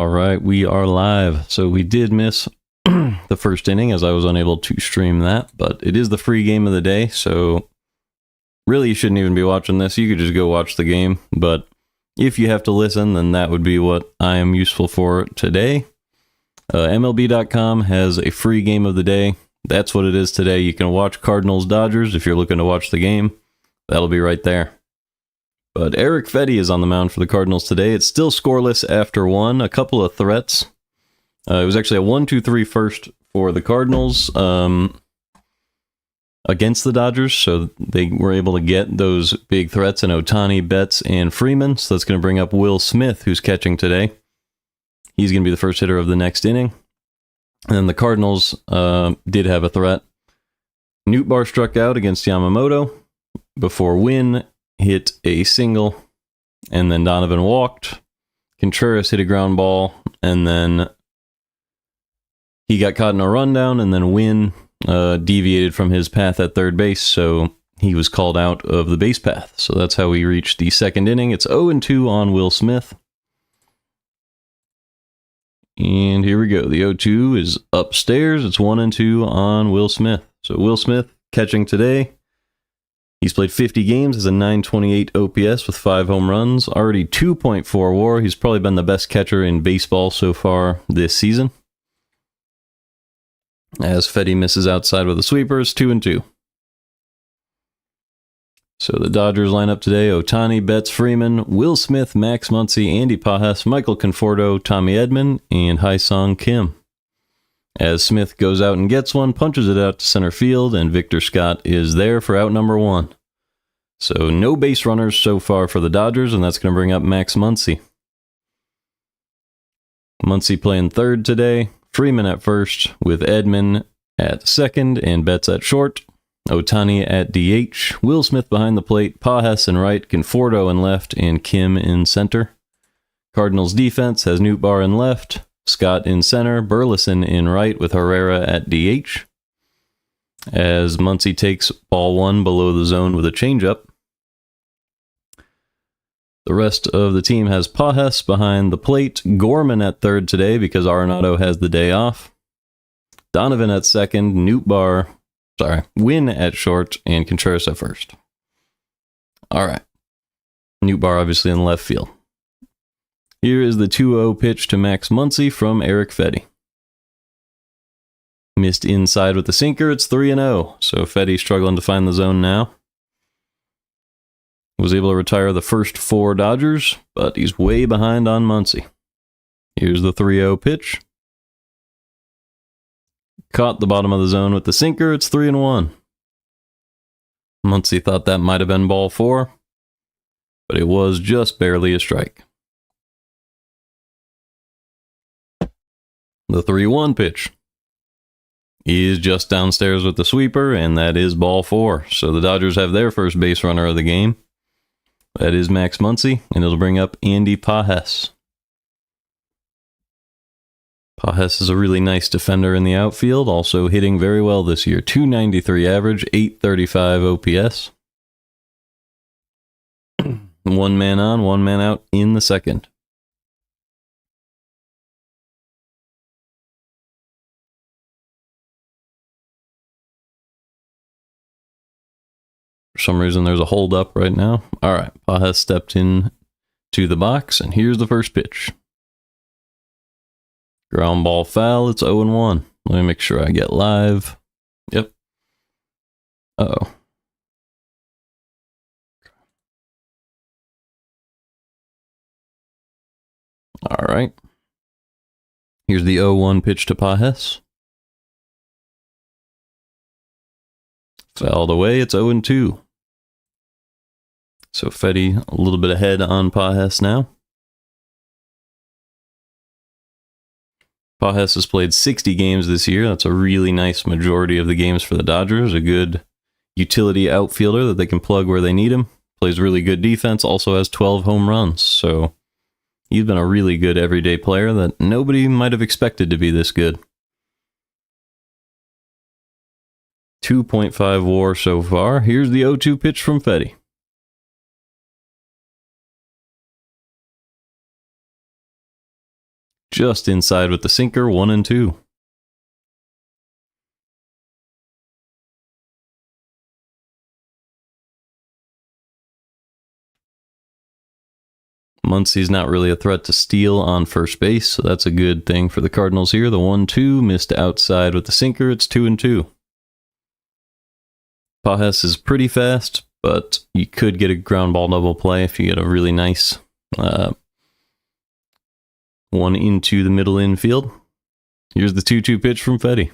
All right, we are live. So we did miss the first inning as I was unable to stream that, but it is the free game of the day, so really you shouldn't even be watching this. You could just go watch the game, but if you have to listen, then that would be what I am useful for today. MLB.com has a free game of the day. That's what it is today. You can watch Cardinals Dodgers if you're looking to watch the game. That'll be right there. But Erick Fedde is on the mound for the Cardinals today. It's still scoreless after one. A couple of threats. It was actually a 1-2-3 first for the Cardinals against the Dodgers, so they were able to get those big threats in Ohtani, Betts, and Freeman. So that's going to bring up Will Smith, who's catching today. He's going to be the first hitter of the next inning. And then the Cardinals did have a threat. Nootbaar struck out against Yamamoto before Wynn hit a single, and then Donovan walked. Contreras hit a ground ball, and then he got caught in a rundown, and then Wynn deviated from his path at third base, so he was called out of the base path. So that's how we reached the second inning. It's 0-2 on Will Smith. And here we go. The 0-2 is upstairs. It's 1-2 on Will Smith. So Will Smith catching today. He's played 50 games, has a 928 OPS with 5 home runs, already 2.4 WAR. He's probably been the best catcher in baseball so far this season. As Fedde misses outside with a sweeper, it's 2-2. So the Dodgers lineup today: Ohtani, Betts, Freeman, Will Smith, Max Muncy, Andy Pages, Michael Conforto, Tommy Edman, and Hyesung Kim. As Smith goes out and gets one, punches it out to center field, and Victor Scott is there for out number 1. So no base runners so far for the Dodgers, and that's going to bring up Max Muncy. Muncy playing third today, Freeman at first, with Edman at second and Betts at short. Ohtani at DH, Will Smith behind the plate, Pages in right, Conforto in left, and Kim in center. Cardinals defense has Nootbaar in left, Scott in center, Burleson in right with Herrera at DH. As Muncy takes ball 1 below the zone with a changeup. The rest of the team has Pages behind the plate, Gorman at third today because Arenado has the day off. Donovan at second, Wynn at short, and Contreras at first. All right. Nootbaar obviously in left field. Here is the 2-0 pitch to Max Muncy from Erick Fedde. Missed inside with the sinker. It's 3-0. So Fedde struggling to find the zone now. Was able to retire the first 4 Dodgers, but he's way behind on Muncy. Here's the 3-0 pitch. Caught the bottom of the zone with the sinker. It's 3-1. Muncy thought that might have been ball 4, but it was just barely a strike. The 3-1 pitch is just downstairs with the sweeper, and that is ball 4. So the Dodgers have their first base runner of the game. That is Max Muncy, and it'll bring up Andy Pages. Pages is a really nice defender in the outfield, also hitting very well this year. 293 average, 835 OPS. 1 man on, 1 man out in the second. For some reason, there's a hold up right now. All right, Pages stepped in to the box, and here's the first pitch. Ground ball foul. It's 0-1. Let me make sure I get live. Yep. Uh-oh. All right. Here's the 0-1 pitch to Pages. Fouled away. It's 0-2. So Fedde a little bit ahead on Pages now. Pages has played 60 games this year. That's a really nice majority of the games for the Dodgers. A good utility outfielder that they can plug where they need him. Plays really good defense. Also has 12 home runs. So he's been a really good everyday player that nobody might have expected to be this good. 2.5 WAR so far. Here's the 0-2 pitch from Fedde. just inside with the sinker, 1-2. Muncy's not really a threat to steal on first base, so that's a good thing for the Cardinals here. The 1-2 missed outside with the sinker. It's 2-2. Pages is pretty fast, but you could get a ground ball double play if you get a really nice one into the middle infield. Here's the 2-2 pitch from Fedde.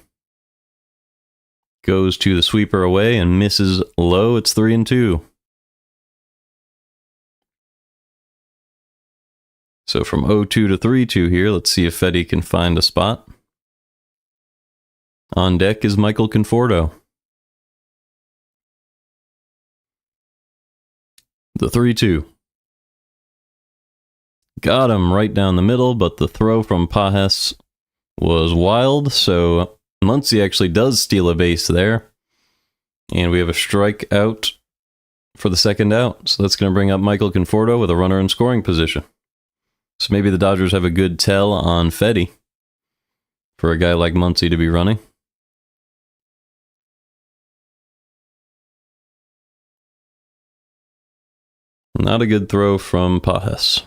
Goes to the sweeper away and misses low. It's 3-2. So from 0-2 to 3-2 here, let's see if Fedde can find a spot. On deck is Michael Conforto. The 3-2. Got him right down the middle, but the throw from Pages was wild, so Muncy actually does steal a base there. And we have a strikeout for the second out. So that's going to bring up Michael Conforto with a runner in scoring position. So maybe the Dodgers have a good tell on Fedde for a guy like Muncy to be running. Not a good throw from Pages.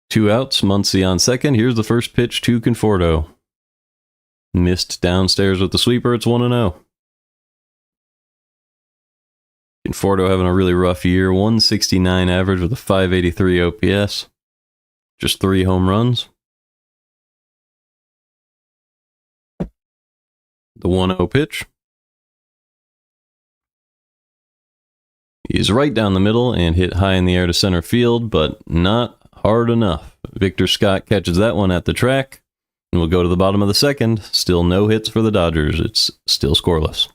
2 outs, Muncy on second. Here's the first pitch to Conforto. Missed downstairs with the sweeper. It's 1-0. Conforto having a really rough year. 169 average with a 583 OPS. Just 3 home runs. The 1-0 pitch. He's right down the middle and hit high in the air to center field, but not hard enough. Victor Scott catches that one at the track, and we'll go to the bottom of the second. Still no hits for the Dodgers. It's still scoreless.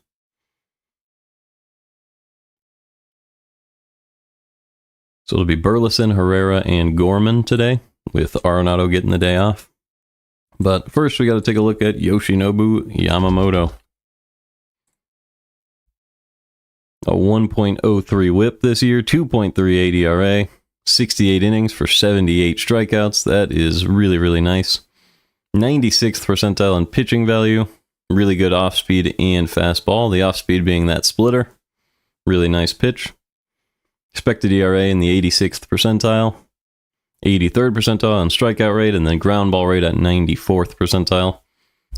So it'll be Burleson, Herrera, and Gorman today, with Arenado getting the day off. But first, we got to take a look at Yoshinobu Yamamoto. A 1.03 whip this year, 2.38 ERA, 68 innings for 78 strikeouts. That is really, really nice. 96th percentile in pitching value. Really good off-speed and fastball. The off-speed being that splitter. Really nice pitch. Expected ERA in the 86th percentile. 83rd percentile on strikeout rate, and then ground ball rate at 94th percentile.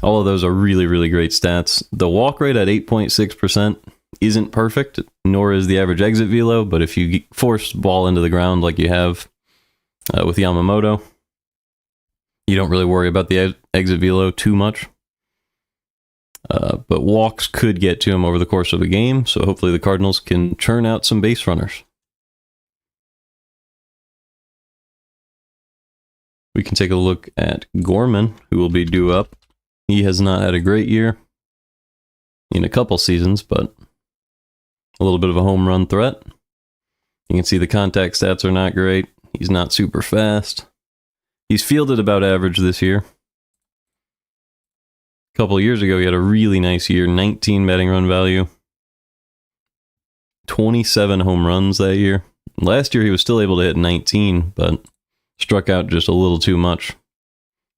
All of those are really, really great stats. The walk rate at 8.6% isn't perfect, nor is the average exit velo, but if you force ball into the ground like you have with Yamamoto, you don't really worry about the exit velo too much. But walks could get to him over the course of a game, so hopefully the Cardinals can churn out some base runners. We can take a look at Gorman, who will be due up. He has not had a great year in a couple seasons, but a little bit of a home run threat. You can see the contact stats are not great. He's not super fast. He's fielded about average this year. A couple of years ago, he had a really nice year, 19 batting run value, 27 home runs that year. Last year, he was still able to hit 19, but struck out just a little too much.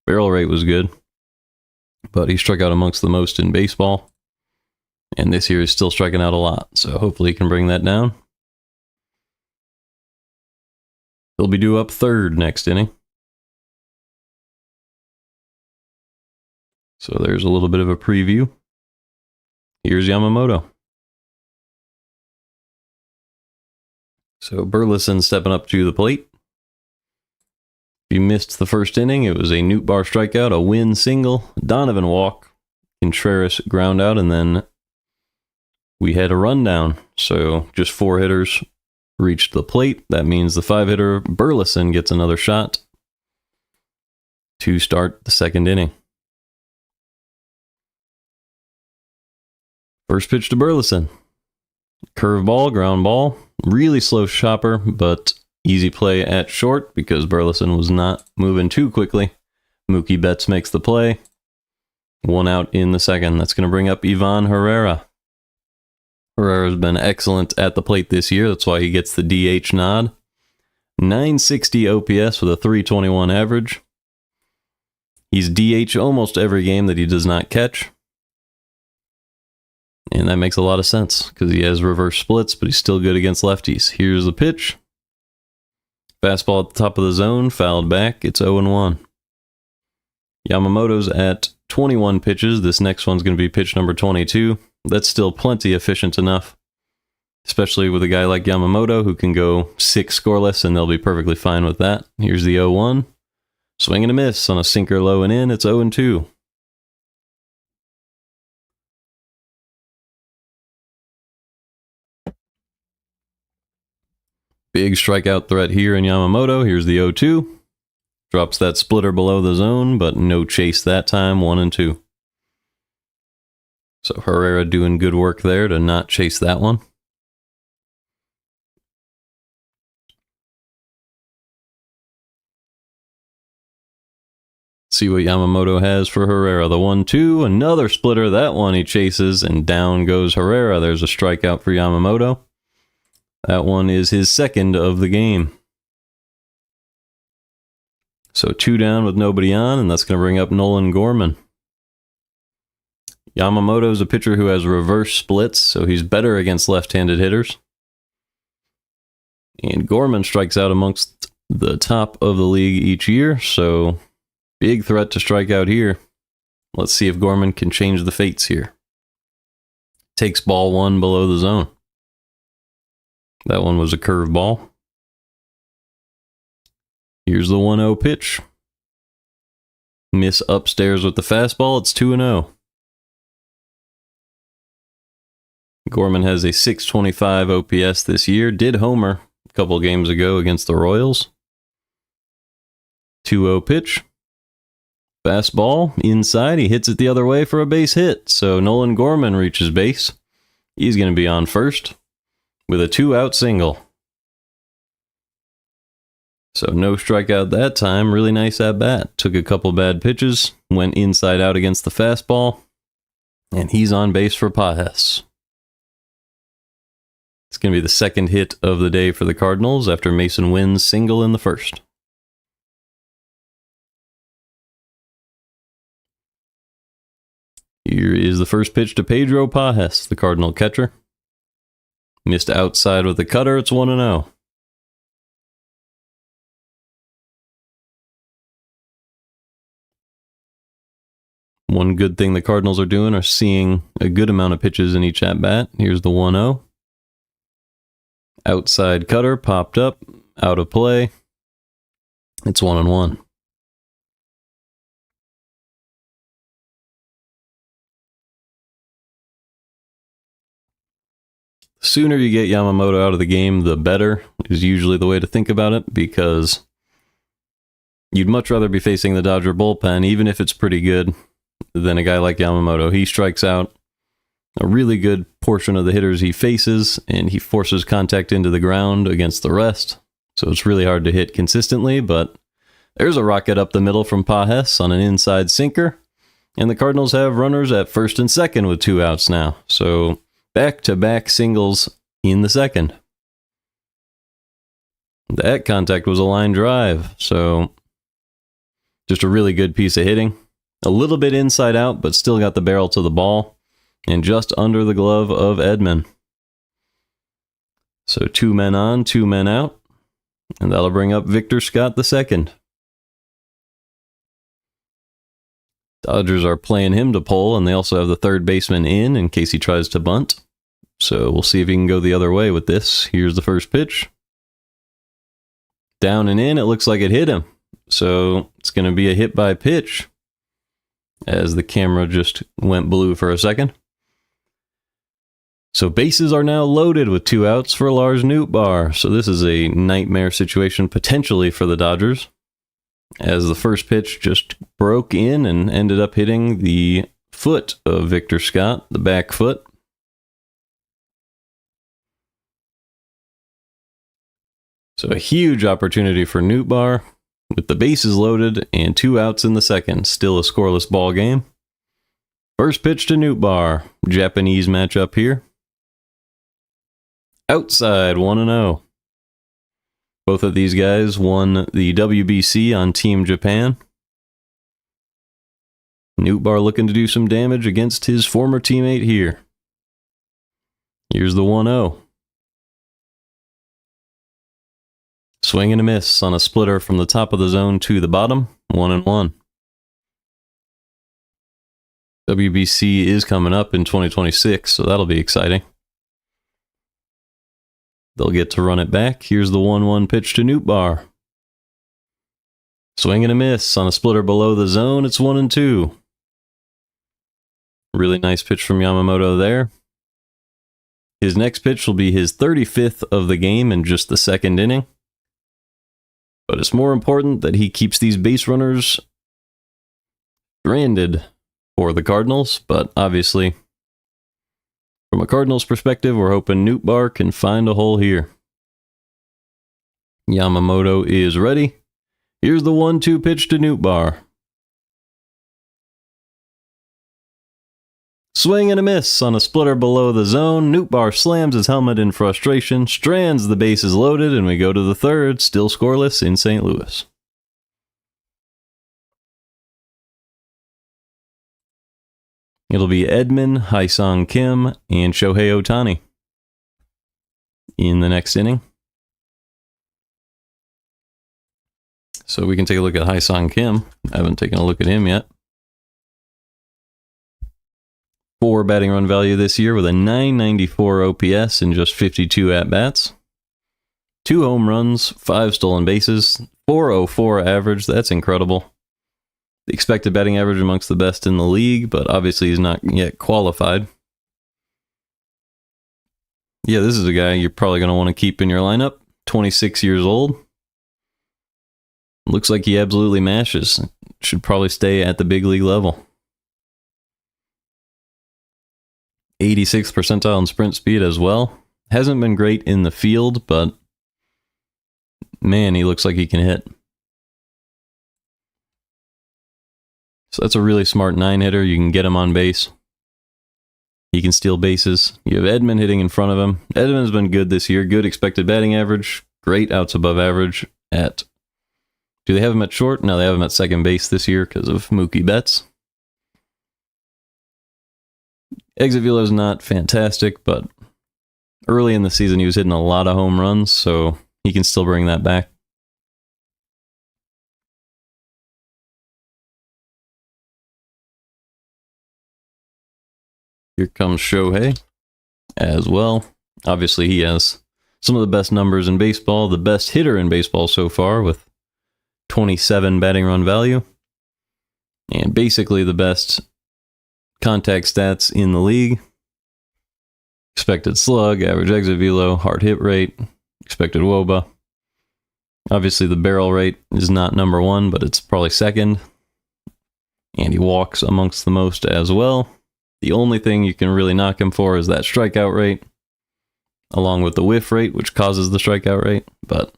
Barrel rate was good, but he struck out amongst the most in baseball. And this year he's still striking out a lot, so hopefully he can bring that down. He'll be due up third next inning. So there's a little bit of a preview. Here's Yamamoto. So Burleson stepping up to the plate. If you missed the first inning, it was a Newt Bar strikeout, a Wynn single, Donovan walk, Contreras ground out, and then we had a rundown. So just 4 hitters reached the plate. That means the 5-hitter Burleson gets another shot to start the second inning. First pitch to Burleson. Curveball, ground ball. Really slow chopper, but easy play at short because Burleson was not moving too quickly. Mookie Betts makes the play. 1 out in the second. That's going to bring up Ivan Herrera. Herrera's been excellent at the plate this year. That's why he gets the DH nod. 960 OPS with a 321 average. He's DH almost every game that he does not catch. And that makes a lot of sense because he has reverse splits, but he's still good against lefties. Here's the pitch. Fastball at the top of the zone, fouled back. It's 0-1. Yamamoto's at 21 pitches. This next one's going to be pitch number 22. That's still plenty efficient enough, especially with a guy like Yamamoto who can go 6 scoreless, and they'll be perfectly fine with that. Here's the 0-1. Swing and a miss on a sinker low and in. It's 0-2. Big strikeout threat here in Yamamoto. Here's the 0-2. Drops that splitter below the zone, but no chase that time, 1-2. So Herrera doing good work there to not chase that one. See what Yamamoto has for Herrera. The 1-2, another splitter. That one he chases, and down goes Herrera. There's a strikeout for Yamamoto. That one is his second of the game. So 2 down with nobody on, and that's going to bring up Nolan Gorman. Yamamoto's a pitcher who has reverse splits, so he's better against left-handed hitters. And Gorman strikes out amongst the top of the league each year, so big threat to strike out here. Let's see if Gorman can change the fates here. Takes ball 1 below the zone. That one was a curveball. Here's the 1-0 pitch. Miss upstairs with the fastball. It's 2-0. Gorman has a 625 OPS this year. Did homer a couple games ago against the Royals. 2-0 pitch. Fastball inside. He hits it the other way for a base hit. So Nolan Gorman reaches base. He's going to be on first with a 2-out single. So no strikeout that time. Really nice at bat. Took a couple bad pitches. Went inside out against the fastball. And he's on base for Pages. It's going to be the second hit of the day for the Cardinals after Mason Wynn's single in the first. Here is the first pitch to Pedro Pages, the Cardinal catcher. Missed outside with the cutter. It's 1-0. One good thing the Cardinals are doing are seeing a good amount of pitches in each at-bat. Here's the 1-0. Outside cutter, popped up, out of play. It's 1-1. The sooner you get Yamamoto out of the game, the better, is usually the way to think about it, because you'd much rather be facing the Dodger bullpen, even if it's pretty good, than a guy like Yamamoto. He strikes out a really good portion of the hitters he faces, and he forces contact into the ground against the rest. So it's really hard to hit consistently, but there's a rocket up the middle from Pages on an inside sinker, and the Cardinals have runners at first and second with 2 outs now. So back-to-back singles in the second. That contact was a line drive, so just a really good piece of hitting. A little bit inside out, but still got the barrel to the ball, and just under the glove of Edman. So 2 men on, 2 men out, and that'll bring up Victor Scott II. Dodgers are playing him to pull, and they also have the third baseman in case he tries to bunt. So we'll see if he can go the other way with this. Here's the first pitch. Down and in, it looks like it hit him. So it's going to be a hit by pitch, as the camera just went blue for a second. So bases are now loaded with 2 outs for Lars Nootbaar. So this is a nightmare situation potentially for the Dodgers, as the first pitch just broke in and ended up hitting the foot of Victor Scott, the back foot. So a huge opportunity for Nootbaar with the bases loaded and 2 outs in the second. Still a scoreless ball game. First pitch to Nootbaar. Japanese matchup here. Outside, 1-0. Both of these guys won the WBC on Team Japan. Nootbaar looking to do some damage against his former teammate here. Here's the 1-0. Swing and a miss on a splitter from the top of the zone to the bottom. 1-1. WBC is coming up in 2026, so that'll be exciting. They'll get to run it back. Here's the 1-1 pitch to Nootbaar. Swing and a miss on a splitter below the zone. It's 1-2. Really nice pitch from Yamamoto there. His next pitch will be his 35th of the game in just the second inning. But it's more important that he keeps these base runners stranded for the Cardinals. But obviously, from a Cardinals perspective, we're hoping Nootbaar can find a hole here. Yamamoto is ready. Here's the 1-2 pitch to Nootbaar. Swing and a miss on a splitter below the zone. Nootbaar slams his helmet in frustration, strands the bases loaded, and we go to the third, still scoreless in St. Louis. It'll be Edman, Haesung Kim, and Shohei Ohtani in the next inning. So we can take a look at Haesung Kim. I haven't taken a look at him yet. 4 batting run value this year with a 994 OPS in just 52 at-bats. 2 home runs, 5 stolen bases, 404 average. That's incredible. The expected batting average amongst the best in the league, but obviously he's not yet qualified. Yeah, this is a guy you're probably going to want to keep in your lineup. 26 years old. Looks like he absolutely mashes. Should probably stay at the big league level. 86th percentile in sprint speed as well. Hasn't been great in the field, but man, he looks like he can hit. So that's a really smart 9-hitter. You can get him on base. He can steal bases. You have Edman hitting in front of him. Edman has been good this year. Good expected batting average. Great outs above average at... Do they have him at short? No, they have him at second base this year because of Mookie Betts. Exit velo is not fantastic, but early in the season he was hitting a lot of home runs, so he can still bring that back. Here comes Shohei as well. Obviously he has some of the best numbers in baseball, the best hitter in baseball so far with 27 batting run value, and basically the best contact stats in the league. Expected slug, average exit velo, hard hit rate, expected WOBA. Obviously the barrel rate is not number 1, but it's probably second. And he walks amongst the most as well. The only thing you can really knock him for is that strikeout rate, along with the whiff rate, which causes the strikeout rate. But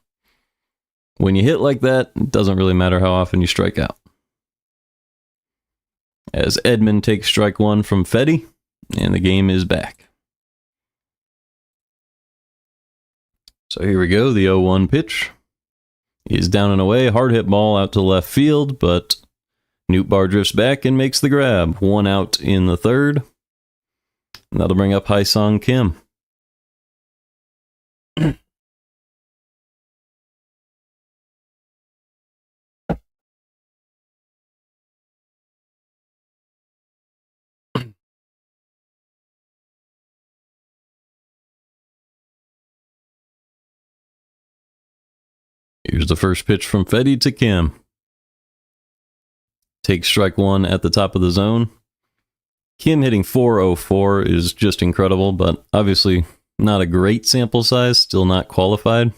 when you hit like that, it doesn't really matter how often you strike out. As Edman takes strike 1 from Fedde, and the game is back. So here we go, the 0-1 pitch is down and away, hard hit ball out to left field, but Nootbaar drifts back and makes the grab. 1 out in the third. And that'll bring up Haesung Kim. Here's the first pitch from Fedde to Kim. Takes strike 1 at the top of the zone. Kim hitting 404 is just incredible, but obviously not a great sample size, still not qualified.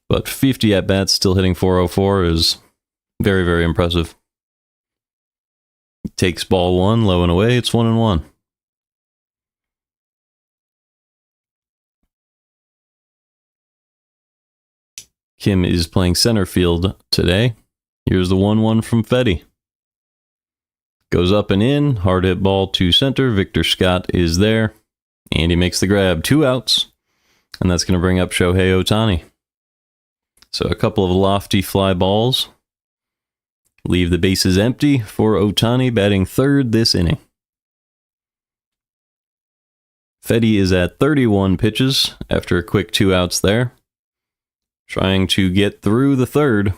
But 50 at-bats still hitting 404 is very, very impressive. Takes ball 1, low and away, it's 1-1. Kim is playing center field today. Here's the 1-1 from Fedde. Goes up and in, hard hit ball to center. Victor Scott is there, and he makes the grab. 2 outs, and that's going to bring up Shohei Ohtani. So a couple of lofty fly balls leave the bases empty for Ohtani batting third this inning. Fedde is at 31 pitches after a quick 2 outs there, trying to get through the third,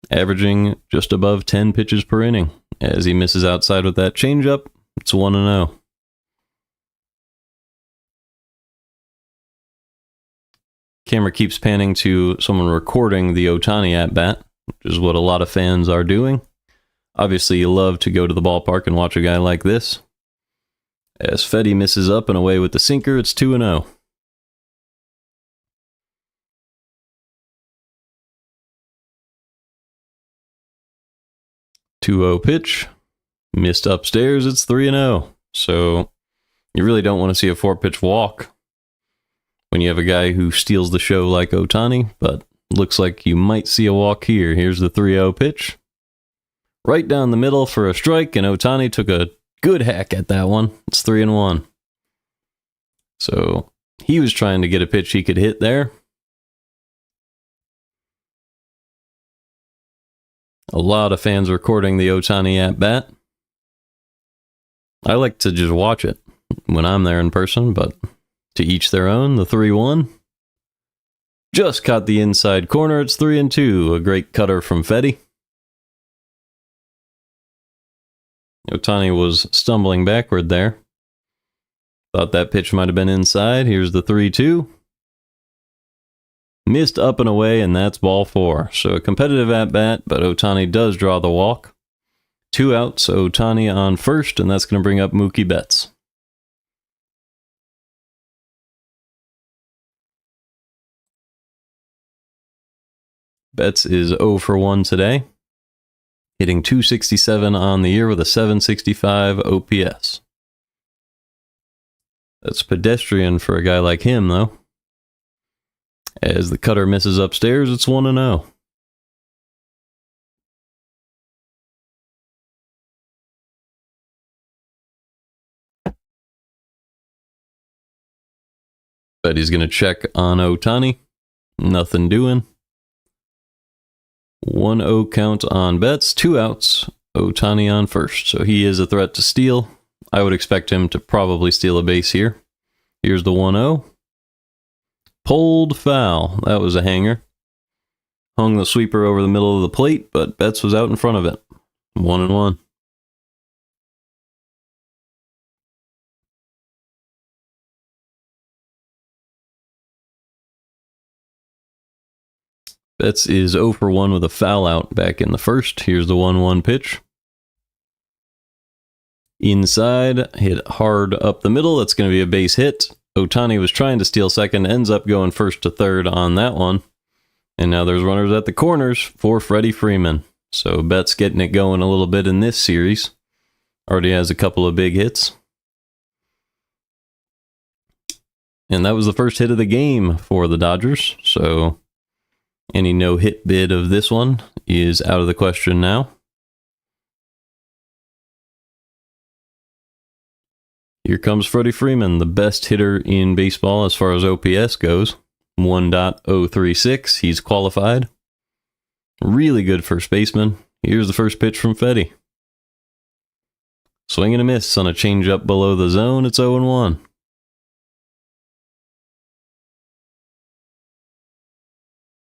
averaging just above 10 pitches per inning. As he misses outside with that changeup, it's 1-0. Camera keeps panning to someone recording the Ohtani at-bat, which is what a lot of fans are doing. Obviously, you love to go to the ballpark and watch a guy like this. As Fedde misses up and away with the sinker, it's 2-0. (2-0) pitch. Missed upstairs, it's 3-0. So you really don't want to see a 4-pitch walk when you have a guy who steals the show like Ohtani, but looks like you might see a walk here. Here's the 3-0 pitch. Right down the middle for a strike, and Ohtani took a good hack at that one. It's 3-1. So he was trying to get a pitch he could hit there. A lot of fans recording the Ohtani at-bat. I like to just watch it when I'm there in person, but to each their own. The 3-1. Just caught the inside corner. It's 3-2. A great cutter from Fedde. Ohtani was stumbling backward there. Thought that pitch might have been inside. Here's the 3-2. Missed up and away, and that's ball 4. So a competitive at-bat, but Ohtani does draw the walk. 2 outs, Ohtani on first, and that's going to bring up Mookie Betts. Betts is 0 for 1 today, hitting .267 on the year with a .765 OPS. That's pedestrian for a guy like him, though. As the cutter misses upstairs, it's 1-0. But he's going to check on Ohtani. Nothing doing. 1-0 count on Betts. 2 outs. Ohtani on first. So he is a threat to steal. I would expect him to probably steal a base here. Here's the 1-0. Pulled foul. That was a hanger. Hung the sweeper over the middle of the plate, but Betts was out in front of it. 1-1. Betts is 0 for 1 with a foul out back in the first. Here's the 1-1 pitch. Inside, hit hard up the middle. That's going to be a base hit. Ohtani was trying to steal second, ends up going first to third on that one. And now there's runners at the corners for Freddie Freeman. So Betts getting it going a little bit in this series. Already has a couple of big hits. And that was the first hit of the game for the Dodgers. So any no-hit bid of this one is out of the question now. Here comes Freddie Freeman, the best hitter in baseball as far as OPS goes. 1.036. He's qualified. Really good first baseman. Here's the first pitch from Fedde. Swing and a miss on a changeup below the zone. It's 0-1.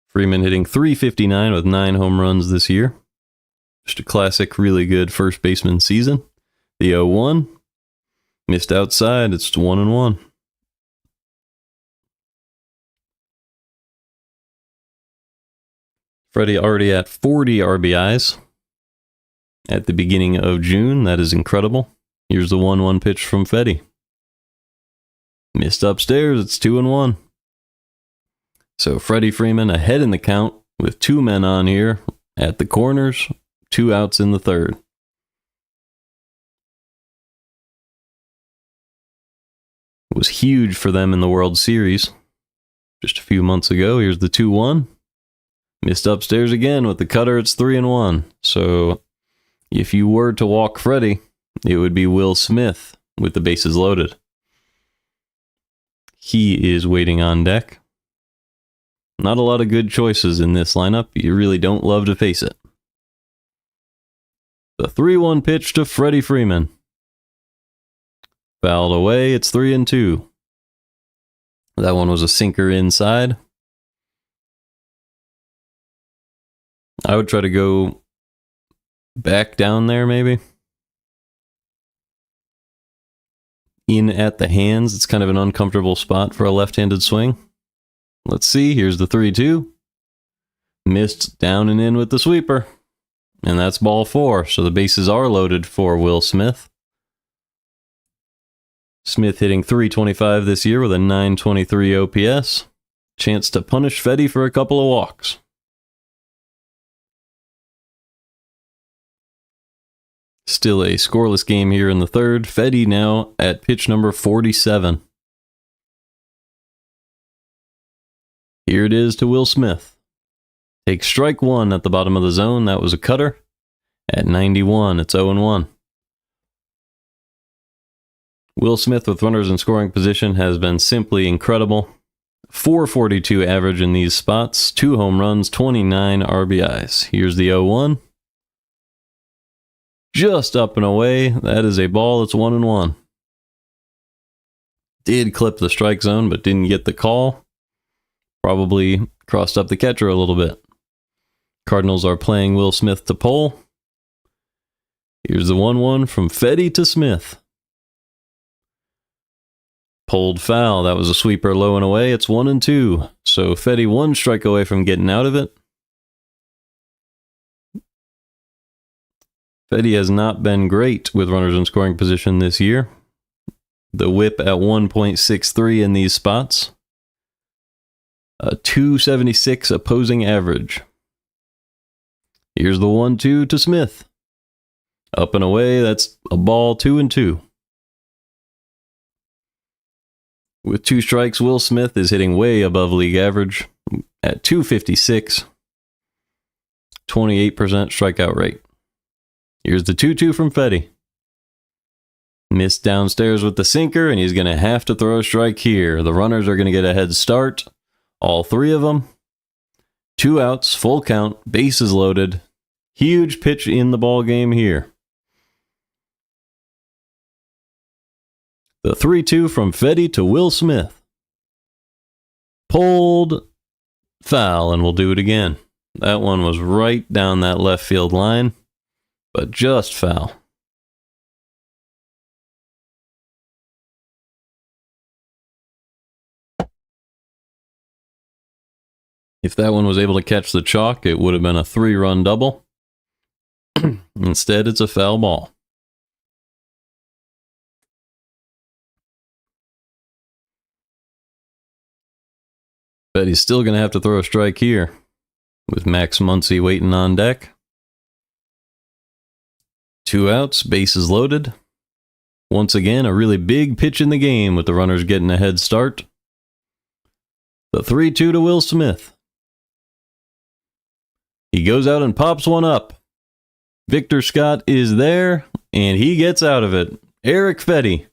Freeman hitting .359 with 9 home runs this year. Just a classic, really good first baseman season. The 0-1. Missed outside. It's 1-1. Freddie already at 40 RBIs at the beginning of June. That is incredible. Here's the 1-1 pitch from Fedde. Missed upstairs. It's 2-1. So Freddie Freeman ahead in the count with 2 men on here at the corners. 2 outs in the third. It was huge for them in the World Series just a few months ago. Here's the 2-1. Missed upstairs again with the cutter. It's 3-1. So if you were to walk Freddie, it would be Will Smith with the bases loaded. He is waiting on deck. Not a lot of good choices in this lineup. You really don't love to face it. The 3-1 pitch to Freddie Freeman. Fouled away. It's 3-2. That one was a sinker inside. I would try to go back down there, maybe. In at the hands. It's kind of an uncomfortable spot for a left-handed swing. Let's see. Here's the 3-2. Missed down and in with the sweeper. And that's ball 4. So the bases are loaded for Will Smith. Smith hitting .325 this year with a .923 OPS. Chance to punish Fedde for a couple of walks. Still a scoreless game here in the third. Fedde now at pitch number 47. Here it is to Will Smith. Takes strike 1 at the bottom of the zone. That was a cutter. At 91, it's 0-1. Will Smith with runners in scoring position has been simply incredible. .442 average in these spots. 2 home runs, 29 RBIs. Here's the 0-1. Just up and away. That is a ball. It's 1-1. Did clip the strike zone, but didn't get the call. Probably crossed up the catcher a little bit. Cardinals are playing Will Smith to pole. Here's the 1-1 from Fedde to Smith. Pulled foul. That was a sweeper low and away. It's 1-2. So Fedde 1 strike away from getting out of it. Fedde has not been great with runners in scoring position this year. The whip at 1.63 in these spots. A .276 opposing average. Here's the 1-2 to Smith. Up and away, that's a ball. 2-2. With 2 strikes, Will Smith is hitting way above league average at .256. 28% strikeout rate. Here's the 2-2 from Fedde. Missed downstairs with the sinker, and he's going to have to throw a strike here. The runners are going to get a head start. All 3 of them. 2 outs, full count, bases loaded. Huge pitch in the ball game here. The 3-2 from Fedde to Will Smith. Pulled foul, and we'll do it again. That one was right down that left field line, but just foul. If that one was able to catch the chalk, it would have been a 3-run double. Instead, it's a foul ball. But he's still going to have to throw a strike here, with Max Muncy waiting on deck. 2 outs, bases loaded. Once again, a really big pitch in the game with the runners getting a head start. The 3-2 to Will Smith. He goes out and pops one up. Victor Scott is there, and he gets out of it. Erick Fedde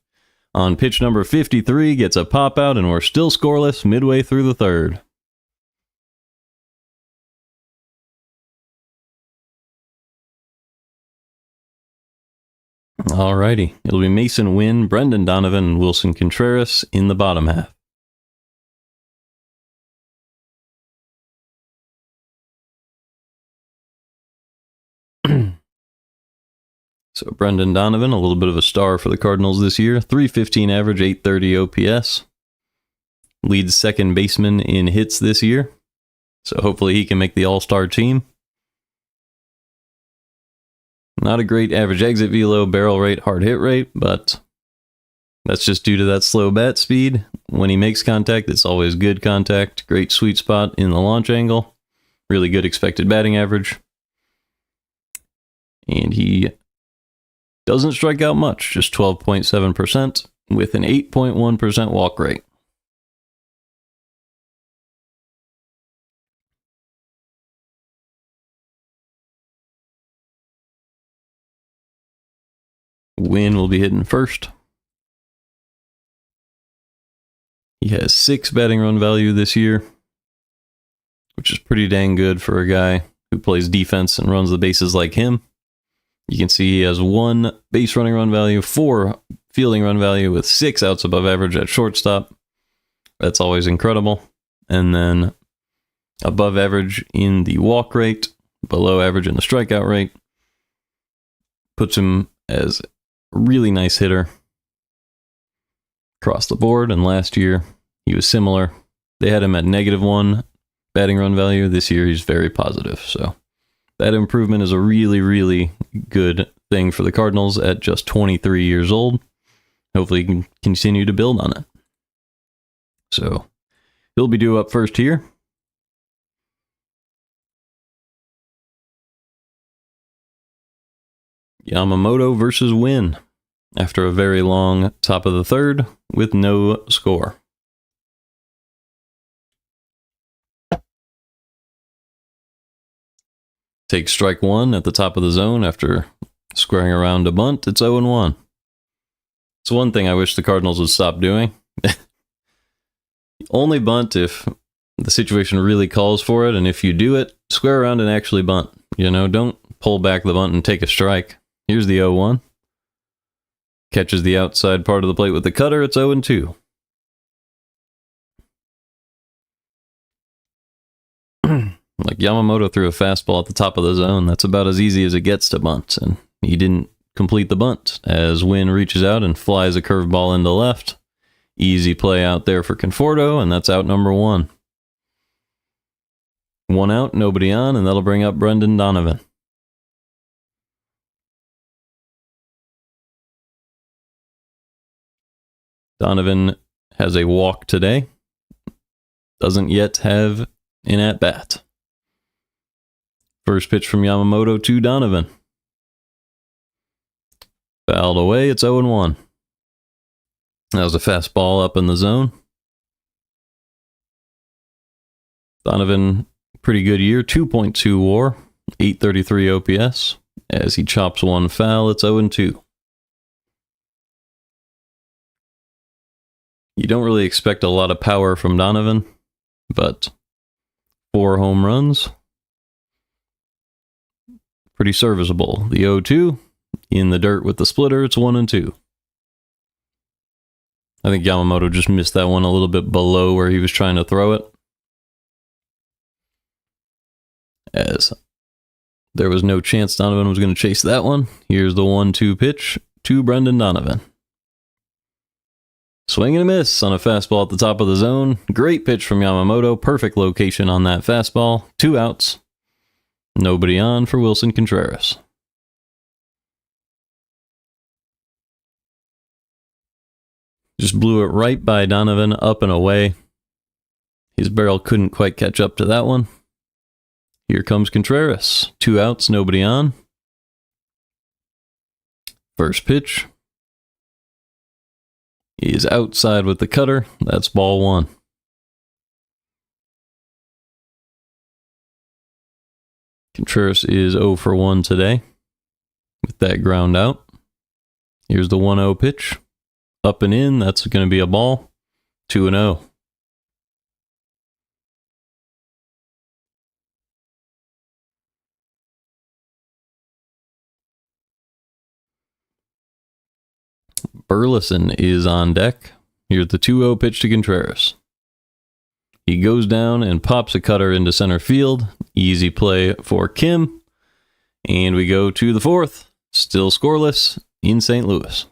on pitch number 53 gets a pop out, and we're still scoreless midway through the third. Alrighty, it'll be Mason Wynn, Brendan Donovan, and Wilson Contreras in the bottom half. So Brendan Donovan, a little bit of a star for the Cardinals this year. .315 average, .830 OPS. Leads second baseman in hits this year. So hopefully he can make the all-star team. Not a great average exit velo, barrel rate, hard hit rate, but that's just due to that slow bat speed. When he makes contact, it's always good contact. Great sweet spot in the launch angle. Really good expected batting average. And he doesn't strike out much, just 12.7% with an 8.1% walk rate. Wynn will be hitting first. He has 6 batting run value this year. which is pretty dang good for a guy who plays defense and runs the bases like him. You can see he has 1 base running run value, 4 fielding run value, with 6 outs above average at shortstop. That's always incredible. And then above average in the walk rate, below average in the strikeout rate. Puts him as a really nice hitter across the board. And last year, he was similar. They had him at -1 batting run value. This year, he's very positive. So that improvement is a really, really good thing for the Cardinals at just 23 years old. Hopefully, he can continue to build on it. So he'll be due up first here. Yamamoto versus Wynn after a very long top of the third with no score. Take strike 1 at the top of the zone after squaring around a bunt. It's 0-1. It's one thing I wish the Cardinals would stop doing. Only bunt if the situation really calls for it, and if you do it, square around and actually bunt. You know, don't pull back the bunt and take a strike. Here's the 0-1. Catches the outside part of the plate with the cutter. It's 0-2. Like Yamamoto threw a fastball at the top of the zone. That's about as easy as it gets to bunt, and he didn't complete the bunt as Wynn reaches out and flies a curveball into left. Easy play out there for Conforto, and that's out number 1. 1 out, nobody on, and that'll bring up Brendan Donovan. Donovan has a walk today. Doesn't yet have an at-bat. First pitch from Yamamoto to Donovan. Fouled away, it's 0-1. That was a fastball up in the zone. Donovan, pretty good year, 2.2 WAR, 833 OPS. As he chops 1 foul, it's 0-2. You don't really expect a lot of power from Donovan, but 4 home runs. Pretty serviceable. The 0-2, in the dirt with the splitter, it's 1-2. I think Yamamoto just missed that one a little bit below where he was trying to throw it, as there was no chance Donovan was going to chase that one. Here's the 1-2 pitch to Brendan Donovan. Swing and a miss on a fastball at the top of the zone. Great pitch from Yamamoto. Perfect location on that fastball. 2 outs. Nobody on for Wilson Contreras. Just blew it right by Donovan, up and away. His barrel couldn't quite catch up to that one. Here comes Contreras. 2 outs, nobody on. First pitch is outside with the cutter. That's ball 1. Contreras is 0 for 1 today with that ground out. Here's the 1-0 pitch. Up and in, that's going to be a ball. 2-0. Burleson is on deck. Here's the 2-0 pitch to Contreras. He goes down and pops a cutter into center field. Easy play for Kim. And we go to the 4th. Still scoreless in St. Louis.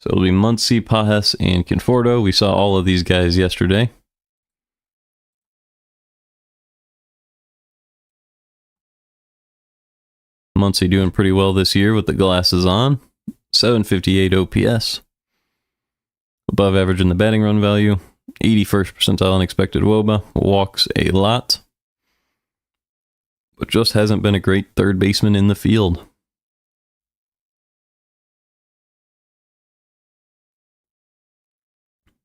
So it'll be Muncy, Pajes, and Conforto. We saw all of these guys yesterday. Muncy doing pretty well this year with the glasses on. 758 OPS. Above average in the batting run value. 81st percentile unexpected WOBA. Walks a lot. But just hasn't been a great third baseman in the field.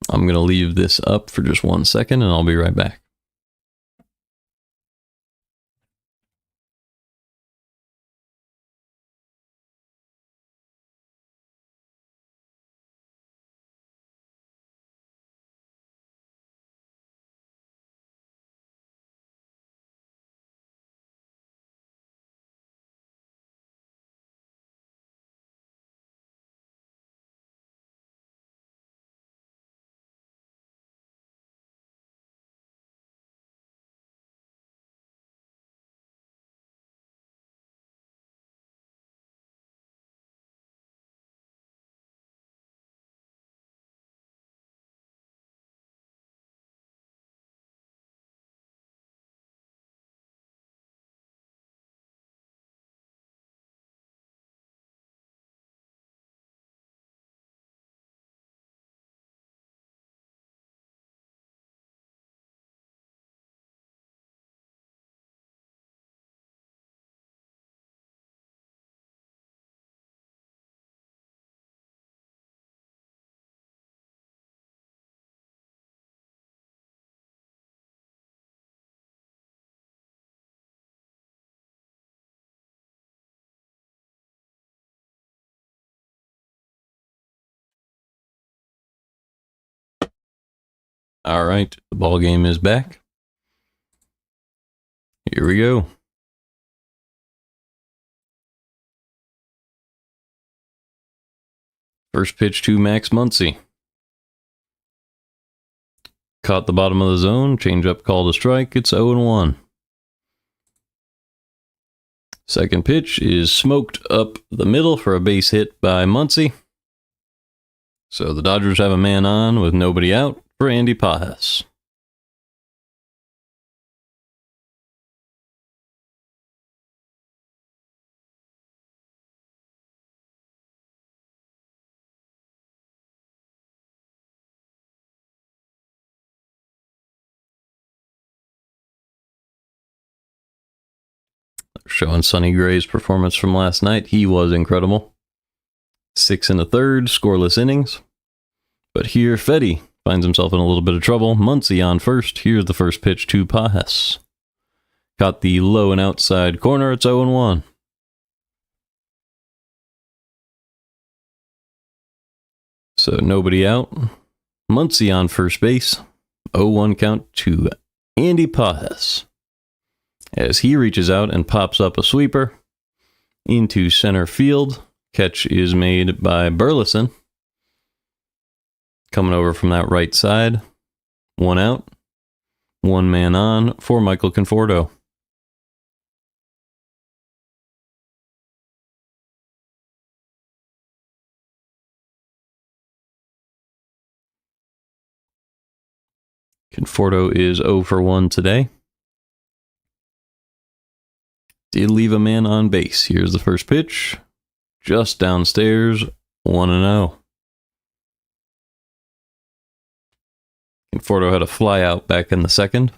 I'm going to leave this up for just 1 second and I'll be right back. All right, the ball game is back. Here we go. First pitch to Max Muncy. Caught the bottom of the zone, changeup called a strike, it's 0-1. Second pitch is smoked up the middle for a base hit by Muncy. So the Dodgers have a man on with nobody out for Andy Pages. Showing Sonny Gray's performance from last night. He was incredible. 6 1/3, scoreless innings. But here, Fedde finds himself in a little bit of trouble. Muncy on first. Here's the first pitch to Pages. Caught the low and outside corner. It's 0-1. So nobody out. Muncy on first base. 0-1 count to Andy Pages. As he reaches out and pops up a sweeper into center field. Catch is made by Burleson. Coming over from that right side. 1 out. 1 man on for Michael Conforto. Conforto is 0 for 1 today. Did leave a man on base. Here's the first pitch. Just downstairs, 1-0. Conforto had a flyout back in the second.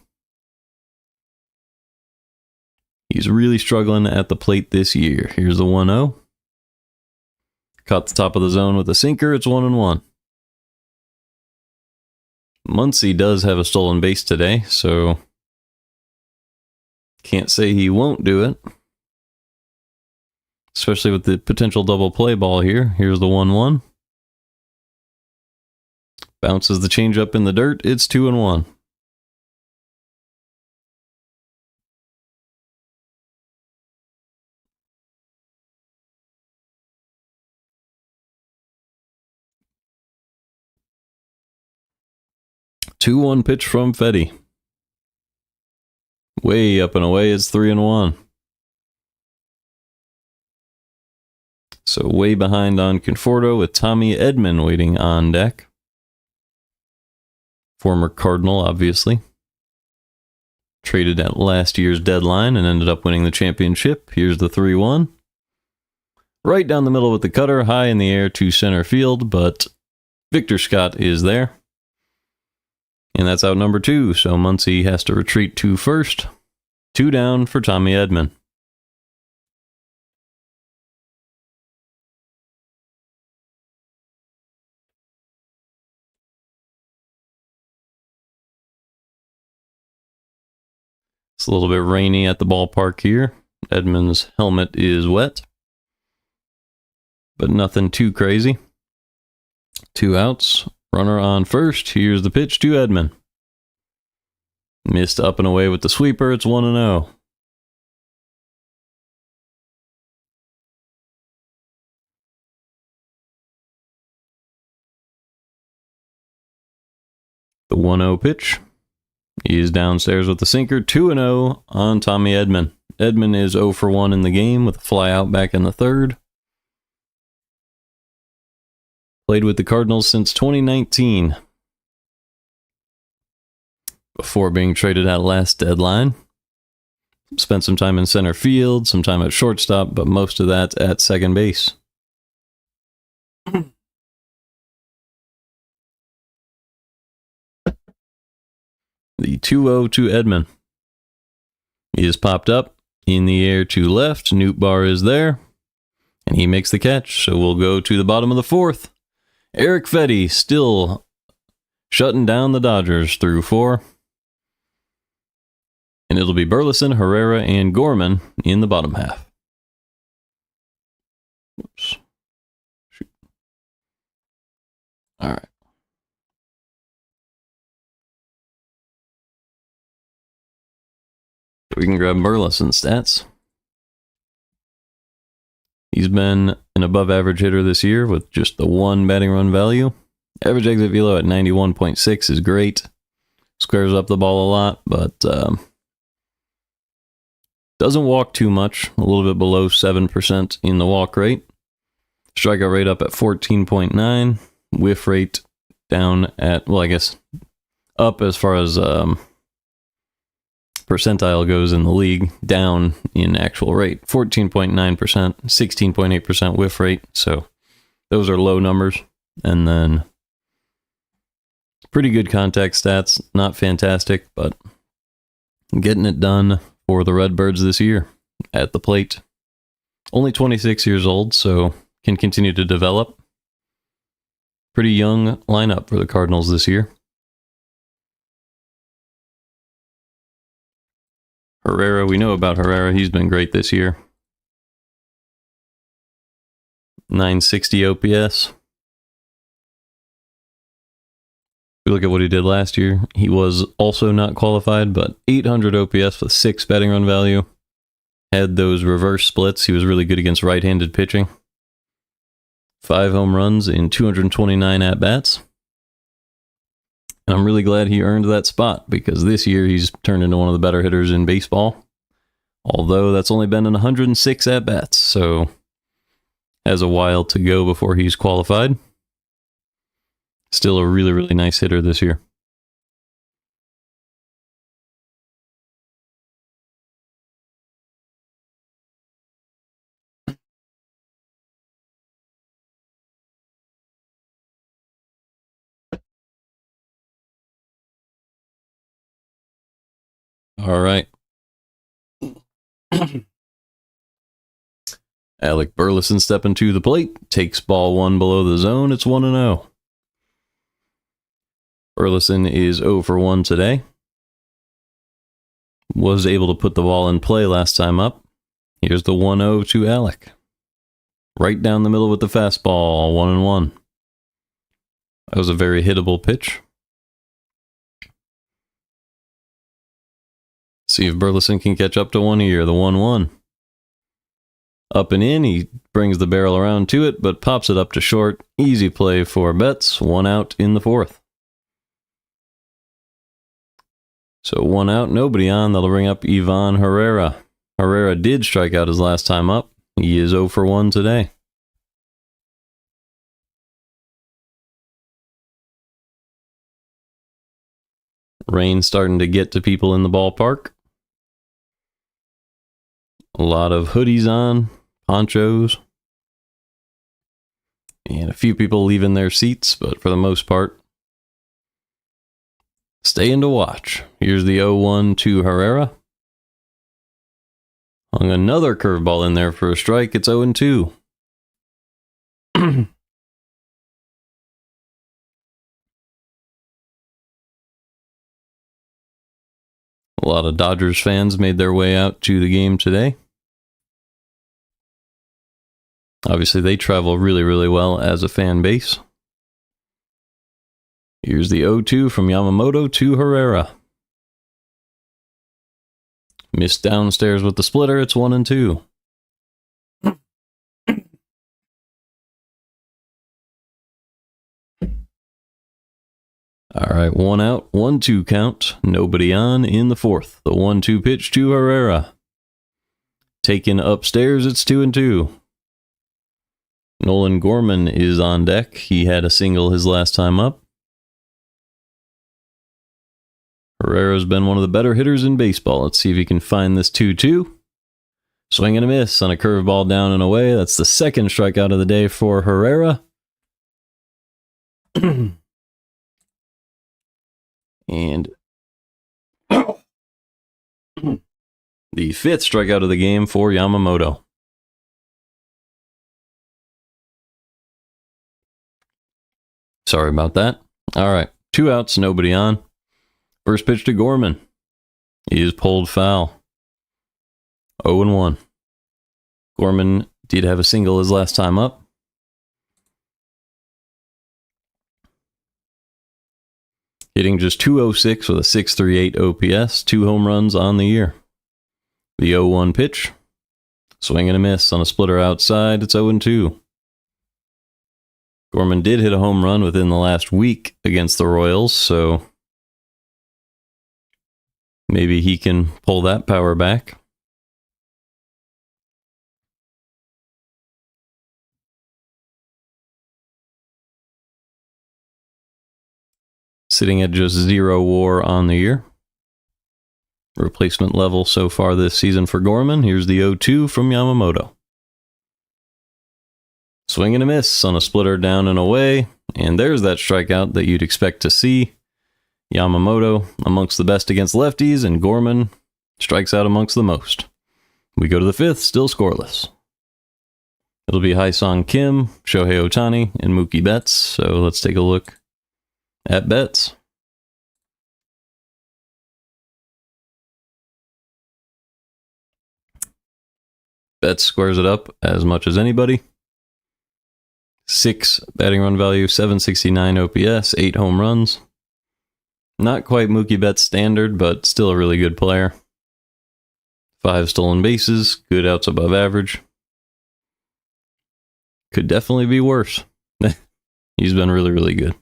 He's really struggling at the plate this year. Here's the 1-0. Caught the top of the zone with a sinker. It's 1-1. Muncy does have a stolen base today, so can't say he won't do it. Especially with the potential double play ball here. Here's the 1-1. Bounces the changeup in the dirt. It's 2-1. Two-one pitch from Fedde. Way up and away. It's 3-1. So way behind on Conforto with Tommy Edman waiting on deck. Former Cardinal, obviously. Traded at last year's deadline and ended up winning the championship. Here's the 3-1. Right down the middle with the cutter, high in the air to center field, but Victor Scott is there. And that's out number 2, so Muncy has to retreat to first. 2 down for Tommy Edman. It's a little bit rainy at the ballpark here. Edman's helmet is wet, but nothing too crazy. 2 outs. Runner on first. Here's the pitch to Edman. Missed up and away with the sweeper. It's 1-0. The 1-0 pitch. He is downstairs with the sinker. 2-0 on Tommy Edman. Edman is 0 for 1 in the game with a fly out back in the third. Played with the Cardinals since 2019. Before being traded at last deadline. Spent some time in center field, some time at shortstop, but most of that at second base. The 2-0 to Edman. He is popped up in the air to left. Newt Bar is there. And he makes the catch. So we'll go to the bottom of the fourth. Erick Fedde still shutting down the Dodgers through 4. And it'll be Burleson, Herrera, and Gorman in the bottom half. Whoops. Shoot. All right. We can grab Burleson's stats. He's been an above average hitter this year with just the 1 batting run value. Average exit velo at 91.6 is great. Squares up the ball a lot, but doesn't walk too much, a little bit below 7% in the walk rate. Strikeout rate up at 14.9. Whiff rate down at, well, I guess up as far as percentile goes in the league, down in actual rate. 14.9%, 16.8% whiff rate. So those are low numbers. And then pretty good contact stats. Not fantastic, but getting it done for the Redbirds this year at the plate. Only 26 years old, so can continue to develop. Pretty young lineup for the Cardinals this year. Herrera, we know about Herrera. He's been great this year. 960 OPS. We look at what he did last year. He was also not qualified, but 800 OPS with 6 batting run value. Had those reverse splits. He was really good against right-handed pitching. 5 home runs in 229 at-bats. And I'm really glad he earned that spot because this year he's turned into one of the better hitters in baseball. Although that's only been in 106 at-bats, so has a while to go before he's qualified. Still a really, really nice hitter this year. All right. Alec Burleson stepping to the plate. Takes ball 1 below the zone. It's 1-0. Burleson is 0 for 1 today. Was able to put the ball in play last time up. Here's the 1-0 to Alec. Right down the middle with the fastball. 1-1. That was a very hittable pitch. See if Burleson can catch up to one here. The 1-1. Up and in. He brings the barrel around to it, but pops it up to short. Easy play for Betts. 1 out in the 4th. So 1 out, nobody on. That'll bring up Ivan Herrera. Herrera did strike out his last time up. He is 0 for 1 today. Rain starting to get to people in the ballpark. A lot of hoodies on, ponchos, and a few people leaving their seats, but for the most part, staying to watch. Here's the 0-1 to Herrera. Hung another curveball in there for a strike. It's 0-2. A lot of Dodgers fans made their way out to the game today. Obviously, they travel really, really well as a fan base. Here's the 0-2 from Yamamoto to Herrera. Missed downstairs with the splitter. It's 1-2. All right, 1 out, 1-2 count. Nobody on in the 4th. The 1-2 pitch to Herrera. Taken upstairs, it's 2-2. Nolan Gorman is on deck. He had a single his last time up. Herrera's been one of the better hitters in baseball. Let's see if he can find this 2-2. Swing and a miss on a curveball down and away. That's the 2nd strikeout of the day for Herrera. And the 5th strikeout of the game for Yamamoto. Sorry about that. All right, 2 outs, nobody on. First pitch to Gorman. He is pulled foul. 0-1. Gorman did have a single his last time up. Hitting just 206 with a 638 OPS, 2 home runs on the year. The 0-1 pitch. Swing and a miss on a splitter outside. It's 0-2. Gorman did hit a home run within the last week against the Royals, so maybe he can pull that power back. Sitting at just 0 WAR on the year. Replacement level so far this season for Gorman. Here's the 0-2 from Yamamoto. Swing and a miss on a splitter down and away. And there's that strikeout that you'd expect to see. Yamamoto amongst the best against lefties, and Gorman strikes out amongst the most. We go to the 5th, still scoreless. It'll be Haesung Kim, Shohei Ohtani, and Mookie Betts. So let's take a look at Betts. Betts squares it up as much as anybody. 6 batting run value, 769 OPS, 8 home runs. Not quite Mookie Betts standard, but still a really good player. 5 stolen bases, good outs above average. Could definitely be worse. He's been really, really good.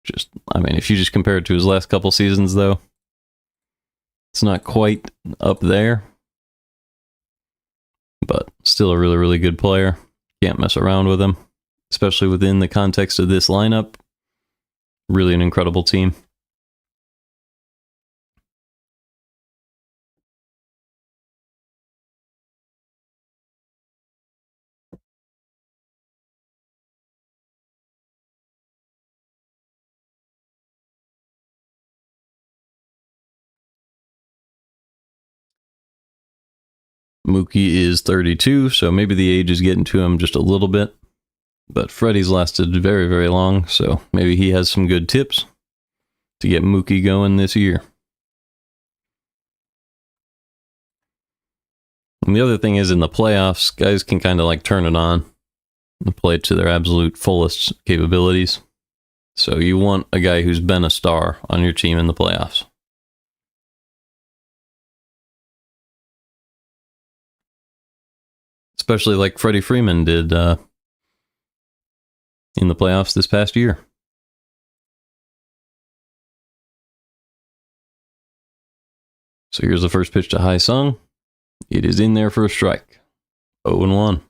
If you just compare it to his last couple seasons, though, it's not quite up there. But still a really, really good player. Can't mess around with him, especially within the context of this lineup. Really an incredible team. Mookie is 32, so maybe the age is getting to him just a little bit. But Fedde's lasted very, very long, so maybe he has some good tips to get Mookie going this year. And the other thing is, in the playoffs, guys can kind of like turn it on and play it to their absolute fullest capabilities. So you want a guy who's been a star on your team in the playoffs. Especially like Freddie Freeman did in the playoffs this past year. So here's the first pitch to Haesung. It is in there for a strike. 0-1.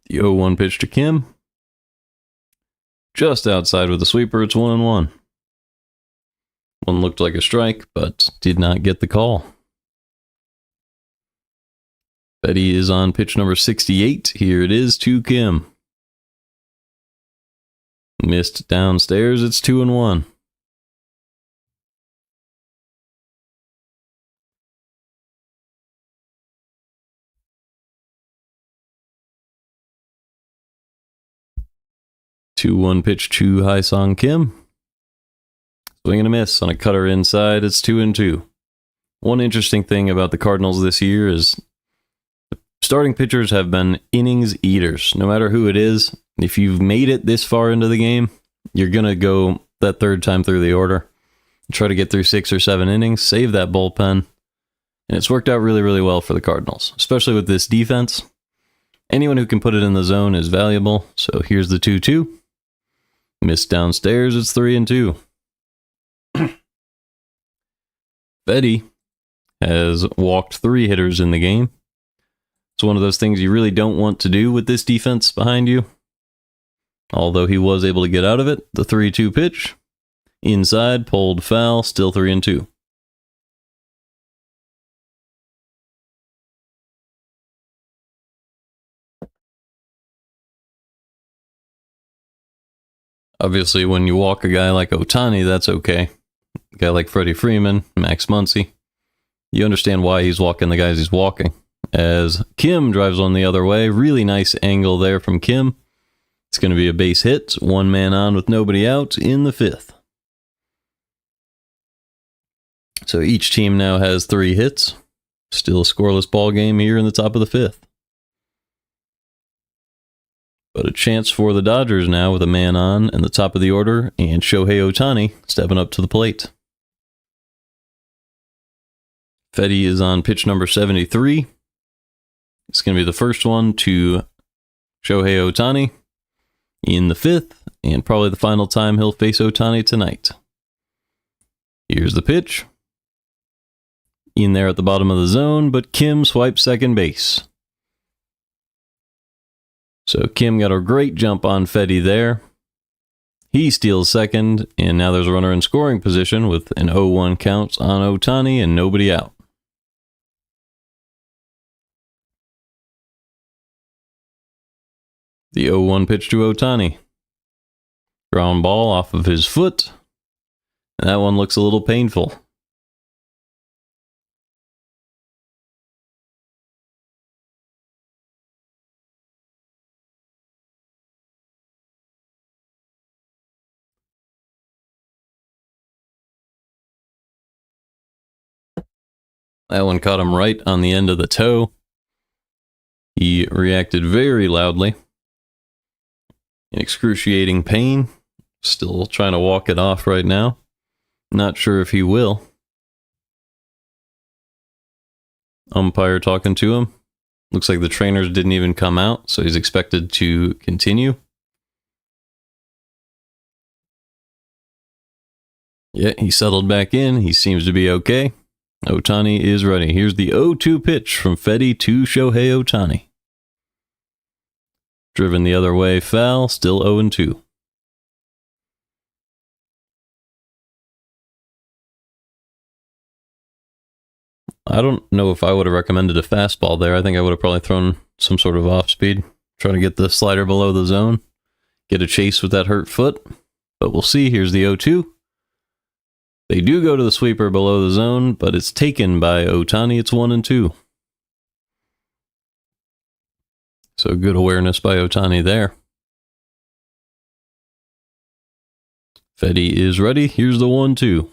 The 0-1 pitch to Kim. Just outside with the sweeper, it's 1-1. One looked like a strike, but did not get the call. Fedde is on pitch number 68. Here it is to Kim. Missed downstairs, it's 2-1. Two-one pitch to Haesung Kim. Swing and a miss on a cutter inside. It's 2-2. One interesting thing about the Cardinals this year is the starting pitchers have been innings eaters. No matter who it is, if you've made it this far into the game, you're going to go that third time through the order. Try to get through 6 or 7 innings, save that bullpen. And it's worked out really, really well for the Cardinals, especially with this defense. Anyone who can put it in the zone is valuable. So here's the 2-2. Missed downstairs, it's 3-2. Fedde has walked 3 hitters in the game. It's one of those things you really don't want to do with this defense behind you. Although he was able to get out of it. The 3-2 pitch. Inside, pulled foul, still 3-2. Obviously, when you walk a guy like Ohtani, that's okay. A guy like Freddie Freeman, Max Muncy, you understand why he's walking the guys he's walking. As Kim drives on the other way, really nice angle there from Kim. It's going to be a base hit, 1 man on with nobody out in the 5th. So each team now has 3 hits. Still a scoreless ball game here in the top of the 5th. But a chance for the Dodgers now with a man on in the top of the order and Shohei Ohtani stepping up to the plate. Fedde is on pitch number 73. It's going to be the first one to Shohei Ohtani in the 5th, and probably the final time he'll face Ohtani tonight. Here's the pitch. In there at the bottom of the zone, but Kim swipes second base. So Kim got a great jump on Fedde there. He steals second, and now there's a runner in scoring position with an 0-1 count on Ohtani and nobody out. The 0-1 pitch to Ohtani. Ground ball off of his foot. And that one looks a little painful. That one caught him right on the end of the toe. He reacted very loudly. In excruciating pain. Still trying to walk it off right now. Not sure if he will. Umpire talking to him. Looks like the trainers didn't even come out, so he's expected to continue. Yeah, he settled back in. He seems to be okay. Ohtani is ready. Here's the 0-2 pitch from Fedde to Shohei Ohtani. Driven the other way, foul, still 0-2. I don't know if I would have recommended a fastball there. I think I would have probably thrown some sort of off speed, trying to get the slider below the zone, get a chase with that hurt foot. But we'll see. Here's the 0-2. They do go to the sweeper below the zone, but it's taken by Ohtani. It's 1-2. So good awareness by Ohtani there. Fedde is ready. Here's the 1-2.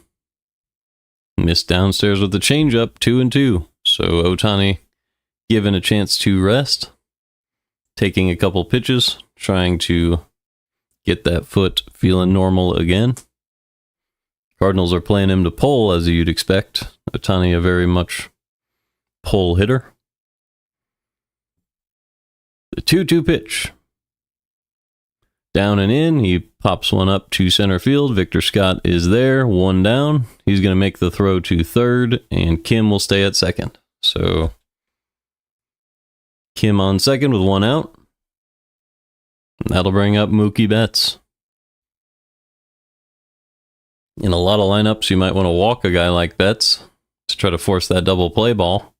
Missed downstairs with the changeup, 2-2. So Ohtani given a chance to rest. Taking a couple pitches, trying to get that foot feeling normal again. Cardinals are playing him to pull, as you'd expect. Ohtani a very much pull hitter. The 2-2 pitch. Down and in. He pops one up to center field. Victor Scott is there. One down. He's going to make the throw to third, and Kim will stay at second. So Kim on second with one out. That'll bring up Mookie Betts. In a lot of lineups, you might want to walk a guy like Betts to try to force that double play ball.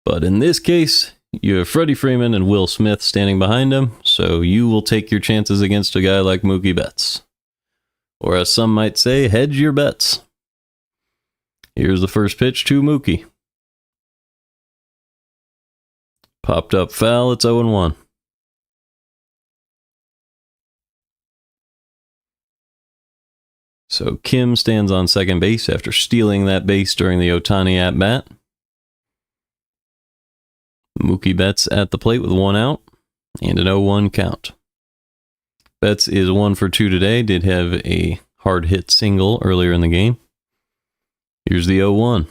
But in this case, you have Freddie Freeman and Will Smith standing behind him, so you will take your chances against a guy like Mookie Betts. Or as some might say, hedge your bets. Here's the first pitch to Mookie. Popped up foul, it's 0-1. So Kim stands on second base after stealing that base during the Ohtani at-bat. Mookie Betts at the plate with one out and an 0-1 count. Betts is 1 for 2 today. Did have a hard hit single earlier in the game. Here's the 0-1.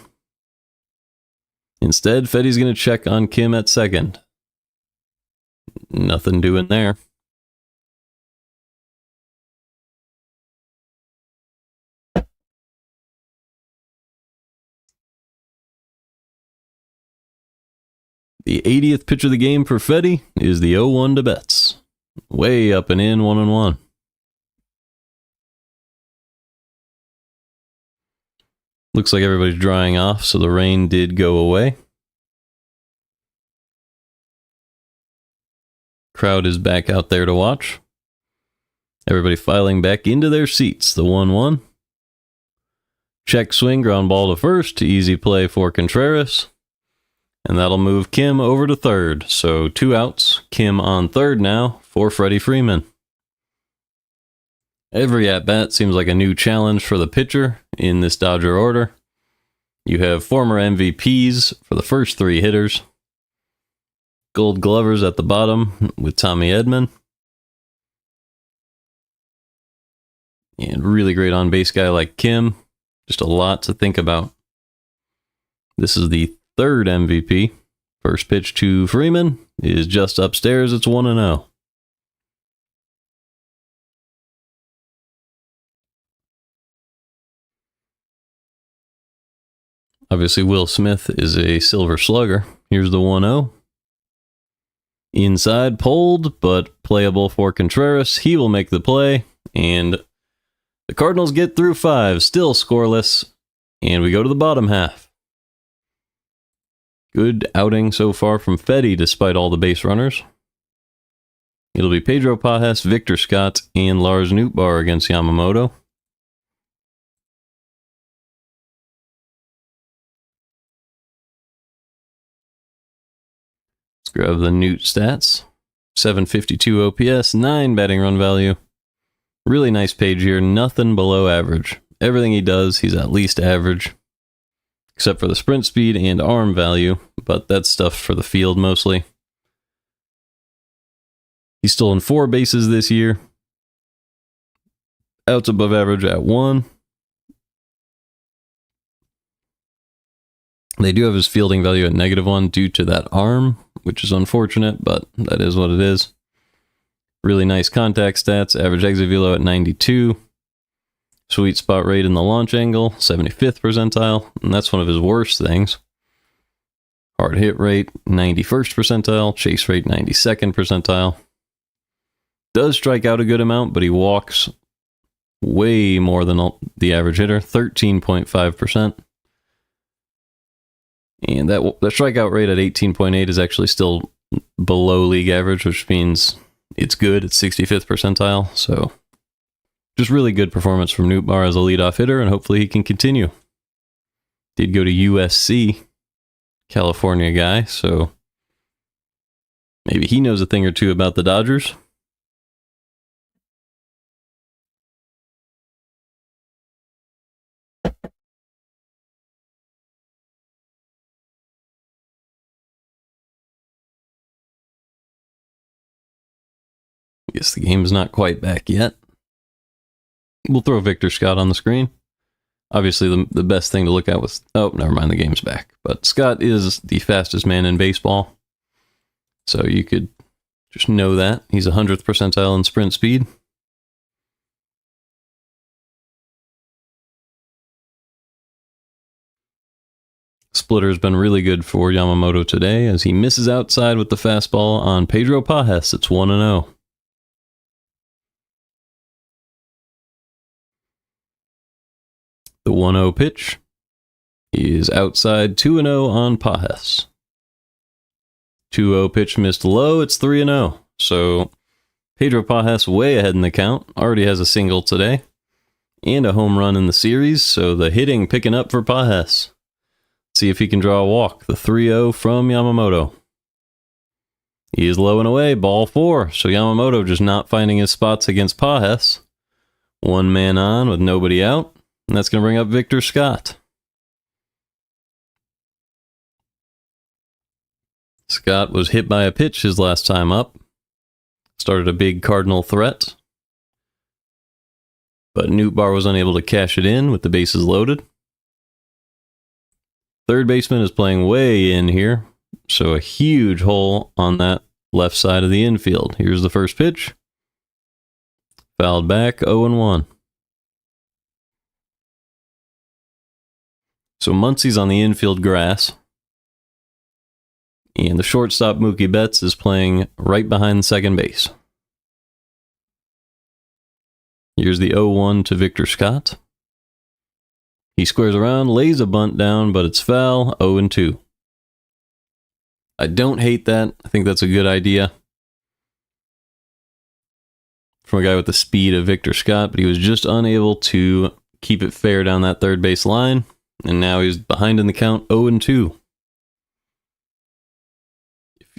Instead, Fedde's going to check on Kim at second. Nothing doing there. The 80th pitch of the game for Fedde is the 0-1 to Betts. Way up and in, 1-1. Looks like everybody's drying off, so the rain did go away. Crowd is back out there to watch. Everybody filing back into their seats. The 1-1. Check swing, ground ball to first. Easy play for Contreras. And that'll move Kim over to third. So 2 outs. Kim on third now for Freddie Freeman. Every at-bat seems like a new challenge for the pitcher in this Dodger order. You have former MVPs for the first 3 hitters. Gold Glovers at the bottom with Tommy Edman. And really great on-base guy like Kim. Just a lot to think about. This is the third MVP. First pitch to Freeman is just upstairs. It's 1-0. Obviously, Will Smith is a silver slugger. Here's the 1-0. Inside, pulled, but playable for Contreras. He will make the play, and the Cardinals get through 5, still scoreless, and we go to the bottom half. Good outing so far from Fedde, despite all the base runners. It'll be Pedro Pajes, Victor Scott, and Lars Nootbaar against Yamamoto. Let's grab the Newt stats. 752 OPS, 9 batting run value. Really nice page here, nothing below average. Everything he does, he's at least average. Except for the sprint speed and arm value, but that's stuff for the field mostly. He's stolen 4 bases this year. Outs above average at 1. They do have his fielding value at -1 due to that arm, which is unfortunate, but that is what it is. Really nice contact stats. Average exit velo at 92. Sweet spot rate in the launch angle, 75th percentile, and that's one of his worst things. Hard hit rate, 91st percentile. Chase rate, 92nd percentile. Does strike out a good amount, but he walks way more than the average hitter, 13.5%. And that strikeout rate at 18.8 is actually still below league average, which means it's good. It's 65th percentile, so just really good performance from Nootbaar as a leadoff hitter, and hopefully he can continue. Did go to USC, California guy, so maybe he knows a thing or two about the Dodgers. I guess the game is not quite back yet. We'll throw Victor Scott on the screen. Obviously, the best thing to look at was... Oh, never mind, the game's back. But Scott is the fastest man in baseball. So you could just know that. He's 100th percentile in sprint speed. Splitter's been really good for Yamamoto today as he misses outside with the fastball on Pedro Pajes. It's 1-0. The 1-0 pitch is outside, 2-0 on Pajes. 2-0 pitch missed low, it's 3-0. So Pedro Pajes way ahead in the count, already has a single today, and a home run in the series, so the hitting picking up for Pajes. See if he can draw a walk. The 3-0 from Yamamoto. He is low and away, ball 4. So Yamamoto just not finding his spots against Pajes. One man on with nobody out. And that's going to bring up Victor Scott. Scott was hit by a pitch his last time up. Started a big Cardinal threat. But Nootbaar was unable to cash it in with the bases loaded. Third baseman is playing way in here. So a huge hole on that left side of the infield. Here's the first pitch. Fouled back, 0-1. So Muncie's on the infield grass. And the shortstop, Mookie Betts, is playing right behind second base. Here's the 0-1 to Victor Scott. He squares around, lays a bunt down, but it's foul, 0-2. I don't hate that. I think that's a good idea. From a guy with the speed of Victor Scott, but he was just unable to keep it fair down that third base line. And now he's behind in the count, 0-2.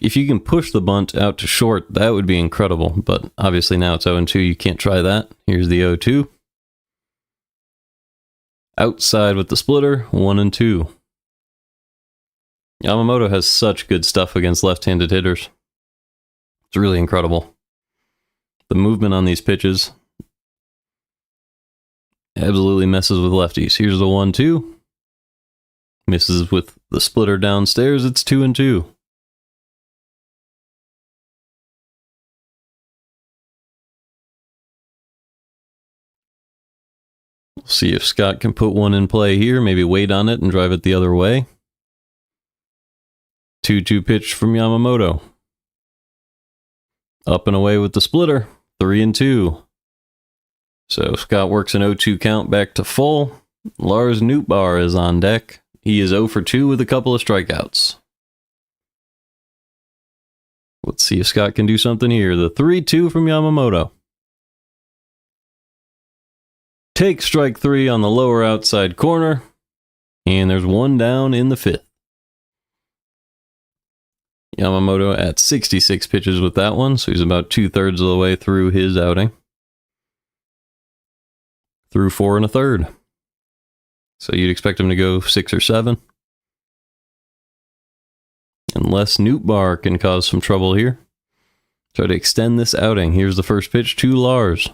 If you can push the bunt out to short, that would be incredible. But obviously now it's 0-2. You can't try that. Here's the 0-2. Outside with the splitter, 1-2. Yamamoto has such good stuff against left-handed hitters. It's really incredible. The movement on these pitches absolutely messes with lefties. Here's the 1-2. Misses with the splitter downstairs. It's 2-2. We'll see if Scott can put one in play here. Maybe wait on it and drive it the other way. 2-2 pitch from Yamamoto. Up and away with the splitter. 3-2. So Scott works an 0-2 count back to full. Lars Nootbaar is on deck. He is 0 for 2 with a couple of strikeouts. Let's see if Scott can do something here. The 3-2 from Yamamoto. Take strike 3 on the lower outside corner. And there's one down in the 5th. Yamamoto at 66 pitches with that one, so he's about 2/3 of the way through his outing. Through 4 1/3. So you'd expect him to go 6 or 7. Unless Nootbaar can cause some trouble here. Try to extend this outing. Here's the first pitch to Lars.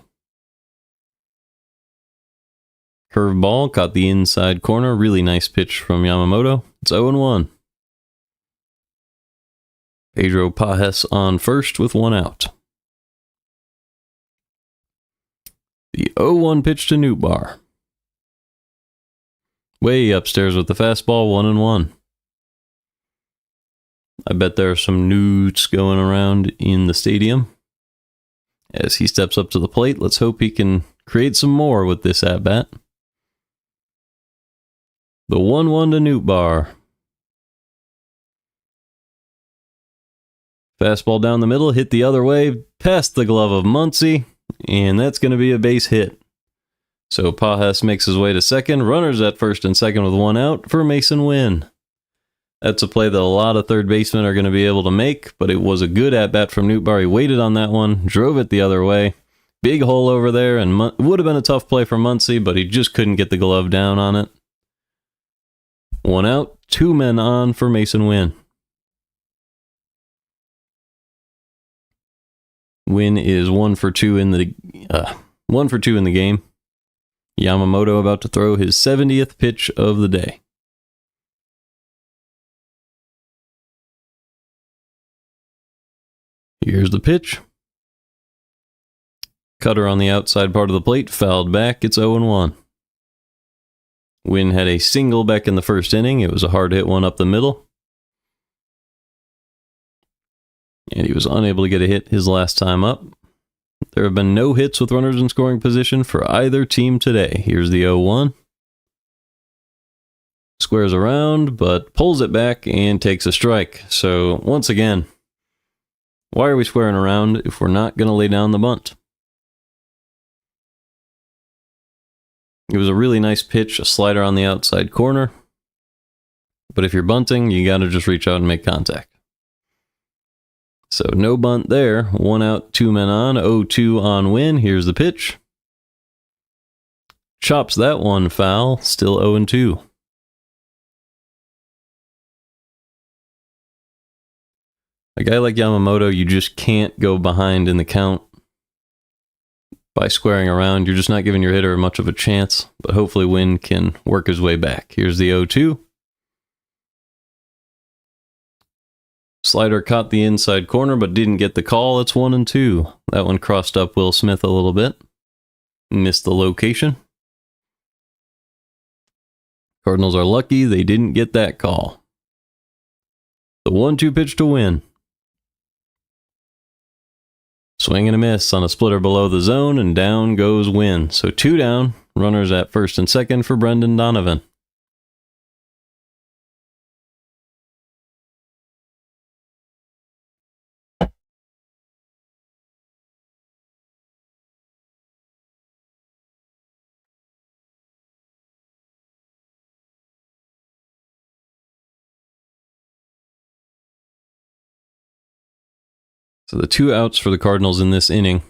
Curveball, caught the inside corner. Really nice pitch from Yamamoto. It's 0-1. Pedro Pajes on first with 1 out. The 0-1 pitch to Nootbaar. Way upstairs with the fastball, 1-1. I bet there are some newts going around in the stadium. As he steps up to the plate, let's hope he can create some more with this at-bat. The 1-1 to Nootbaar. Fastball down the middle, hit the other way, past the glove of Muncy, and that's going to be a base hit. So Pajes makes his way to second, runners at first and second with 1 out for Mason Wynn. That's a play that a lot of third basemen are going to be able to make, but it was a good at-bat from Nootbaar. He waited on that one, drove it the other way. Big hole over there, and would have been a tough play for Muncy, but he just couldn't get the glove down on it. 1 out, 2 men on for Mason Wynn. Wynn is 1 for 2 in the game. Yamamoto about to throw his 70th pitch of the day. Here's the pitch. Cutter on the outside part of the plate, fouled back. It's 0-1. Wynn had a single back in the first inning. It was a hard hit one up the middle. And he was unable to get a hit his last time up. There have been no hits with runners in scoring position for either team today. Here's the 0-1. Squares around, but pulls it back and takes a strike. So, once again, why are we squaring around if we're not going to lay down the bunt? It was a really nice pitch, a slider on the outside corner. But if you're bunting, you got to just reach out and make contact. So no bunt there. 1 out, 2 men on. 0-2 on Wynn. Here's the pitch. Chops that one foul. Still 0-2. A guy like Yamamoto, you just can't go behind in the count by squaring around. You're just not giving your hitter much of a chance. But hopefully Wynn can work his way back. Here's the 0-2. Slider caught the inside corner, but didn't get the call. It's 1-2. That one crossed up Will Smith a little bit. Missed the location. Cardinals are lucky they didn't get that call. The 1-2 pitch to Wynn. Swing and a miss on a splitter below the zone, and down goes Wynn. So 2 down. Runners at first and second for Brendan Donovan. So the 2 outs for the Cardinals in this inning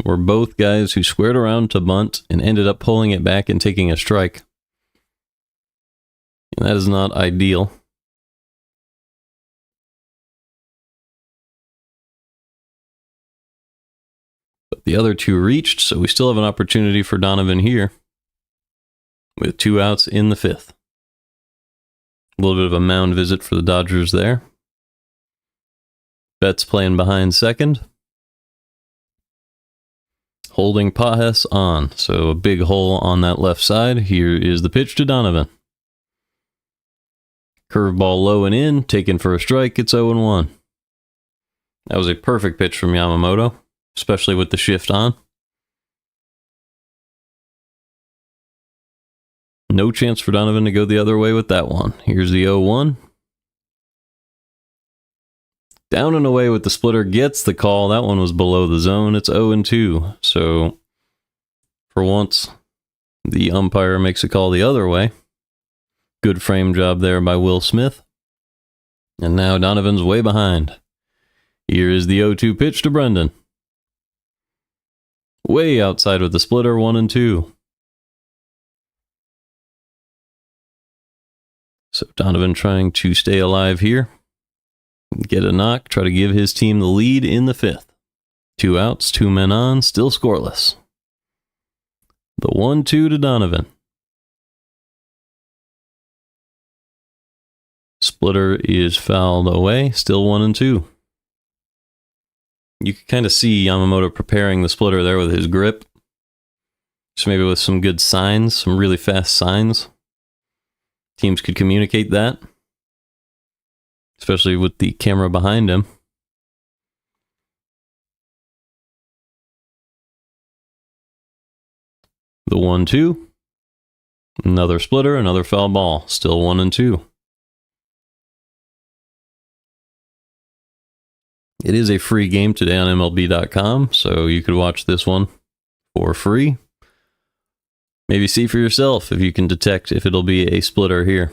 were both guys who squared around to bunt and ended up pulling it back and taking a strike. And that is not ideal. But the other two reached, so we still have an opportunity for Donovan here with 2 outs in the 5th. A little bit of a mound visit for the Dodgers there. Betts playing behind second. Holding Pages on, so a big hole on that left side. Here is the pitch to Donovan. Curveball low and in, taken for a strike, it's 0-1. That was a perfect pitch from Yamamoto, especially with the shift on. No chance for Donovan to go the other way with that one. Here's the 0-1. Down and away with the splitter, gets the call. That one was below the zone. It's 0-2. So, for once, the umpire makes a call the other way. Good frame job there by Will Smith. And now Donovan's way behind. Here is the 0-2 pitch to Brendan. Way outside with the splitter, 1-2. So Donovan trying to stay alive here. Get a knock, try to give his team the lead in the 5th. 2 outs, 2 men on, still scoreless. The 1-2 to Donovan. Splitter is fouled away, still 1-2. You can kind of see Yamamoto preparing the splitter there with his grip. So maybe with some good signs, some really fast signs. Teams could communicate that. Especially with the camera behind him. The 1-2. Another splitter, another foul ball. Still 1-2. It is a free game today on MLB.com, so you could watch this one for free. Maybe see for yourself if you can detect if it'll be a splitter here.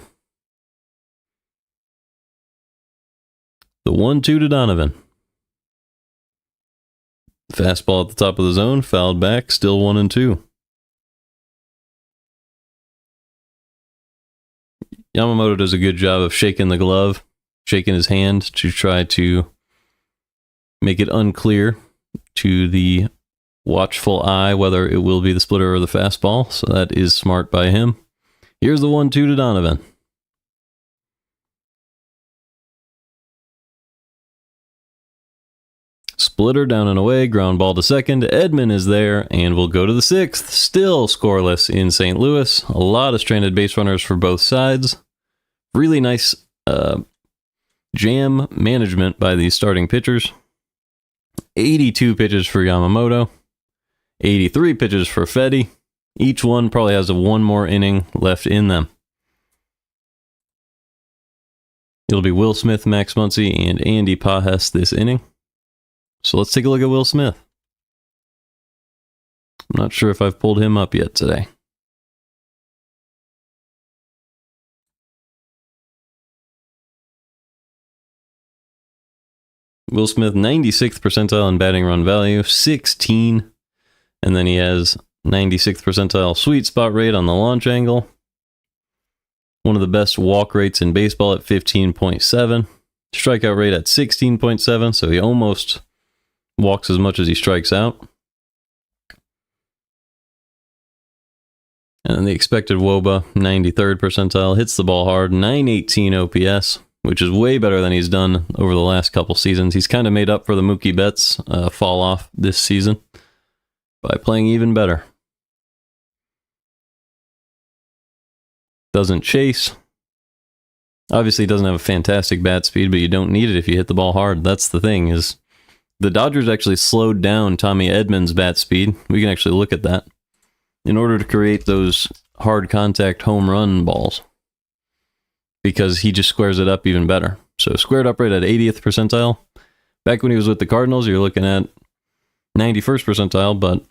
The 1-2 to Donovan. Fastball at the top of the zone, fouled back, still 1-2. Yamamoto does a good job of shaking the glove, shaking his hand to try to make it unclear to the watchful eye whether it will be the splitter or the fastball, so that is smart by him. Here's the 1-2 to Donovan. Splitter down and away, ground ball to second. Edman is there, and we'll go to the 6th. Still scoreless in St. Louis. A lot of stranded base runners for both sides. Really nice jam management by these starting pitchers. 82 pitches for Yamamoto. 83 pitches for Fedde. Each one probably has one more inning left in them. It'll be Will Smith, Max Muncy, and Andy Pages this inning. So let's take a look at Will Smith. I'm not sure if I've pulled him up yet today. Will Smith, 96th percentile in batting run value, 16. And then he has 96th percentile sweet spot rate on the launch angle. One of the best walk rates in baseball at 15.7. Strikeout rate at 16.7, so he almost walks as much as he strikes out. And then the expected WOBA, 93rd percentile, hits the ball hard, 918 OPS, which is way better than he's done over the last couple seasons. He's kind of made up for the Mookie Betts fall off this season by playing even better. Doesn't chase. Obviously doesn't have a fantastic bat speed, but you don't need it if you hit the ball hard. That's the thing, is the Dodgers actually slowed down Tommy Edman's bat speed. We can actually look at that in order to create those hard contact home run balls, because he just squares it up even better. So squared up rate at 80th percentile. Back when he was with the Cardinals, you're looking at 91st percentile, but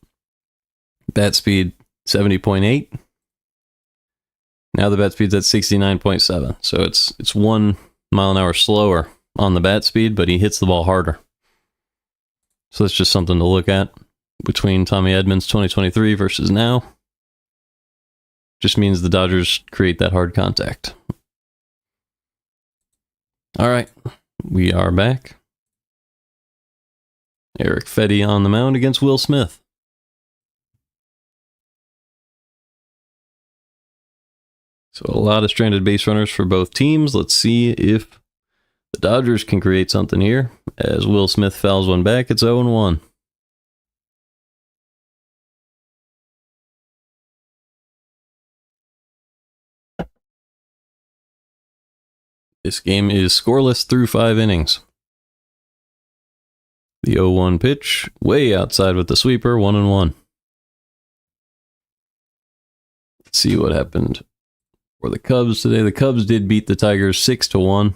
bat speed 70.8. Now the bat speed's at 69.7. So it's 1 mile an hour slower on the bat speed, but he hits the ball harder. So that's just something to look at between Tommy Edman's 2023 versus now. Just means the Dodgers create that hard contact. All right, we are back. Erick Fedde on the mound against Will Smith. So a lot of stranded base runners for both teams. Let's see if the Dodgers can create something here. As Will Smith fouls one back, it's 0-1. This game is scoreless through 5 innings. The 0-1 pitch, way outside with the sweeper, 1-1. Let's see what happened for the Cubs today. The Cubs did beat the Tigers 6-1.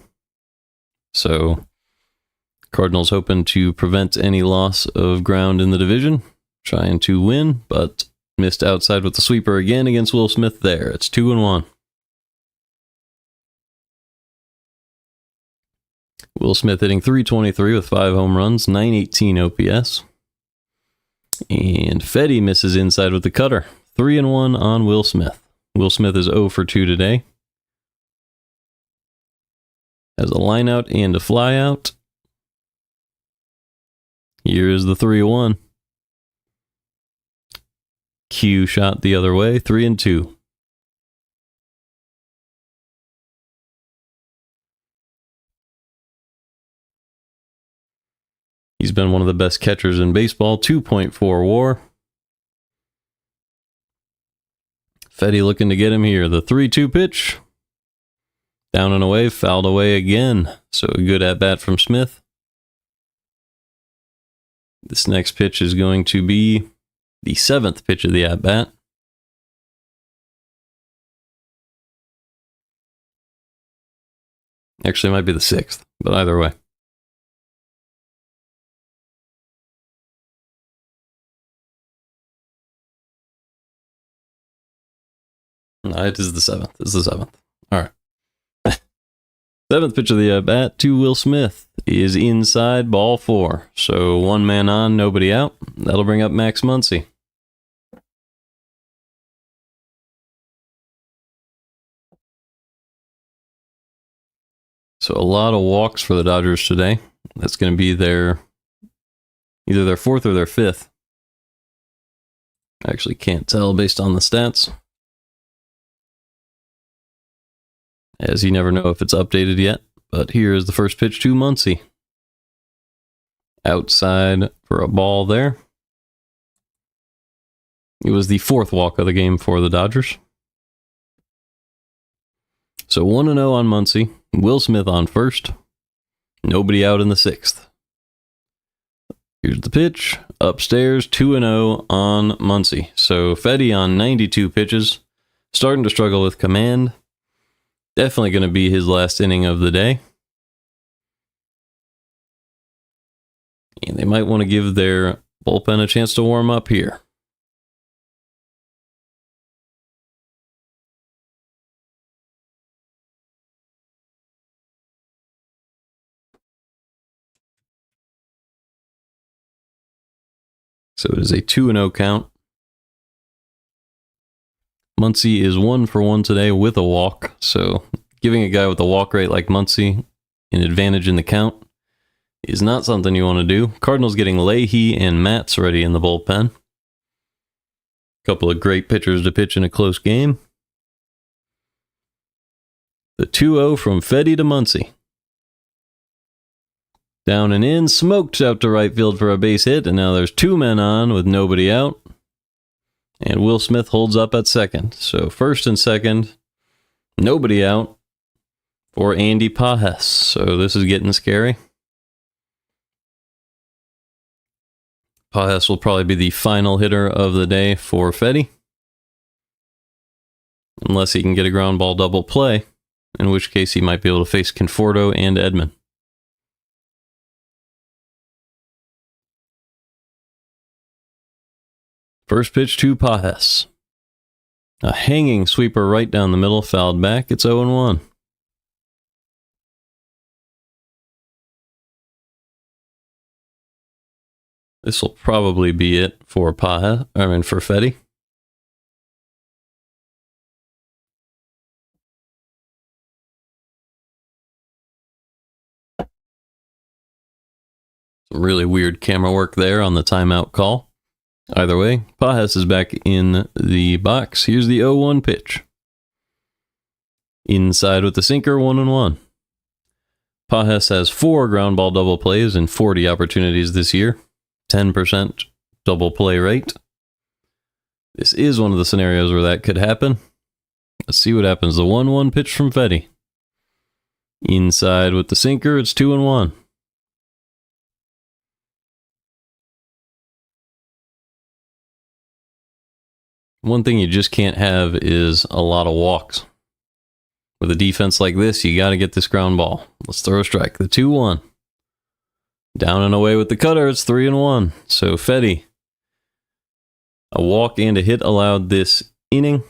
So Cardinals hoping to prevent any loss of ground in the division, trying to win, but missed outside with the sweeper again against Will Smith there. It's 2-1. Will Smith hitting .323 with 5 home runs, .918 OPS. And Fedde misses inside with the cutter. 3-1 on Will Smith. Will Smith is 0 for 2 today. Has a line out and a fly out. Here is the 3-1. Q shot the other way, 3-2. He's been one of the best catchers in baseball, 2.4 WAR. Fedde looking to get him here. The 3-2 pitch. Down and away, fouled away again. So a good at-bat from Smith. This next pitch is going to be the 7th pitch of the at-bat. Actually, it might be the 6th, but either way. No, it is the 7th. It's the 7th. All right. 7th pitch of the at-bat to Will Smith is inside, ball 4. So 1 man on, nobody out. That'll bring up Max Muncy. So a lot of walks for the Dodgers today. That's going to be either their 4th or their 5th. I actually can't tell based on the stats, as you never know if it's updated yet. But here is the first pitch to Muncy. Outside for a ball there. It was the 4th walk of the game for the Dodgers. So 1-0 on Muncy. Will Smith on first. Nobody out in the 6th. Here's the pitch. Upstairs, 2-0 on Muncy. So Fedde on 92 pitches. Starting to struggle with command. Definitely going to be his last inning of the day. And they might want to give their bullpen a chance to warm up here. So it is a 2-0 count. Muncy is 1 for 1 today with a walk. So giving a guy with a walk rate like Muncy an advantage in the count is not something you want to do. Cardinals getting Leahy and Matz ready in the bullpen. Couple of great pitchers to pitch in a close game. The 2-0 from Fedde to Muncy. Down and in, smoked out to right field for a base hit, and now there's 2 men on with nobody out. And Will Smith holds up at second. So first and second, nobody out for Andy Pages. So this is getting scary. Pages will probably be the final hitter of the day for Fedde, unless he can get a ground ball double play, in which case he might be able to face Conforto and Edman. First pitch to Pages. A hanging sweeper right down the middle, fouled back. It's 0-1. This will probably be it for for Fedde. Some really weird camera work there on the timeout call. Either way, Pajes is back in the box. Here's the 0-1 pitch. Inside with the sinker, 1-1. Pajes has 4 ground ball double plays in 40 opportunities this year. 10% double play rate. This is one of the scenarios where that could happen. Let's see what happens. The 1-1 pitch from Fedde. Inside with the sinker, it's 2-1. One thing you just can't have is a lot of walks. With a defense like this, you got to get this ground ball. Let's throw a strike. The 2-1. Down and away with the cutter, it's 3-1. So Fedde, a walk and a hit allowed this inning.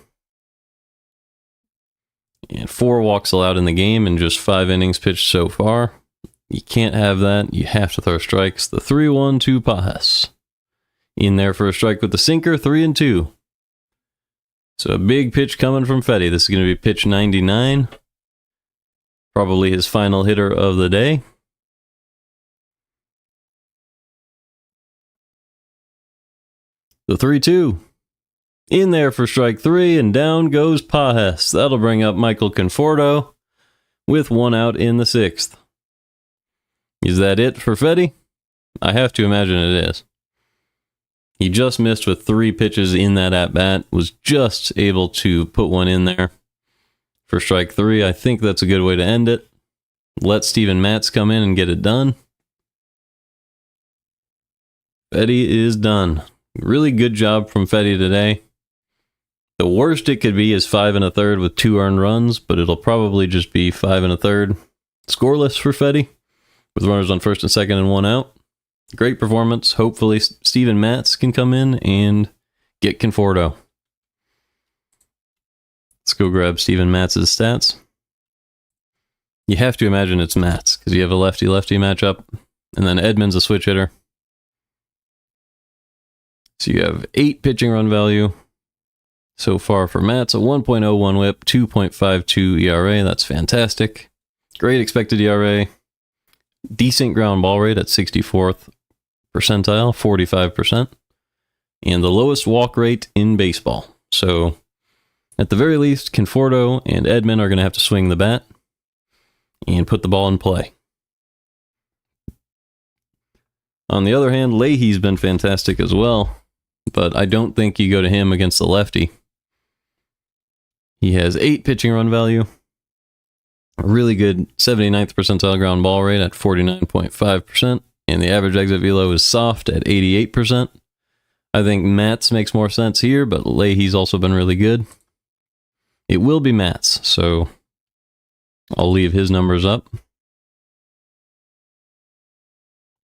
And 4 walks allowed in the game and just 5 innings pitched so far. You can't have that. You have to throw strikes. The 3-1 to Pajes. In there for a strike with the sinker, 3-2. So a big pitch coming from Fedde. This is going to be pitch 99. Probably his final hitter of the day. The 3-2. In there for strike 3, and down goes Pajes. That'll bring up Michael Conforto with 1 out in the 6th. Is that it for Fedde? I have to imagine it is. He just missed with 3 pitches in that at-bat, was just able to put one in there for strike 3. I think that's a good way to end it. Let Steven Matz come in and get it done. Fedde is done. Really good job from Fedde today. The worst it could be is 5 1/3 with 2 earned runs, but it'll probably just be 5 1/3 scoreless for Fedde, with runners on first and second and 1 out. Great performance. Hopefully Steven Matz can come in and get Conforto. Let's go grab Steven Matz's stats. You have to imagine it's Matz, because you have a lefty-lefty matchup, and then Edman's a switch hitter. So you have 8 pitching run value so far for Matz, a 1.01 whip, 2.52 ERA. That's fantastic. Great expected ERA. Decent ground ball rate at 64th percentile, 45%. And the lowest walk rate in baseball. So at the very least, Conforto and Edman are going to have to swing the bat and put the ball in play. On the other hand, Leahy's been fantastic as well, but I don't think you go to him against the lefty. He has 8 pitching run value, a really good 79th percentile ground ball rate at 49.5%, and the average exit velo is soft at 88%. I think Matz makes more sense here, but Leahy's also been really good. It will be Matz, so I'll leave his numbers up.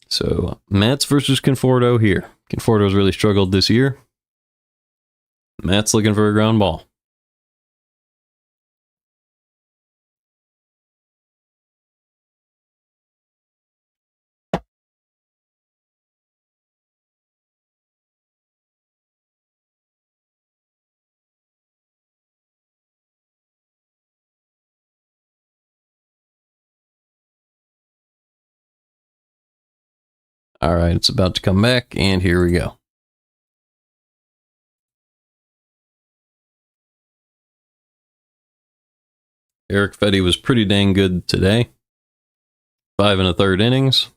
So Matz versus Conforto here. Conforto's really struggled this year. Matz looking for a ground ball. All right, it's about to come back, and here we go. Erick Fedde was pretty dang good today. 5 1/3 innings.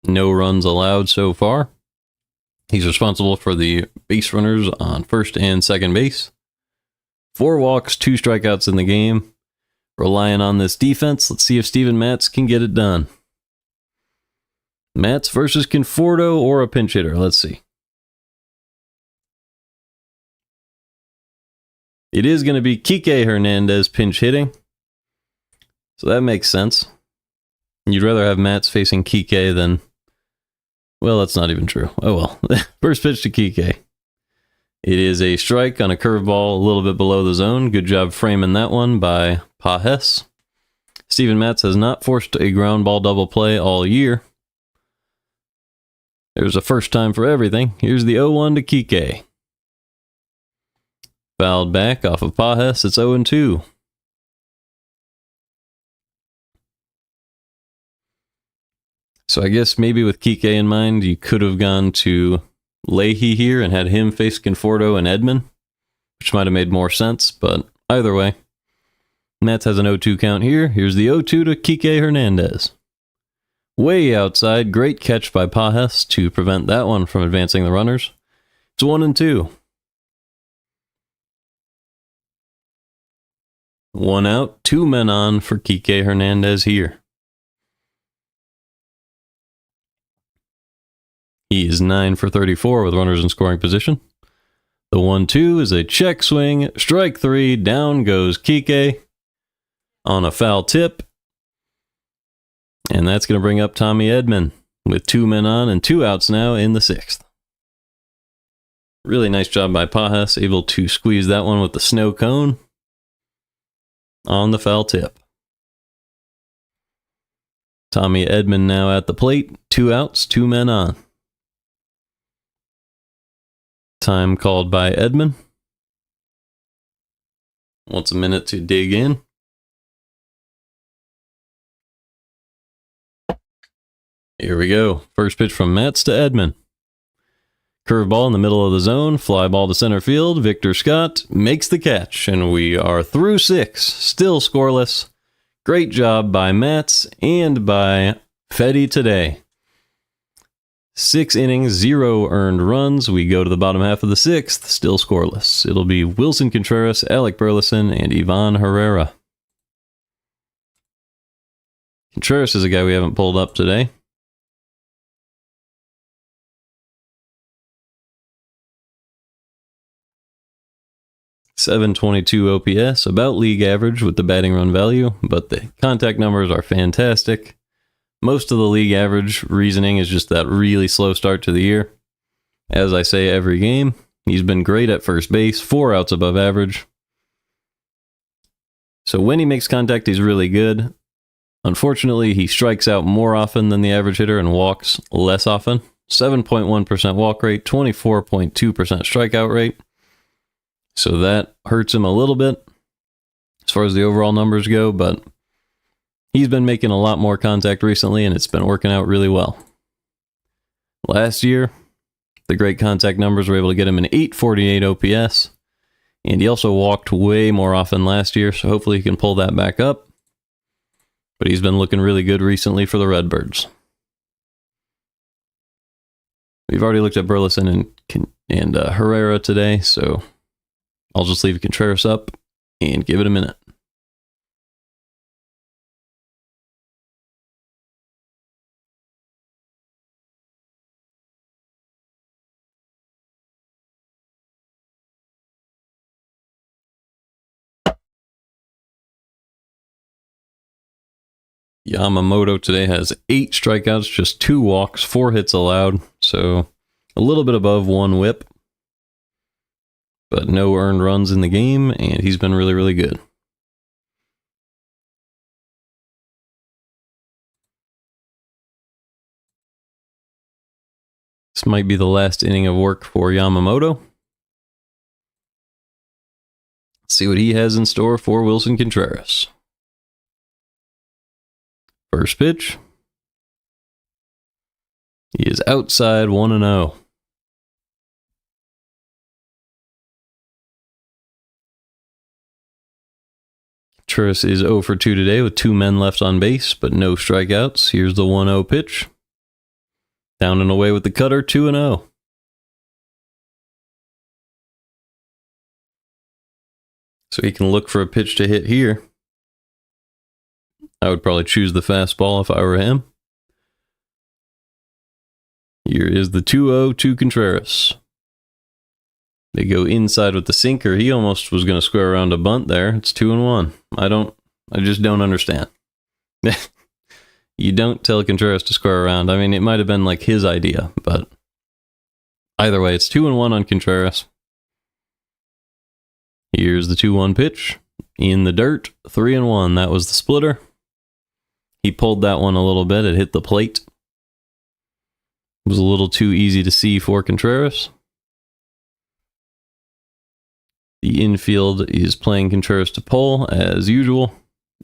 No runs allowed so far. He's responsible for the base runners on first and second base. 4 walks, 2 strikeouts in the game. Relying on this defense. Let's see if Steven Matz can get it done. Matz versus Conforto or a pinch hitter. Let's see. It is going to be Kike Hernandez pinch hitting. So that makes sense. You'd rather have Matz facing Kike than... Well, that's not even true. Oh well. First pitch to Kike. It is a strike on a curveball a little bit below the zone. Good job framing that one by Pajes. Steven Matz has not forced a ground ball double play all year. There's a first time for everything. Here's the 0-1 to Kike. Fouled back off of Pajes. It's 0-2. So I guess maybe with Kike in mind, you could have gone to Leahy here and had him face Conforto and Edman, which might have made more sense, but either way. Mets has an 0-2 count here. Here's the 0-2 to Kike Hernandez. Way outside, great catch by Pajes to prevent that one from advancing the runners. It's 1-2. 1 out, 2 men on for Kike Hernandez here. He is 9 for 34 with runners in scoring position. The 1-2 is a check swing, strike 3, down goes Kike on a foul tip. And that's going to bring up Tommy Edman with 2 men on and 2 outs now in the 6th. Really nice job by Pajes, able to squeeze that one with the snow cone on the foul tip. Tommy Edman now at the plate, 2 outs, 2 men on. Time called by Edman. Wants a minute to dig in. Here we go. First pitch from Mets to Edman. Curveball in the middle of the zone. Fly ball to center field. Victor Scott makes the catch. And we are through 6. Still scoreless. Great job by Mets and by Fedde today. 6 innings, 0 earned runs. We go to the bottom half of the 6th. Still scoreless. It'll be Wilson Contreras, Alec Burleson, and Ivan Herrera. Contreras is a guy we haven't pulled up today. .722 OPS, about league average with the batting run value, but the contact numbers are fantastic. Most of the league average reasoning is just that really slow start to the year. As I say every game, he's been great at first base, 4 outs above average. So when he makes contact, he's really good. Unfortunately, he strikes out more often than the average hitter and walks less often. 7.1% walk rate, 24.2% strikeout rate. So that hurts him a little bit as far as the overall numbers go, but he's been making a lot more contact recently, and it's been working out really well. Last year, the great contact numbers were able to get him an 848 OPS, and he also walked way more often last year, so hopefully he can pull that back up. But he's been looking really good recently for the Redbirds. We've already looked at Burleson and Herrera today, so I'll just leave Contreras up and give it a minute. Yamamoto today has 8 strikeouts, just 2 walks, 4 hits allowed, so a little bit above 1 whip. But no earned runs in the game, and he's been really, really good. This might be the last inning of work for Yamamoto. Let's see what he has in store for Wilson Contreras. First pitch. He is outside 1-0. Contreras is 0 for 2 today with 2 men left on base, but no strikeouts. Here's the 1-0 pitch. Down and away with the cutter, 2-0. So he can look for a pitch to hit here. I would probably choose the fastball if I were him. Here is the 2-0 to Contreras. They go inside with the sinker. He almost was going to square around a bunt there. It's 2-1. I just don't understand. You don't tell Contreras to square around. I mean, it might have been like his idea, but either way, it's 2-1 on Contreras. Here's the 2-1 pitch. In the dirt, 3-1. That was the splitter. He pulled that one a little bit. It hit the plate. It was a little too easy to see for Contreras. The infield is playing Contreras to pull, as usual,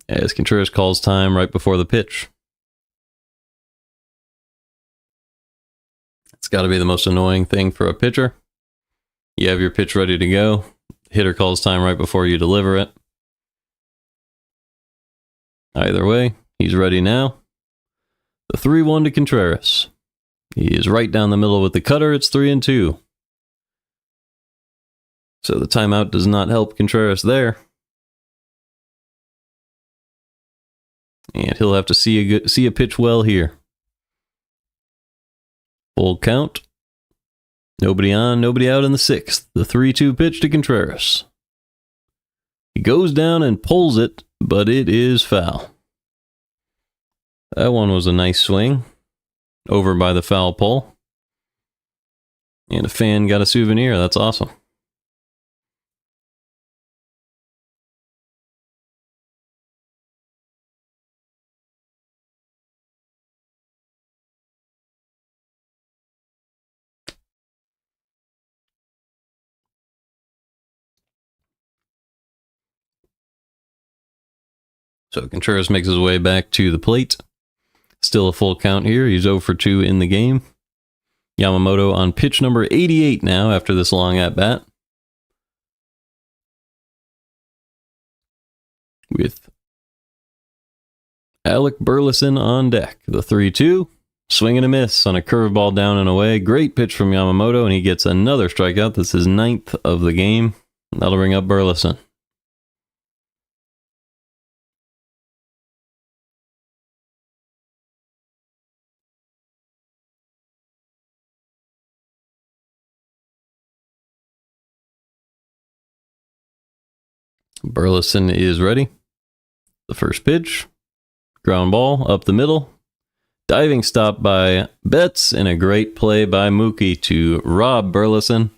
as Contreras calls time right before the pitch. It's got to be the most annoying thing for a pitcher. You have your pitch ready to go. Hitter calls time right before you deliver it. Either way, he's ready now. The 3-1 to Contreras. He is right down the middle with the cutter. It's 3-2. So the timeout does not help Contreras there. And he'll have to see a pitch well here. Full count. Nobody on, nobody out in the 6th. The 3-2 pitch to Contreras. He goes down and pulls it, but it is foul. That one was a nice swing. Over by the foul pole. And a fan got a souvenir. That's awesome. So Contreras makes his way back to the plate. Still a full count here. He's 0 for 2 in the game. Yamamoto on pitch number 88 now after this long at-bat. With Alec Burleson on deck. The 3-2. Swing and a miss on a curveball down and away. Great pitch from Yamamoto, and he gets another strikeout. This is 9th of the game. That'll bring up Burleson. Burleson is ready. The first pitch. Ground ball up the middle. Diving stop by Betts and a great play by Mookie to rob Burleson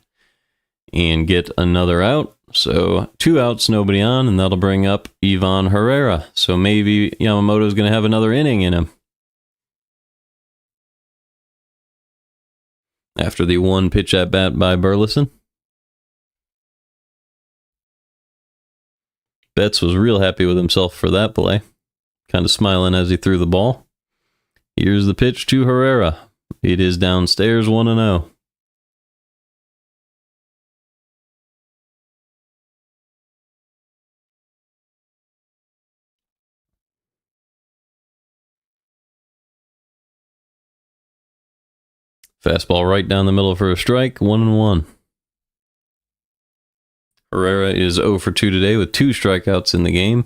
and get another out. So 2 outs, nobody on, and that'll bring up Ivan Herrera. So maybe Yamamoto's going to have another inning in him. After the 1 pitch at bat by Burleson. Betts was real happy with himself for that play. Kind of smiling as he threw the ball. Here's the pitch to Herrera. It is downstairs 1-0. Fastball right down the middle for a strike, 1-1. Herrera is 0 for 2 today with 2 strikeouts in the game.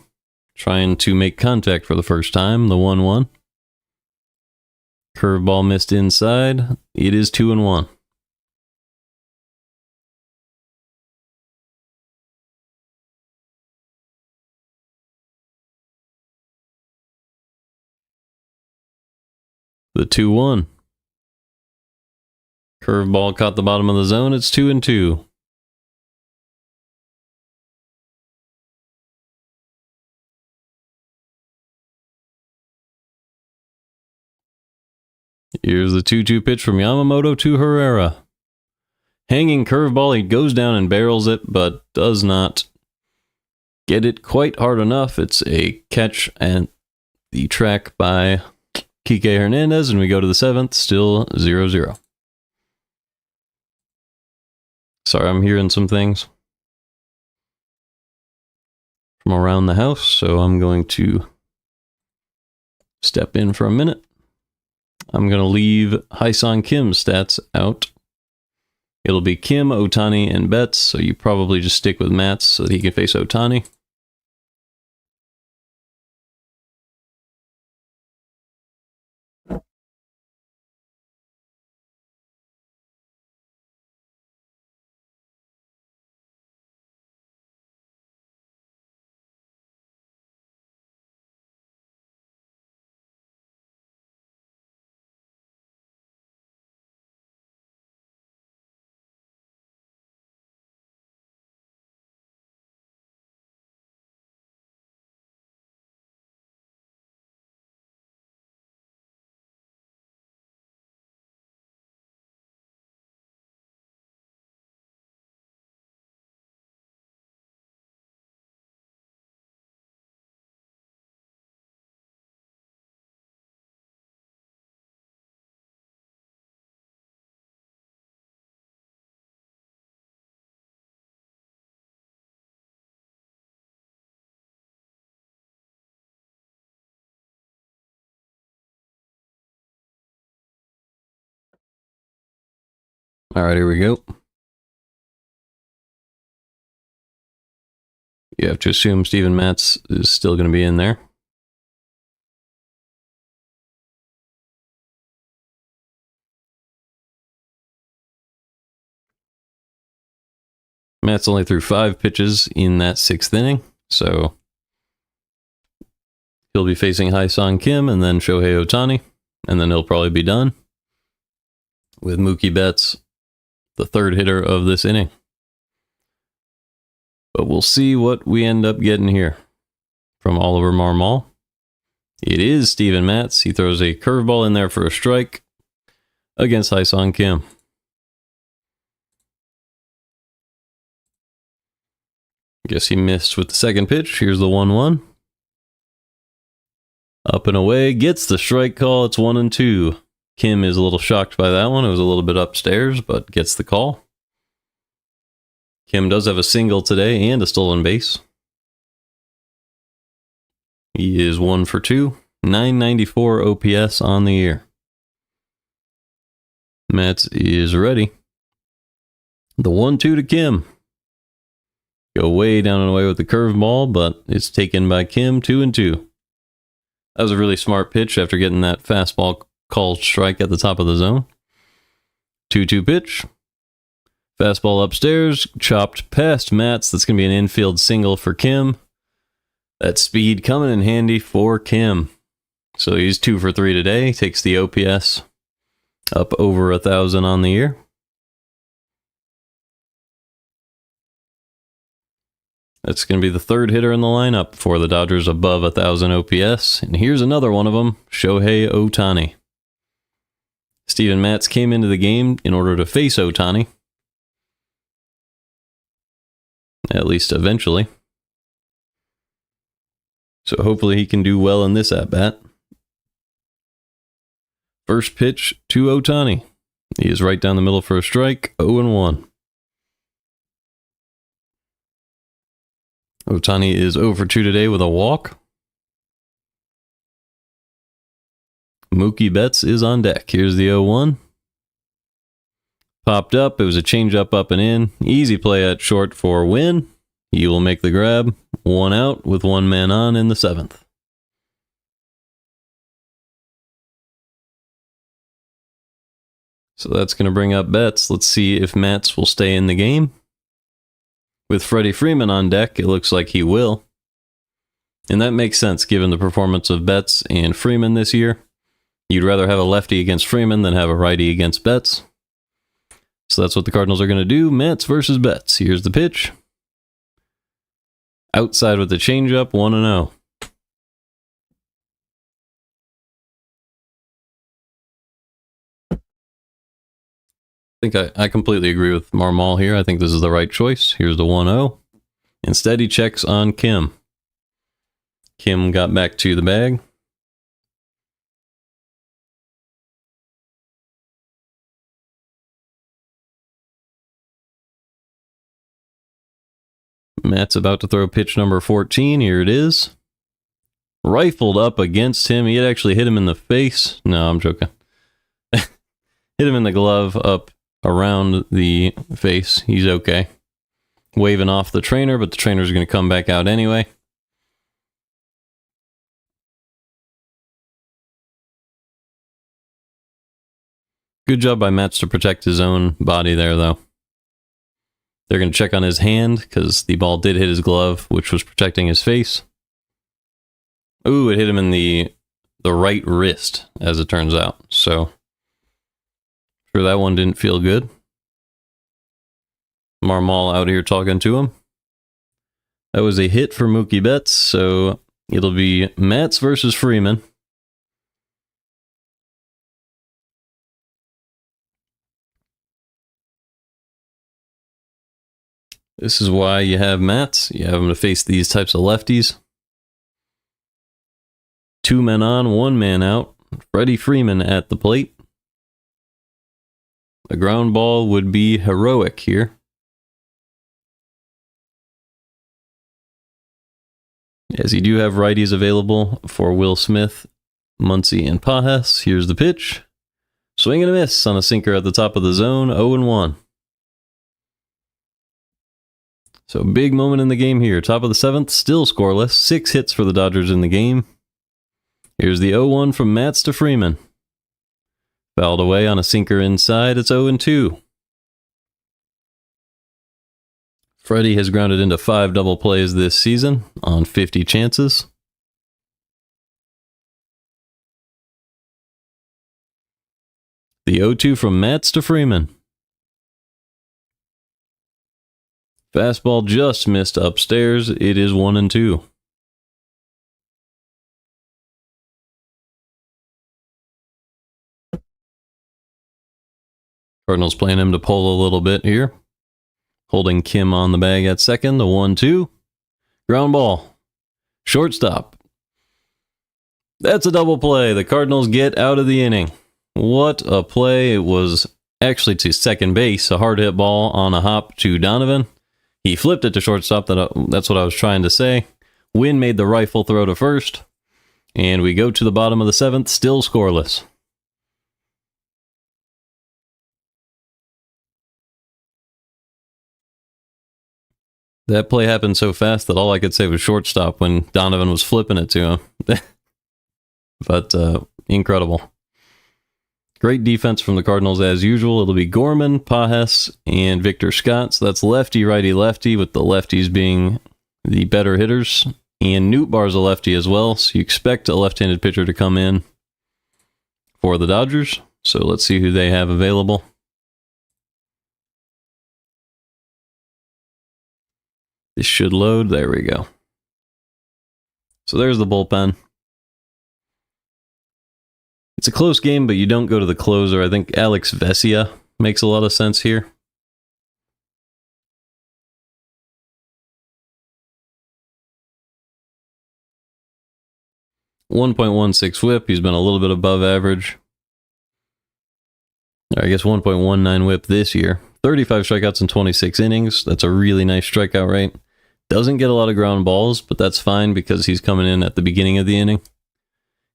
Trying to make contact for the first time, the 1-1. Curveball missed inside. It is 2-1. The 2-1. Curveball caught the bottom of the zone. It's 2-2. Here's the 2-2 pitch from Yamamoto to Herrera. Hanging curveball, he goes down and barrels it, but does not get it quite hard enough. It's a catch and the track by Kike Hernandez, and we go to the 7th, still 0-0. Sorry, I'm hearing some things from around the house, so I'm going to step in for a minute. I'm going to leave Hyesung Kim's stats out. It'll be Kim, Ohtani, and Betts, so you probably just stick with Matt's so that he can face Ohtani. All right, here we go. You have to assume Steven Matz is still going to be in there. Matz only threw 5 pitches in that 6th inning, so he'll be facing Hae-Sung Kim and then Shohei Ohtani, and then he'll probably be done with Mookie Betts, the 3rd hitter of this inning. But we'll see what we end up getting here from Oliver Marmol. It is Steven Matz. He throws a curveball in there for a strike against Hae-Sung Kim. Guess he missed with the 2nd pitch. Here's the 1-1. Up and away, gets the strike call. It's 1-2. Kim is a little shocked by that one. It was a little bit upstairs, but gets the call. Kim does have a single today and a stolen base. He is 1 for 2. 994 OPS on the year. Matz is ready. The 1-2 to Kim. Go way down and away with the curveball, but it's taken by Kim, 2-2. That was a really smart pitch after getting that fastball called strike at the top of the zone. 2-2 pitch. Fastball upstairs, chopped past Matz. That's going to be an infield single for Kim. That speed coming in handy for Kim. So he's 2 for 3 today. Takes the OPS up over 1,000 on the year. That's going to be the 3rd hitter in the lineup for the Dodgers above 1,000 OPS. And here's another one of them, Shohei Ohtani. Steven Matz came into the game in order to face Ohtani. At least eventually. So hopefully he can do well in this at-bat. First pitch to Ohtani. He is right down the middle for a strike, 0-1. Ohtani is 0 for 2 today with a walk. Mookie Betts is on deck. Here's the 0-1. Popped up. It was a changeup up and in. Easy play at short for Win. He will make the grab. 1 out with 1 man on in the 7th. So that's going to bring up Betts. Let's see if Matz will stay in the game. With Freddie Freeman on deck, it looks like he will. And that makes sense given the performance of Betts and Freeman this year. You'd rather have a lefty against Freeman than have a righty against Betts. So that's what the Cardinals are going to do. Matz versus Betts. Here's the pitch. Outside with the changeup, 1-0. I think I completely agree with Marmol here. I think this is the right choice. Here's the 1-0. Instead, he checks on Kim. Kim got back to the bag. Matt's about to throw pitch number 14. Here it is. Rifled up against him. He had actually hit him in the face. No, I'm joking. Hit him in the glove up around the face. He's okay. Waving off the trainer, but the trainer's going to come back out anyway. Good job by Matz to protect his own body there, though. They're going to check on his hand because the ball did hit his glove, which was protecting his face. Ooh, it hit him in the right wrist, as it turns out. So, sure that one didn't feel good. Marmol out here talking to him. That was a hit for Mookie Betts, so it'll be Matz versus Freeman. This is why you have Matz. You have him to face these types of lefties. 2 men on, 1 man out. Freddie Freeman at the plate. The ground ball would be heroic here. As you do have righties available for Will Smith, Muncy, and Pajes. Here's the pitch. Swing and a miss on a sinker at the top of the zone, 0-1. So big moment in the game here. Top of the 7th, still scoreless. 6 hits for the Dodgers in the game. Here's the 0-1 from Matz to Freeman. Fouled away on a sinker inside. It's 0-2. Fedde has grounded into 5 double plays this season on 50 chances. The 0-2 from Matz to Freeman. Fastball just missed upstairs. It is 1-2. Cardinals playing him to pull a little bit here. Holding Kim on the bag at second. The 1-2. Ground ball. Shortstop. That's a double play. The Cardinals get out of the inning. What a play. It was actually to second base. A hard hit ball on a hop to Donovan. He flipped it to shortstop. That's what I was trying to say. Wynn made the rifle throw to first. And we go to the bottom of the 7th, still scoreless. That play happened so fast that all I could say was shortstop when Donovan was flipping it to him. But incredible. Great defense from the Cardinals as usual. It'll be Gorman, Pajes, and Victor Scott. So that's lefty, righty, lefty, with the lefties being the better hitters. And Nootbaar's a lefty as well, so you expect a left-handed pitcher to come in for the Dodgers. So let's see who they have available. This should load. There we go. So there's the bullpen. It's a close game, but you don't go to the closer. I think Alex Vesia makes a lot of sense here. .16 whip. He's been a little bit above average. I guess 1.19 whip this year. 35 strikeouts in 26 innings. That's a really nice strikeout rate. Doesn't get a lot of ground balls, but that's fine because he's coming in at the beginning of the inning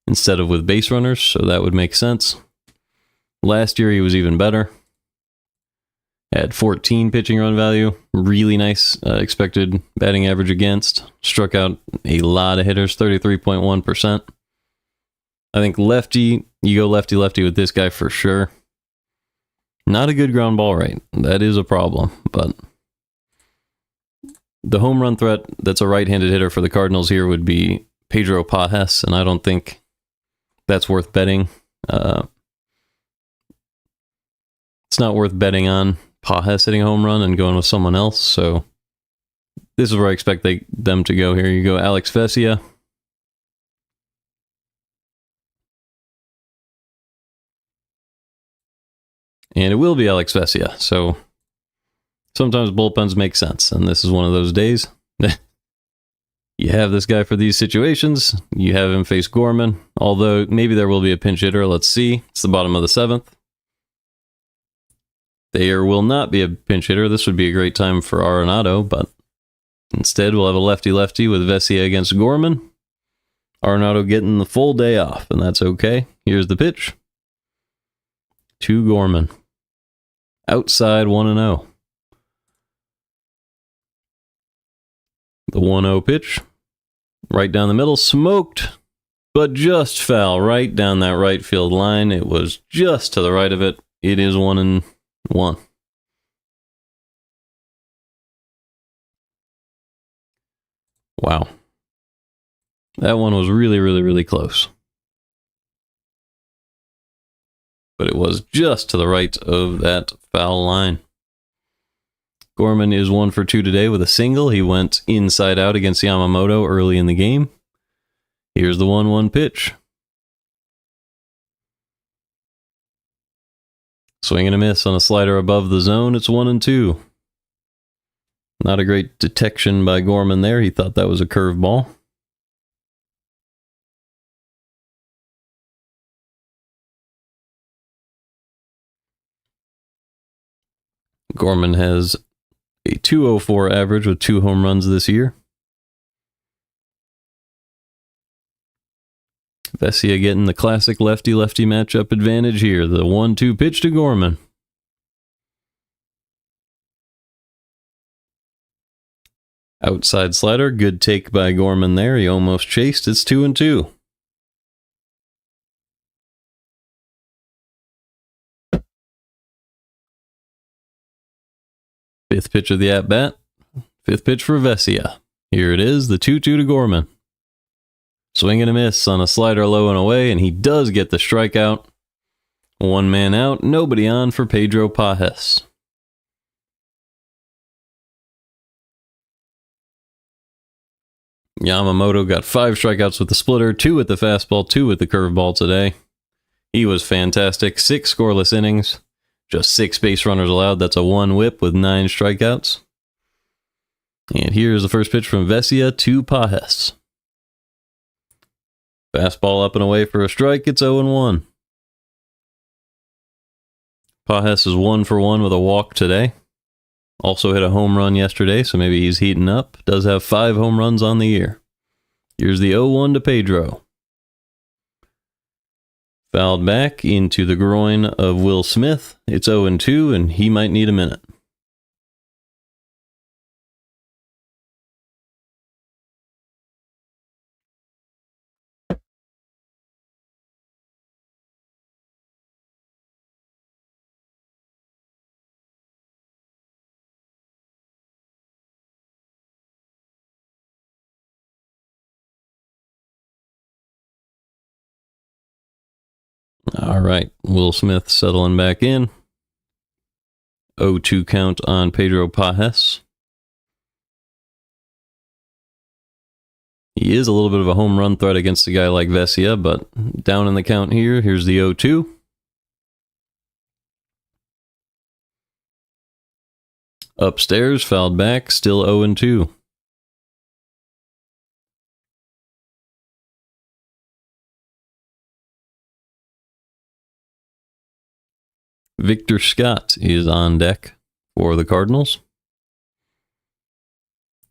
instead of with base runners, so that would make sense. Last year, he was even better. Had 14 pitching run value. Really nice expected batting average against. Struck out a lot of hitters, 33.1%. I think lefty, you go lefty-lefty with this guy for sure. Not a good ground ball rate. That is a problem, but the home run threat that's a right-handed hitter for the Cardinals here would be Pedro Pajes, and I don't think that's worth betting. It's not worth betting on Pajes hitting a home run and going with someone else, so this is where I expect them to go here. You go Alex Vesia. And it will be Alex Vesia, so sometimes bullpens make sense, and this is one of those days. You have this guy for these situations. You have him face Gorman, although maybe there will be a pinch hitter. Let's see. It's the bottom of the 7th. There will not be a pinch hitter. This would be a great time for Arenado, but instead we'll have a lefty-lefty with Vesia against Gorman. Arenado getting the full day off, and that's okay. Here's the pitch. To Gorman. Outside 1-0. The 1-0 pitch. Right down the middle. Smoked, but just foul right down that right field line. It was just to the right of it. It is 1-1. Wow. That one was really, really, really close. But it was just to the right of that foul line. Gorman is 1 for 2 today with a single. He went inside out against Yamamoto early in the game. Here's the 1-1 pitch. Swing and a miss on a slider above the zone. It's 1-2. Not a great detection by Gorman there. He thought that was a curveball. Gorman has a .204 average with 2 home runs this year. Vesia getting the classic lefty-lefty matchup advantage here. The 1-2 pitch to Gorman. Outside slider, good take by Gorman there. He almost chased. It's 2-2. Fifth pitch of the at-bat. Fifth pitch for Vesia. Here it is, the 2-2 to Gorman. Swing and a miss on a slider low and away, and he does get the strikeout. One man out, nobody on for Pedro Pajes. Yamamoto got 5 strikeouts with the splitter, 2 with the fastball, 2 with the curveball today. He was fantastic. 6 scoreless innings, just 6 base runners allowed. That's a 1 whip with 9 strikeouts. And here's the first pitch from Vesia to Pajes. Fastball up and away for a strike. It's 0-1. Pajes is 1 for 1 with a walk today. Also hit a home run yesterday, so maybe he's heating up. Does have 5 home runs on the year. Here's the 0-1 to Pedro. Fouled back into the groin of Will Smith. It's 0-2, and he might need a minute. All right, Will Smith settling back in. 0-2 count on Pedro Pajes. He is a little bit of a home run threat against a guy like Vesia, but down in the count here. Here's the 0-2. Upstairs, fouled back, still 0-2. Victor Scott is on deck for the Cardinals.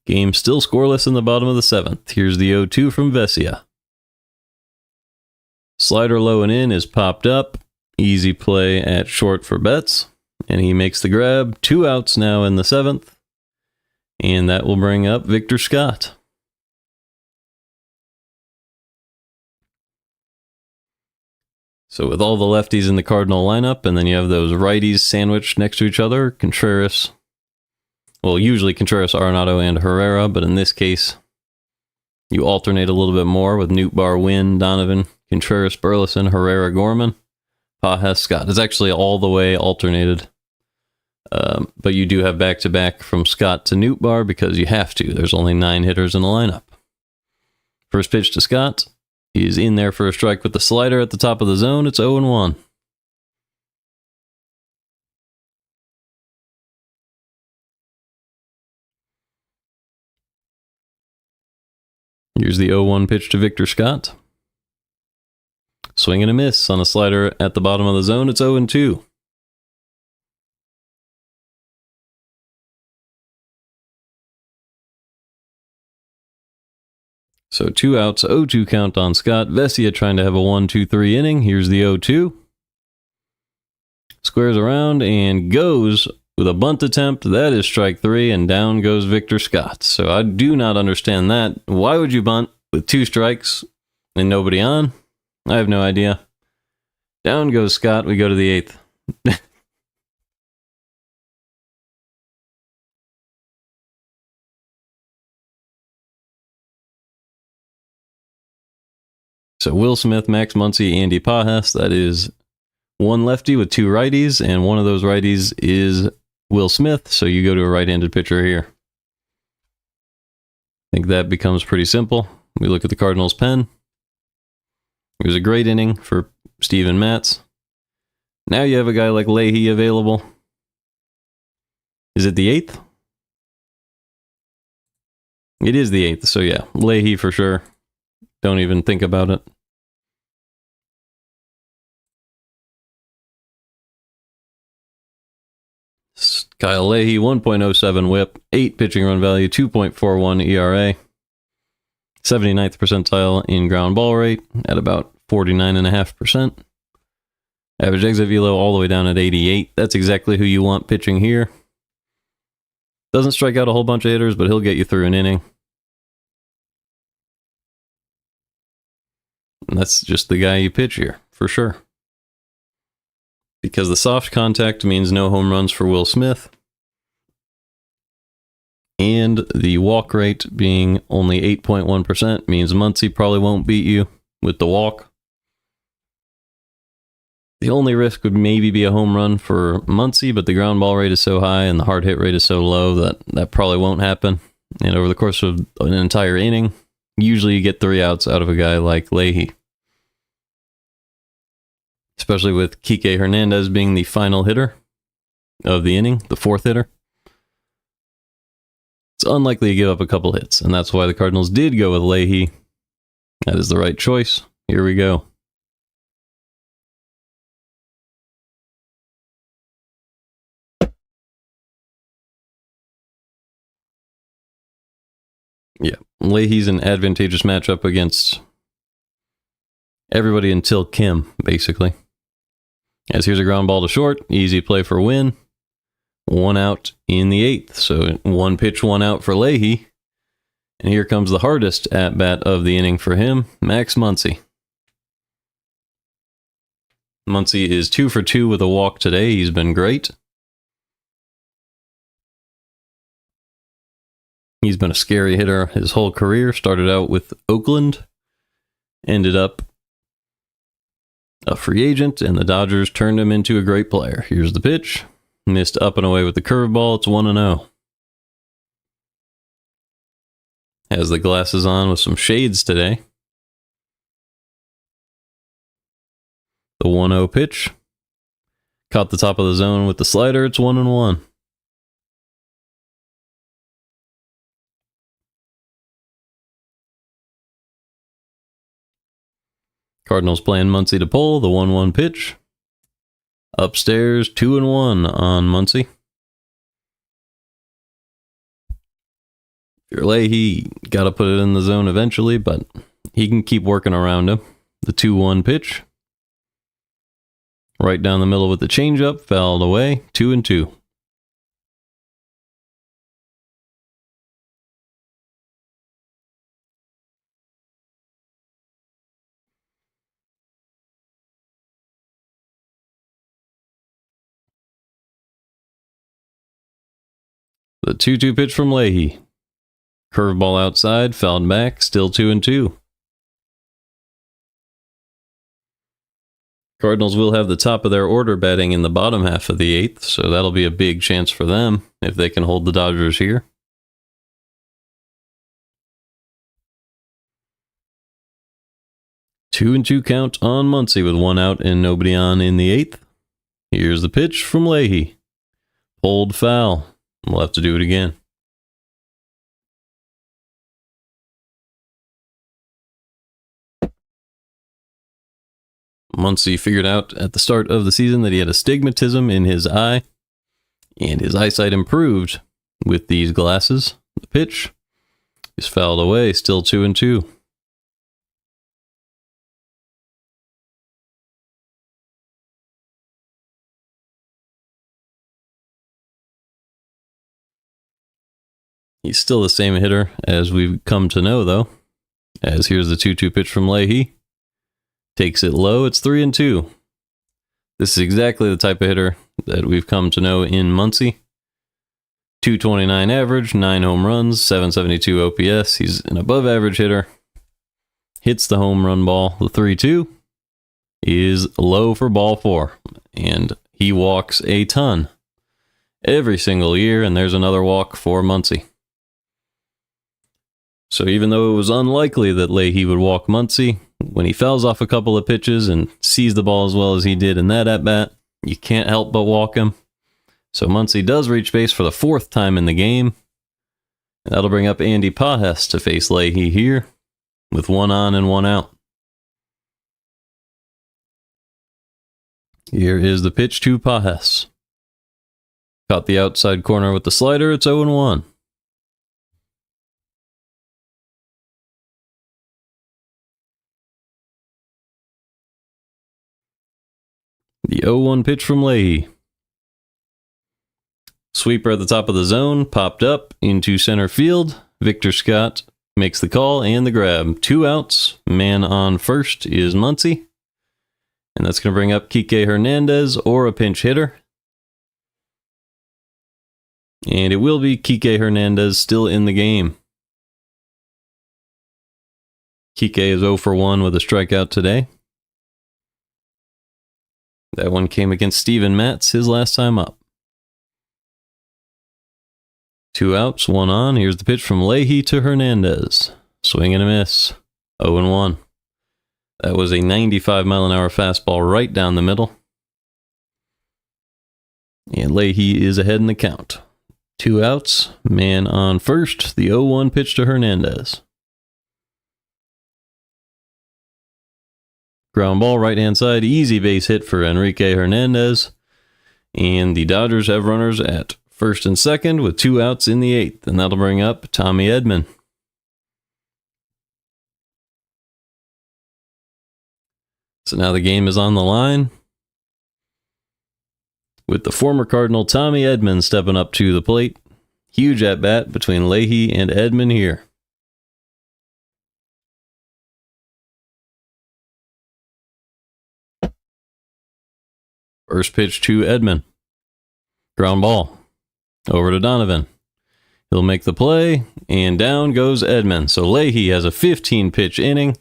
Game still scoreless in the bottom of the 7th. Here's the 0-2 from Vesia. Slider low and in is popped up. Easy play at short for Betts. And he makes the grab. 2 outs now in the 7th. And that will bring up Victor Scott. So with all the lefties in the Cardinal lineup, and then you have those righties sandwiched next to each other, Contreras, well, usually Contreras, Arenado, and Herrera, but in this case, you alternate a little bit more with Nootbaar, Wynn, Donovan, Contreras, Burleson, Herrera, Gorman, Pajes, Scott. It's actually all the way alternated, but you do have back-to-back from Scott to Nootbaar because you have to. There's only 9 hitters in the lineup. First pitch to Scott. He's in there for a strike with the slider at the top of the zone. It's 0-1. Here's the 0-1 pitch to Victor Scott. Swing and a miss on a slider at the bottom of the zone. It's 0-2. So 2 outs, 0-2 count on Scott. Vesia trying to have a 1-2-3 inning. Here's the 0-2. Squares around and goes with a bunt attempt. That is strike 3, and down goes Victor Scott. So I do not understand that. Why would you bunt with 2 strikes and nobody on? I have no idea. Down goes Scott. We go to the 8th. So Will Smith, Max Muncy, Andy Pajes. That is 1 lefty with 2 righties, and one of those righties is Will Smith, so you go to a right-handed pitcher here. I think that becomes pretty simple. We look at the Cardinals' pen. It was a great inning for Steven Matz. Now you have a guy like Leahy available. Is it the 8th? It is the 8th, so yeah, Leahy for sure. Don't even think about it. Kyle Leahy, 1.07 whip, 8 pitching run value, 2.41 ERA, 79th percentile in ground ball rate at about 49.5%. Average exit velo all the way down at 88. That's exactly who you want pitching here. Doesn't strike out a whole bunch of hitters, but he'll get you through an inning. And that's just the guy you pitch here, for sure. Because the soft contact means no home runs for Will Smith. And the walk rate being only 8.1% means Muncy probably won't beat you with the walk. The only risk would maybe be a home run for Muncy, but the ground ball rate is so high and the hard hit rate is so low that probably won't happen. And over the course of an entire inning, usually you get 3 outs out of a guy like Leahy. Especially with Kike Hernandez being the final hitter of the inning, the 4th hitter. It's unlikely to give up a couple hits, and that's why the Cardinals did go with Leahy. That is the right choice. Here we go. Yeah, Leahy's an advantageous matchup against everybody until Kim, basically. As here's a ground ball to short, easy play for win. 1 out in the 8th, so 1 pitch, 1 out for Leahy. And here comes the hardest at-bat of the inning for him, Max Muncy. Muncy is 2 for 2 with a walk today. He's been great. He's been a scary hitter his whole career. Started out with Oakland, ended up a free agent, and the Dodgers turned him into a great player. Here's the pitch. Missed up and away with the curveball. It's 1-0. Has the glasses on with some shades today. The 1-0 pitch. Caught the top of the zone with the slider. It's 1-1. Cardinals playing Muncy to pull, the 1-1 pitch. Upstairs, 2-1 on Muncy. If you're Leahy, got to put it in the zone eventually, but he can keep working around him. The 2-1 pitch. Right down the middle with the changeup, fouled away, 2-2. The 2-2 pitch from Leahy. Curveball outside, fouled back, still 2-2. Cardinals will have the top of their order batting in the bottom half of the 8th, so that'll be a big chance for them if they can hold the Dodgers here. Two and 2 count on Muncy with 1 out and nobody on in the 8th. Here's the pitch from Leahy. Pulled foul. We'll have to do it again. Muncy figured out at the start of the season that he had astigmatism in his eye, and his eyesight improved with these glasses. The pitch is fouled away, still 2-2. He's still the same hitter as we've come to know, though. As here's the 2-2 pitch from Leahy. Takes it low, it's 3-2. This is exactly the type of hitter that we've come to know in Muncy. 229 average, 9 home runs, 772 OPS. He's an above average hitter. Hits the home run ball. The 3-2 is low for ball 4. And he walks a ton every single year, and there's another walk for Muncy. So even though it was unlikely that Leahy would walk Muncy, when he fouls off a couple of pitches and sees the ball as well as he did in that at-bat, you can't help but walk him. So Muncy does reach base for the 4th time in the game. And that'll bring up Andy Pages to face Leahy here with 1 on and 1 out. Here is the pitch to Pages. Caught the outside corner with the slider. It's 0-1. The 0-1 pitch from Leahy. Sweeper at the top of the zone, popped up into center field. Victor Scott makes the call and the grab. 2 outs. Man on first is Muncy. And that's going to bring up Kike Hernandez or a pinch hitter. And it will be Kike Hernandez still in the game. Kike is 0 for 1 with a strikeout today. That one came against Steven Matz, his last time up. 2 outs, 1 on. Here's the pitch from Leahy to Hernandez. Swing and a miss. 0-1. That was a 95-mile-an-hour fastball right down the middle. And Leahy is ahead in the count. 2 outs, man on first. The 0-1 pitch to Hernandez. Ground ball, right-hand side, easy base hit for Enrique Hernandez. And the Dodgers have runners at first and second with 2 outs in the 8th. And that'll bring up Tommy Edman. So now the game is on the line, with the former Cardinal Tommy Edman stepping up to the plate. Huge at-bat between Leahy and Edman here. First pitch to Edman. Ground ball. Over to Donovan. He'll make the play, and down goes Edman. So Leahy has a 15-pitch inning.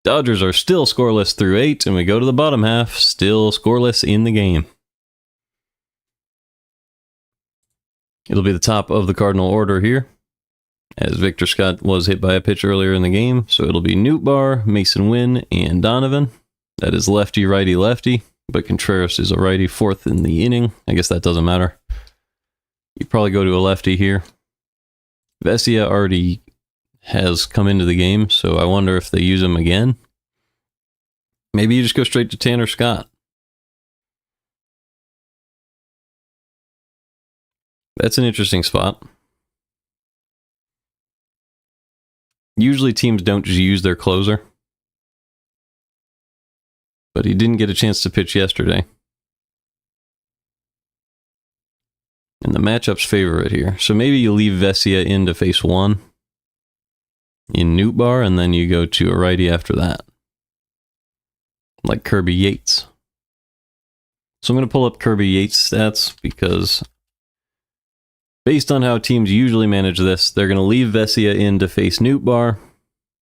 Dodgers are still scoreless through 8, and we go to the bottom half, still scoreless in the game. It'll be the top of the Cardinal order here, as Victor Scott was hit by a pitch earlier in the game. So it'll be Nootbaar, Mason Wynn, and Donovan. That is lefty, righty, lefty, but Contreras is a righty, 4th in the inning. I guess that doesn't matter. You probably go to a lefty here. Vesia already has come into the game, so I wonder if they use him again. Maybe you just go straight to Tanner Scott. That's an interesting spot. Usually teams don't just use their closer, but he didn't get a chance to pitch yesterday. And the matchups favor it here. So maybe you leave Vesia in to face 1 in Nootbaar, and then you go to a righty after that, like Kirby Yates. So I'm going to pull up Kirby Yates' stats, because based on how teams usually manage this, they're going to leave Vesia in to face Nootbaar,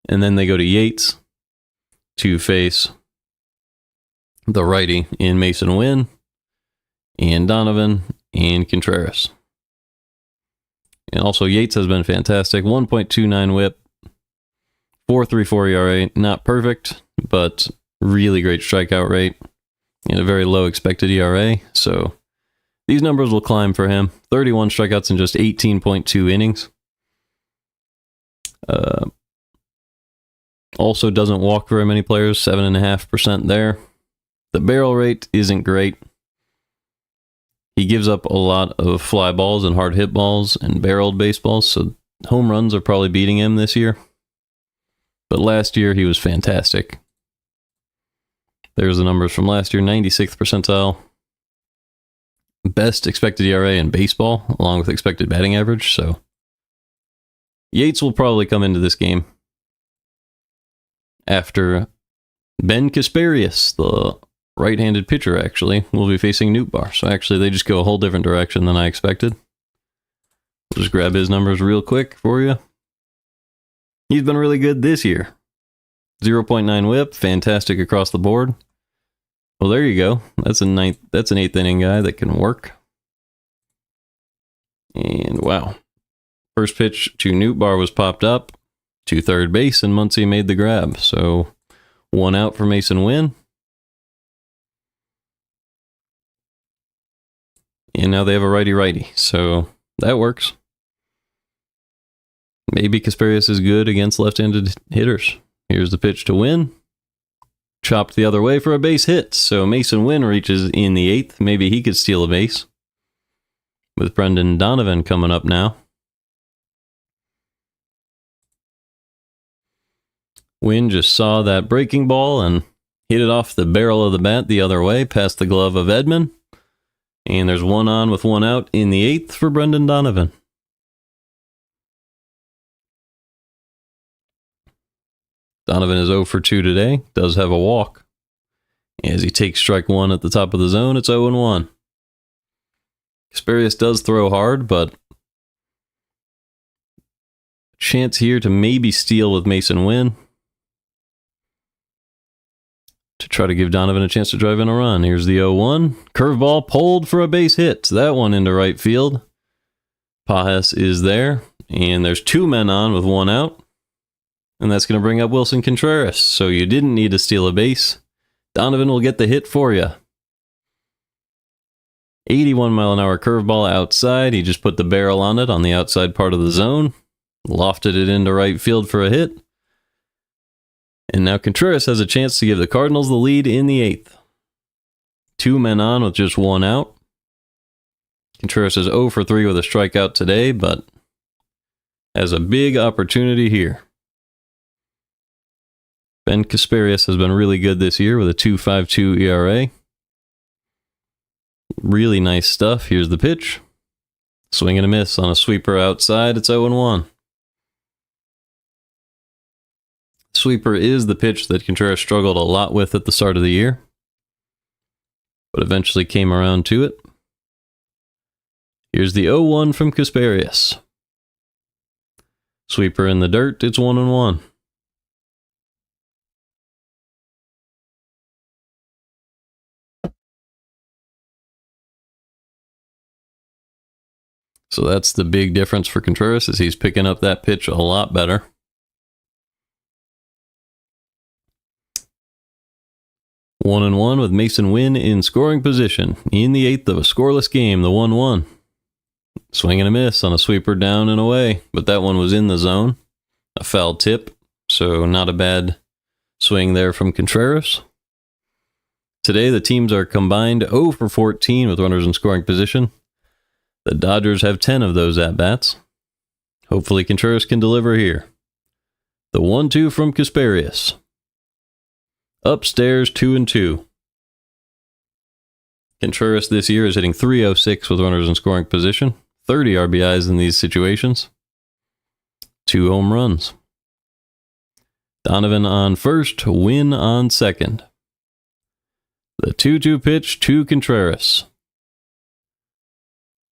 and then they go to Yates to face the righty in Mason Wynn, and Donovan, and Contreras. And also Yates has been fantastic. 1.29 whip. 4.34 ERA, not perfect, but really great strikeout rate and a very low expected ERA. So these numbers will climb for him. 31 strikeouts in just 18.2 innings. Also doesn't walk very many players, 7.5% there. The barrel rate isn't great. He gives up a lot of fly balls and hard hit balls and barreled baseballs, so home runs are probably beating him this year. But last year, he was fantastic. There's the numbers from last year. 96th percentile. Best expected ERA in baseball, along with expected batting average. So Yates will probably come into this game after Ben Kasparius, the right-handed pitcher, actually, will be facing Nootbaar. So actually, they just go a whole different direction than I expected. I'll just grab his numbers real quick for you. He's been really good this year. 0.9 whip, fantastic across the board. Well, there you go. That's an 8th inning guy that can work. And wow. First pitch to Nootbaar was popped up to third base, and Muncy made the grab. So 1 out for Mason Wynn. And now they have a righty-righty, so that works. Maybe Kasparius is good against left-handed hitters. Here's the pitch to Wynn. Chopped the other way for a base hit. So Mason Wynn reaches in the 8th. Maybe he could steal a base. With Brendan Donovan coming up now. Wynn just saw that breaking ball and Hit it off the barrel of the bat the other way, past the glove of Edman. And there's one on with one out in the 8th for Brendan Donovan. Donovan is 0 for 2 today, does have a walk. As he takes strike one at the top of the zone, it's 0-1. Kasperius does throw hard, but chance here to maybe steal with Mason Wynn to try to give Donovan a chance to drive in a run. Here's the 0-1. Curveball pulled for a base hit. That one into right field. Pages is there, and there's 2 men on with 1 out. And that's going to bring up Wilson Contreras. So you didn't need to steal a base. Donovan will get the hit for you. 81-mile-an-hour curveball outside. He just put the barrel on it on the outside part of the zone. Lofted it into right field for a hit. And now Contreras has a chance to give the Cardinals the lead in the 8th. 2 men on with just 1 out. Contreras is 0 for 3 with a strikeout today, but has a big opportunity here. Ben Kasperius has been really good this year with a 2.52 ERA. Really nice stuff. Here's the pitch. Swing and a miss on a sweeper outside. It's 0-1. Sweeper is the pitch that Contreras struggled a lot with at the start of the year, but eventually came around to it. Here's the 0-1 from Kasperius. Sweeper in the dirt. It's 1-1. So that's the big difference for Contreras, is he's picking up that pitch a lot better. One and one with Mason Wynn in scoring position in the 8th of a scoreless game, the 1-1. Swing and a miss on a sweeper down and away, but that one was in the zone. A foul tip, so not a bad swing there from Contreras. Today the teams are combined 0 for 14 with runners in scoring position. The Dodgers have 10 of those at-bats. Hopefully Contreras can deliver here. The 1-2 from Kasperius. Upstairs 2-2. Contreras this year is hitting .306 with runners in scoring position. 30 RBIs in these situations. 2 home runs. Donovan on first, Wynn on second. The 2-2 pitch to Contreras.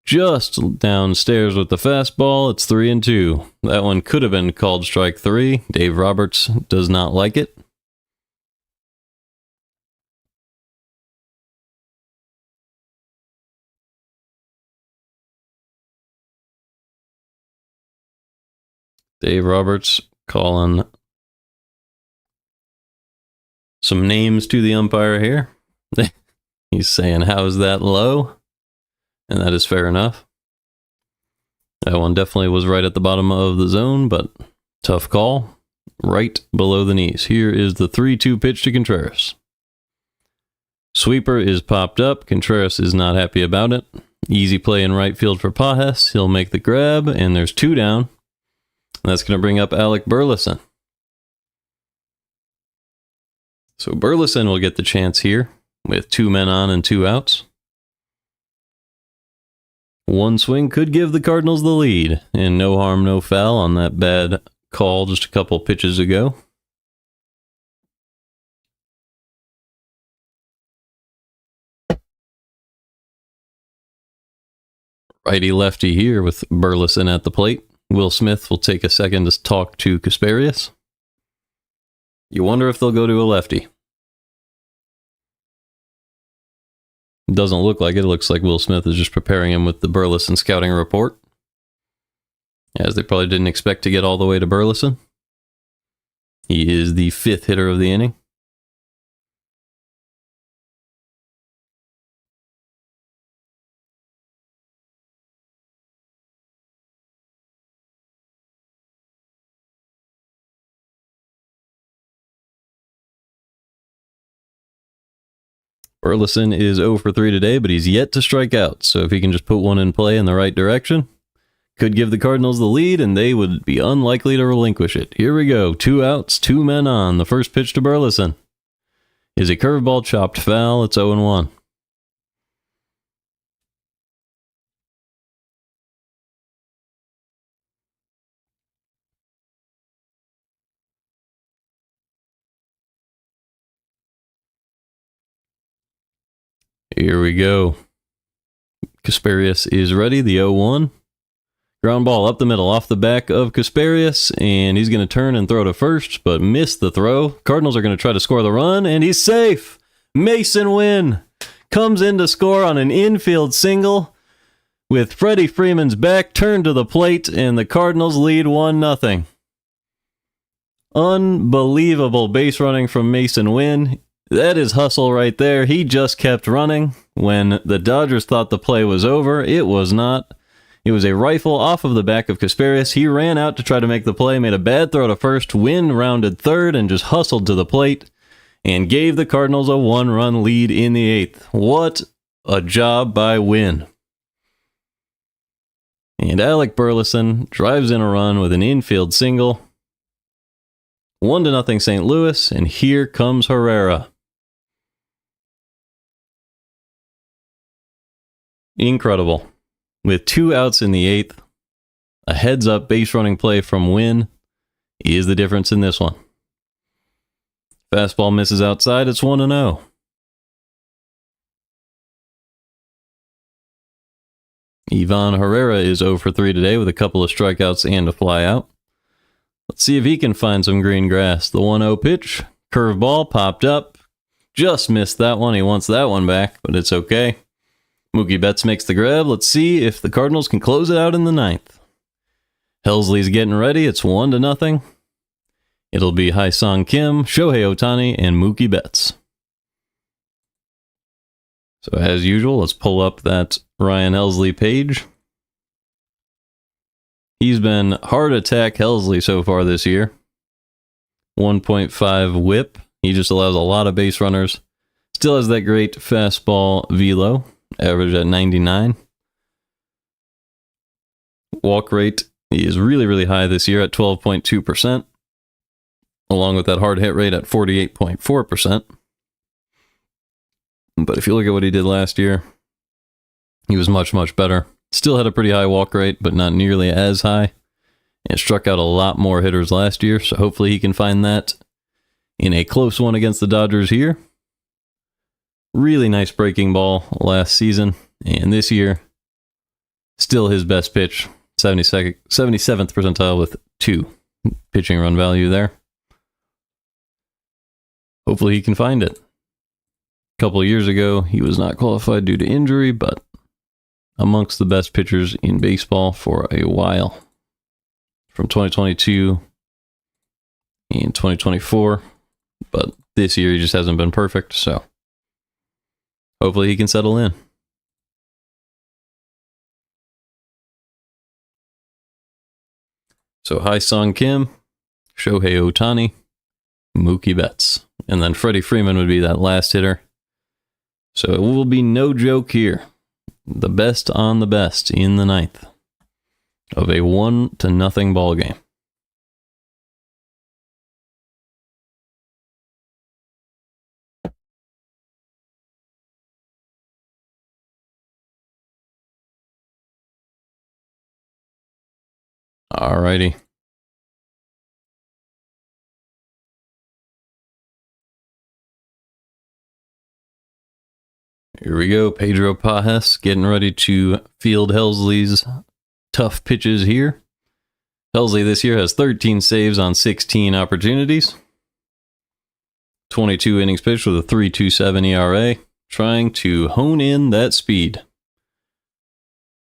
Just downstairs with the fastball. It's 3-2. That one could have been called strike 3. Dave Roberts does not like it. Dave Roberts calling some names to the umpire here. He's saying, "How's that low?" And that is fair enough. That one definitely was right at the bottom of the zone, but tough call. Right below the knees. Here is the 3-2 pitch to Contreras. Sweeper is popped up. Contreras is not happy about it. Easy play in right field for Pages. He'll make the grab, and there's 2 down. And that's going to bring up Alec Burleson. So Burleson will get the chance here with 2 men on and 2 outs. One swing could give the Cardinals the lead, and no harm, no foul on that bad call just a couple pitches ago. Righty-lefty here with Burleson at the plate. Will Smith will take a second to talk to Kasperius. You wonder if they'll go to a lefty. Doesn't look like it. It looks like Will Smith is just preparing him with the Burleson scouting report, as they probably didn't expect to get all the way to Burleson. He is the 5th hitter of the inning. Burleson is 0 for 3 today, but he's yet to strike out. So if he can just put one in play in the right direction, could give the Cardinals the lead, and they would be unlikely to relinquish it. Here we go. 2 outs, 2 men on. The first pitch to Burleson is a curveball chopped foul. It's 0-1. Here we go. Kasparius is ready. The 0-1. Ground ball up the middle off the back of Kasparius, and he's going to turn and throw to first, but missed the throw. Cardinals are going to try to score the run, and he's safe. Mason Wynn comes in to score on an infield single with Freddie Freeman's back turned to the plate, and the Cardinals lead 1-0. Unbelievable base running from Mason Wynn. That is hustle right there. He just kept running. When the Dodgers thought the play was over, it was not. It was a rifle off of the back of Kasparius. He ran out to try to make the play, made a bad throw to first. Wynn rounded third and just hustled to the plate and gave the Cardinals a 1-run lead in the 8th. What a job by Wynn. And Alec Burleson drives in a run with an infield single. 1-0 St. Louis, and here comes Herrera. Incredible. With 2 outs in the 8th, a heads-up base running play from Wynn is the difference in this one. Fastball misses outside, it's 1-0. Ivan Herrera is 0 for 3 today with a couple of strikeouts and a flyout. Let's see if he can find some green grass. The 1-0 pitch, curveball popped up. Just missed that one. He wants that one back, but it's okay. Mookie Betts makes the grab. Let's see if the Cardinals can close it out in the 9th. Helsley's getting ready. It's 1-0. It'll be Hai-Sung Kim, Shohei Ohtani, and Mookie Betts. So as usual, let's pull up that Ryan Helsley page. He's been hard attack Helsley so far this year. 1.5 whip. He just allows a lot of base runners. Still has that great fastball velo, average at 99. Walk rate is really, really high this year at 12.2%, along with that hard hit rate at 48.4%. But if you look at what he did last year, he was much, much better. Still had a pretty high walk rate, but not nearly as high. And struck out a lot more hitters last year, so hopefully he can find that in a close one against the Dodgers here. Really nice breaking ball last season, and this year, still his best pitch, 77th percentile with 2 pitching run value there. Hopefully he can find it. A couple of years ago, he was not qualified due to injury, but amongst the best pitchers in baseball for a while. From 2022 and 2024, but this year he just hasn't been perfect, so hopefully he can settle in. So Hai-Sung Kim, Shohei Ohtani, Mookie Betts, and then Freddie Freeman would be that last hitter. So it will be no joke here. The best on the best in the 9th of a 1-0 ball game. Alrighty. Here we go. Pedro Pajes getting ready to field Helsley's tough pitches here. Helsley this year has 13 saves on 16 opportunities. 22 innings pitched with a 3.27 ERA. Trying to hone in that speed.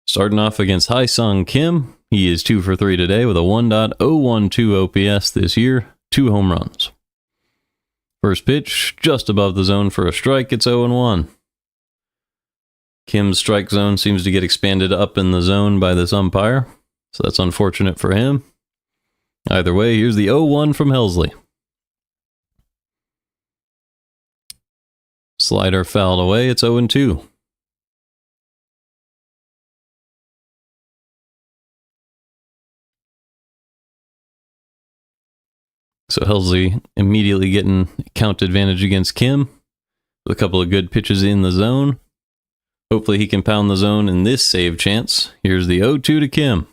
Starting off against Hai-Sung Kim. He is 2 for 3 today with a 1.012 OPS this year. 2 home runs. First pitch, just above the zone for a strike. It's 0-1. Kim's strike zone seems to get expanded up in the zone by this umpire, so that's unfortunate for him. Either way, here's the 0-1 from Helsley. Slider fouled away, it's 0-2. So Helsley immediately getting count advantage against Kim. A couple of good pitches in the zone. Hopefully he can pound the zone in this save chance. Here's the 0-2 to Kim.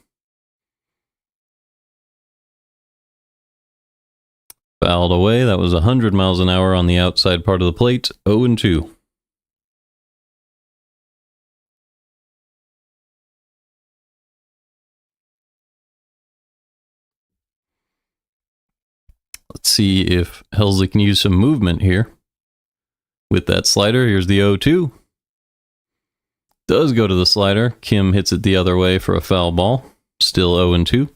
Fouled away. That was 100 miles an hour on the outside part of the plate. 0-2. Let's see if Helsley can use some movement here. With that slider, here's the 0-2. Does go to the slider. Kim hits it the other way for a foul ball. Still 0-2.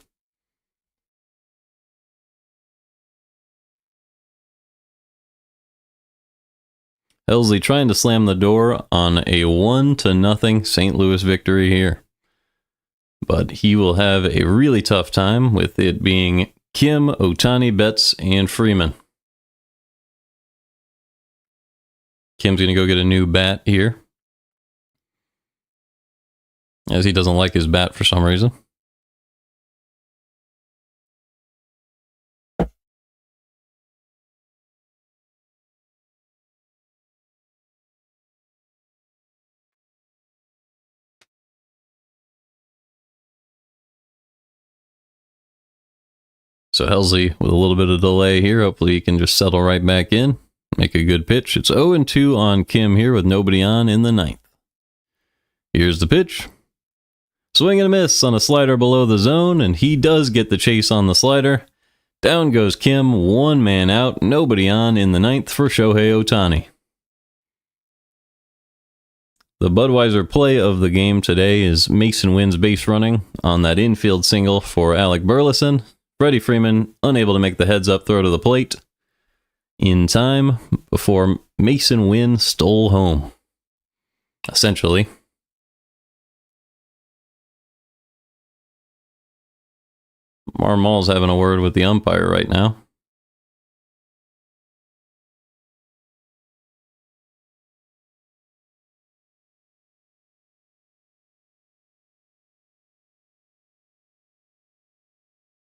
Helsley trying to slam the door on a 1-0 St. Louis victory here. But he will have a really tough time with it being Kim, Ohtani, Betts, and Freeman. Kim's going to go get a new bat here, as he doesn't like his bat for some reason. So Helsley with a little bit of delay here. Hopefully he can just settle right back in. Make a good pitch. It's 0-2 on Kim here with nobody on in the ninth. Here's the pitch. Swing and a miss on a slider below the zone, and he does get the chase on the slider. Down goes Kim, one man out, nobody on in the ninth for Shohei Ohtani. The Budweiser play of the game today is Mason Wynn's base running on that infield single for Alec Burleson. Freddie Freeman unable to make the heads-up throw to the plate in time before Mason Wynn stole home. Essentially. Marmol's having a word with the umpire right now.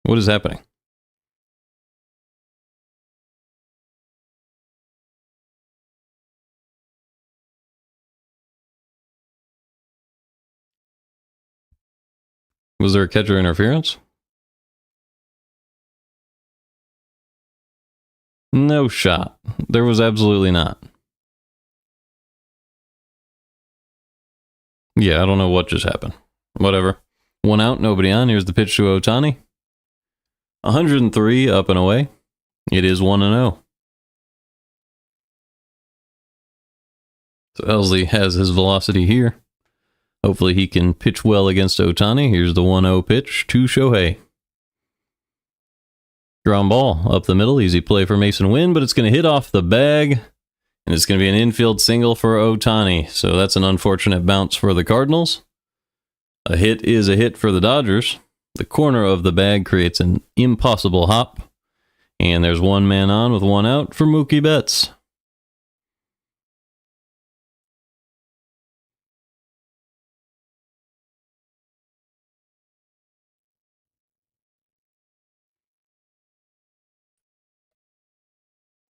What is happening? Was there a catcher interference? No shot. There was absolutely not. Yeah, I don't know what just happened. Whatever. One out, nobody on. Here's the pitch to Ohtani. 103 up and away. It is 1-0. So Helsley has his velocity here. Hopefully he can pitch well against Ohtani. Here's the 1-0 pitch to Shohei. Ground ball up the middle. Easy play for Mason Wynn, but it's going to hit off the bag. And it's going to be an infield single for Ohtani. So that's an unfortunate bounce for the Cardinals. A hit is a hit for the Dodgers. The corner of the bag creates an impossible hop. And there's one man on with one out for Mookie Betts.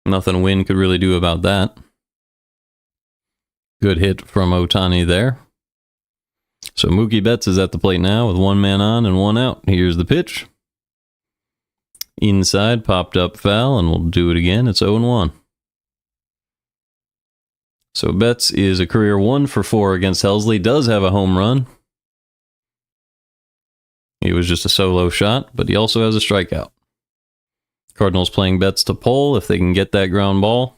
Nothing Wynn could really do about that. Good hit from Ohtani there. So Mookie Betts is at the plate now with one man on and one out. Here's the pitch. Inside, popped up foul, and we'll do it again. It's 0-1. So Betts is a career 1 for 4 against Helsley. Does have a home run. It was just a solo shot, but he also has a strikeout. Cardinals playing Betts to pull if they can get that ground ball.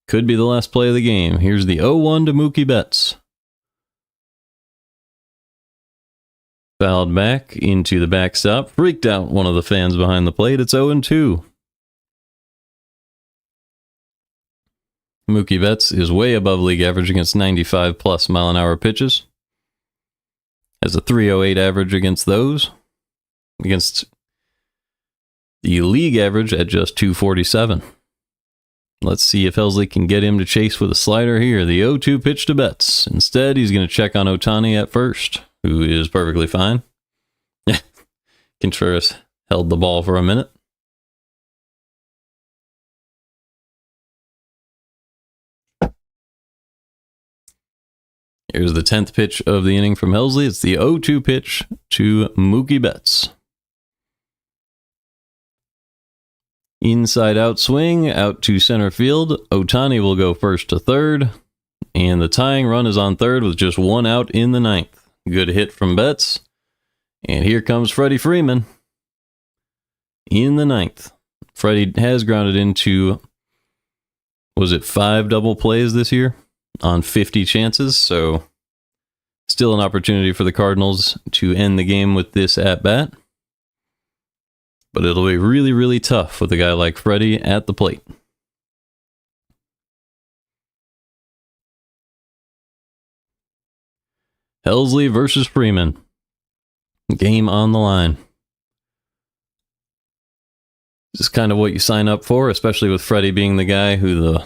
Could be the last play of the game. Here's the 0-1 to Mookie Betts. Fouled back into the backstop. Freaked out one of the fans behind the plate. It's 0-2. Mookie Betts is way above league average against 95+ mile an hour pitches. Has a 308 average against those. Against the league average at just 247. Let's see if Helsley can get him to chase with a slider here. The 0-2 pitch to Betts. Instead, he's going to check on Ohtani at first, who is perfectly fine. Contreras held the ball for a minute. Here's the 10th pitch of the inning from Helsley. It's the 0-2 pitch to Mookie Betts. Inside out swing, out to center field. Ohtani will go first to third. And the tying run is on third with just one out in the ninth. Good hit from Betts. And here comes Freddie Freeman in the ninth. Freddie has grounded into, was it 5 double plays this year on 50 chances? So still an opportunity for the Cardinals to end the game with this at-bat. But it'll be really, really tough with a guy like Freddie at the plate. Helsley versus Freeman. Game on the line. This is kind of what you sign up for, especially with Freddie being the guy who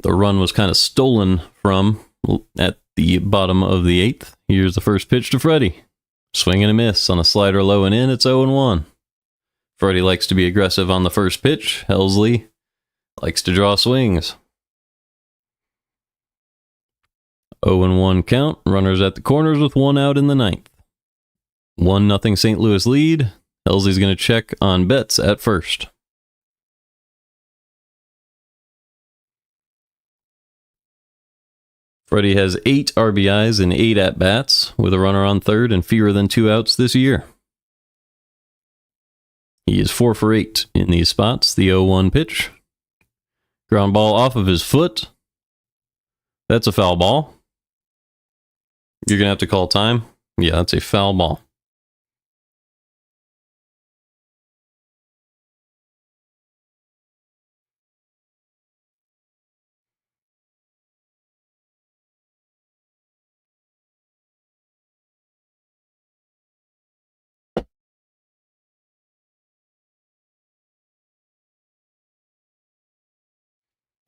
the run was kind of stolen from at the bottom of the 8th. Here's the first pitch to Freddie. Swing and a miss on a slider low and in. It's 0-1. Freddie likes to be aggressive on the first pitch. Helsley likes to draw swings. 0-1 count. Runners at the corners with 1 out in the ninth. 1-0 St. Louis lead. Helsley's going to check on Betts at first. Freddie has 8 RBIs and 8 at-bats with a runner on third and fewer than 2 outs this year. He is 4 for 8 in these spots. The 0-1 pitch. Ground ball off of his foot. That's a foul ball. You're going to have to call time. Yeah, that's a foul ball.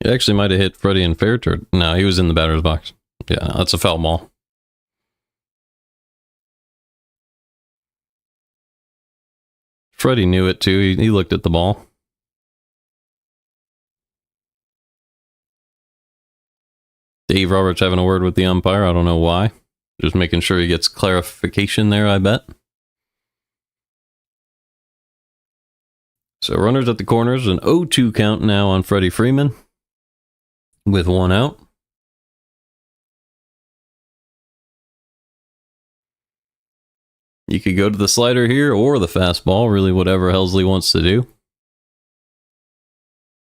It actually might have hit Freddie in fair turn. No, he was in the batter's box. Yeah, that's a foul ball. Freddie knew it too. He looked at the ball. Dave Roberts having a word with the umpire. I don't know why. Just making sure he gets clarification there, I bet. So runners at the corners. An 0-2 count now on Freddie Freeman with 1 out. You could go to the slider here or the fastball, really whatever Helsley wants to do.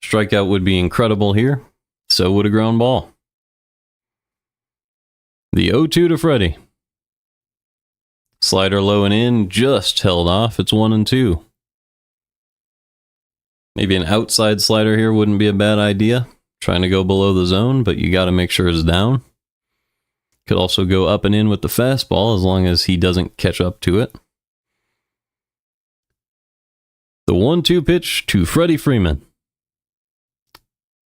Strikeout would be incredible here. So would a ground ball. The 0-2 to Freddie. Slider low and in, just held off. It's 1-2. Maybe an outside slider here wouldn't be a bad idea. Trying to go below the zone, but you got to make sure it's down. Could also go up and in with the fastball as long as he doesn't catch up to it. The 1-2 pitch to Freddie Freeman.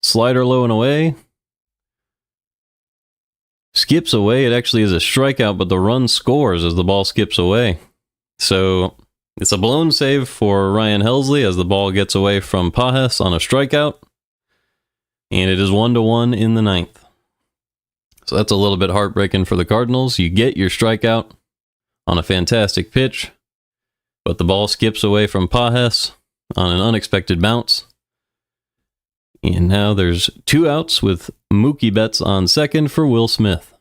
Slider low and away. Skips away. It actually is a strikeout, but the run scores as the ball skips away. So it's a blown save for Ryan Helsley as the ball gets away from Pages on a strikeout. And it is 1-1 in the ninth. So that's a little bit heartbreaking for the Cardinals. You get your strikeout on a fantastic pitch, but the ball skips away from Pages on an unexpected bounce. And now there's 2 outs with Mookie Betts on second for Will Smith.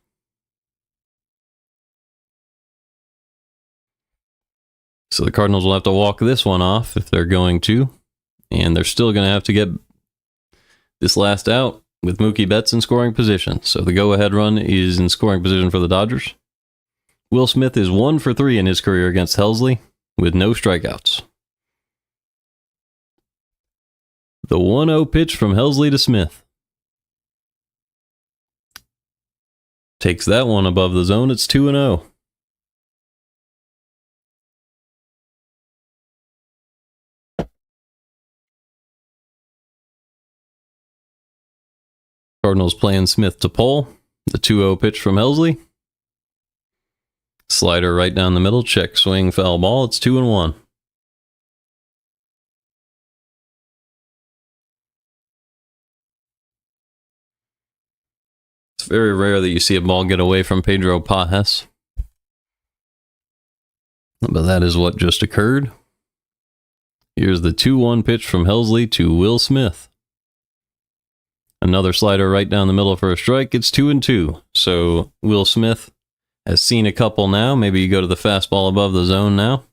So the Cardinals will have to walk this one off if they're going to. And they're still going to have to get this last out with Mookie Betts in scoring position. So the go-ahead run is in scoring position for the Dodgers. Will Smith is 1 for 3 in his career against Helsley with no strikeouts. The 1-0 pitch from Helsley to Smith. Takes that one above the zone. It's 2-0. Cardinals playing Smith to pull. The 2-0 pitch from Helsley. Slider right down the middle. Check swing foul ball. It's 2-1. very rare that you see a ball get away from Pedro Pajes. But that is what just occurred. Here's the 2-1 pitch from Helsley to Will Smith. Another slider right down the middle for a strike. It's 2-2. So Will Smith has seen a couple now. Maybe you go to the fastball above the zone now.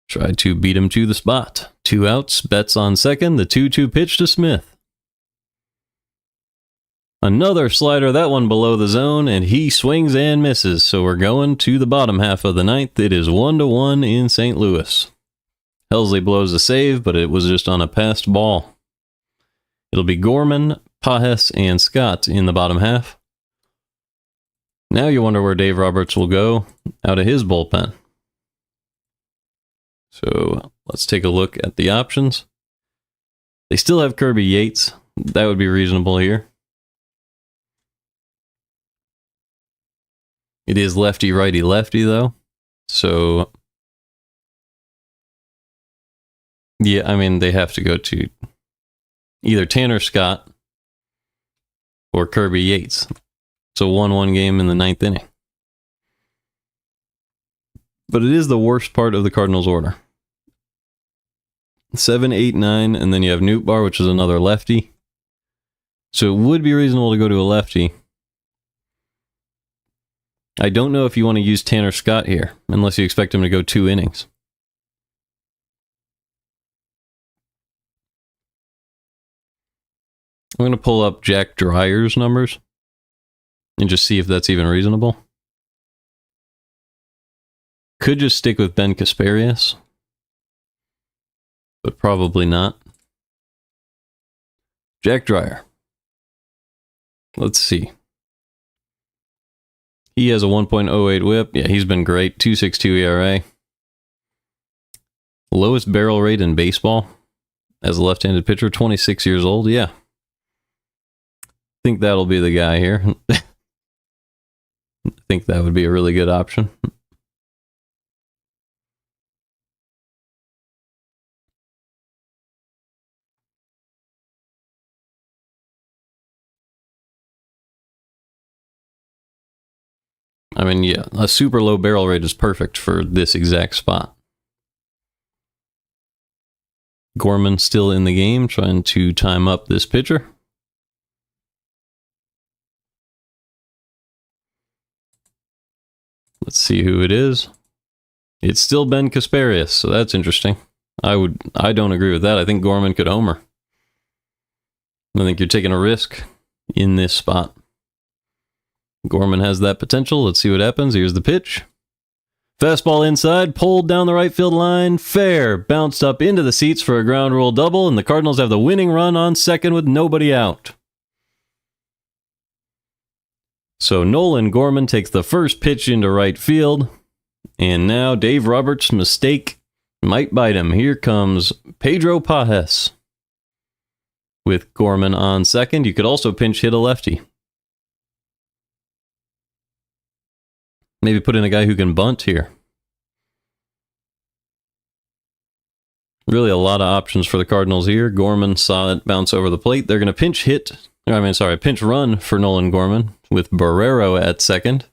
Try to beat him to the spot. 2 outs, Betts on second, the 2-2 pitch to Smith. Another slider, that one below the zone, and he swings and misses. So we're going to the bottom half of the ninth. It is 1-1 in St. Louis. Helsley blows a save, but it was just on a passed ball. It'll be Gorman, Pajes, and Scott in the bottom half. Now you wonder where Dave Roberts will go out of his bullpen. So let's take a look at the options. They still have Kirby Yates. That would be reasonable here. It is lefty, righty, lefty, though. So, yeah, I mean, they have to go to either Tanner Scott or Kirby Yates. It's a 1-1 game in the ninth inning. But it is the worst part of the Cardinals' order. 7, 8, 9, and then you have Nootbaar, which is another lefty. So it would be reasonable to go to a lefty. I don't know if you want to use Tanner Scott here, unless you expect him to go 2 innings. I'm going to pull up Jack Dreyer's numbers and just see if that's even reasonable. Could just stick with Ben Kasparius, but probably not. Jack Dreyer. Let's see. He has a 1.08 whip. Yeah, he's been great. 2.62 ERA. Lowest barrel rate in baseball as a left-handed pitcher, 26 years old. Yeah. Think that'll be the guy here. I think that would be a really good option. I mean, yeah, a super low barrel rate is perfect for this exact spot. Gorman still in the game, trying to time up this pitcher. Let's see who it is. It's still Ben Kasparius, so that's interesting. I don't agree with that. I think Gorman could homer. I think you're taking a risk in this spot. Gorman has that potential. Let's see what happens. Here's the pitch. Fastball inside, pulled down the right field line. Fair. Bounced up into the seats for a ground rule double, and the Cardinals have the winning run on second with nobody out. So Nolan Gorman takes the first pitch into right field, and now Dave Roberts' mistake might bite him. Here comes Pedro Pajes with Gorman on second. You could also pinch hit a lefty. Maybe put in a guy who can bunt here. Really a lot of options for the Cardinals here. Gorman saw it bounce over the plate. They're going to pinch run for Nolan Gorman with Barrero at second.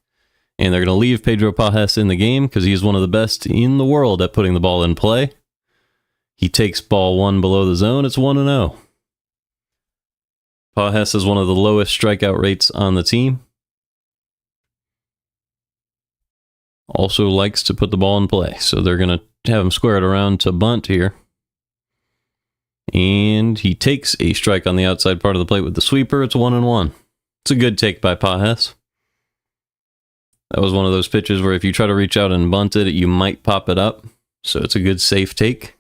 And they're going to leave Pedro Pajes in the game because he's one of the best in the world at putting the ball in play. He takes ball 1 below the zone. It's 1-0. Pajes has one of the lowest strikeout rates on the team. Also likes to put the ball in play. So they're going to have him square it around to bunt here. And he takes a strike on the outside part of the plate with the sweeper. It's 1-1. It's a good take by Pajes. That was one of those pitches where if you try to reach out and bunt it, you might pop it up. So it's a good safe take.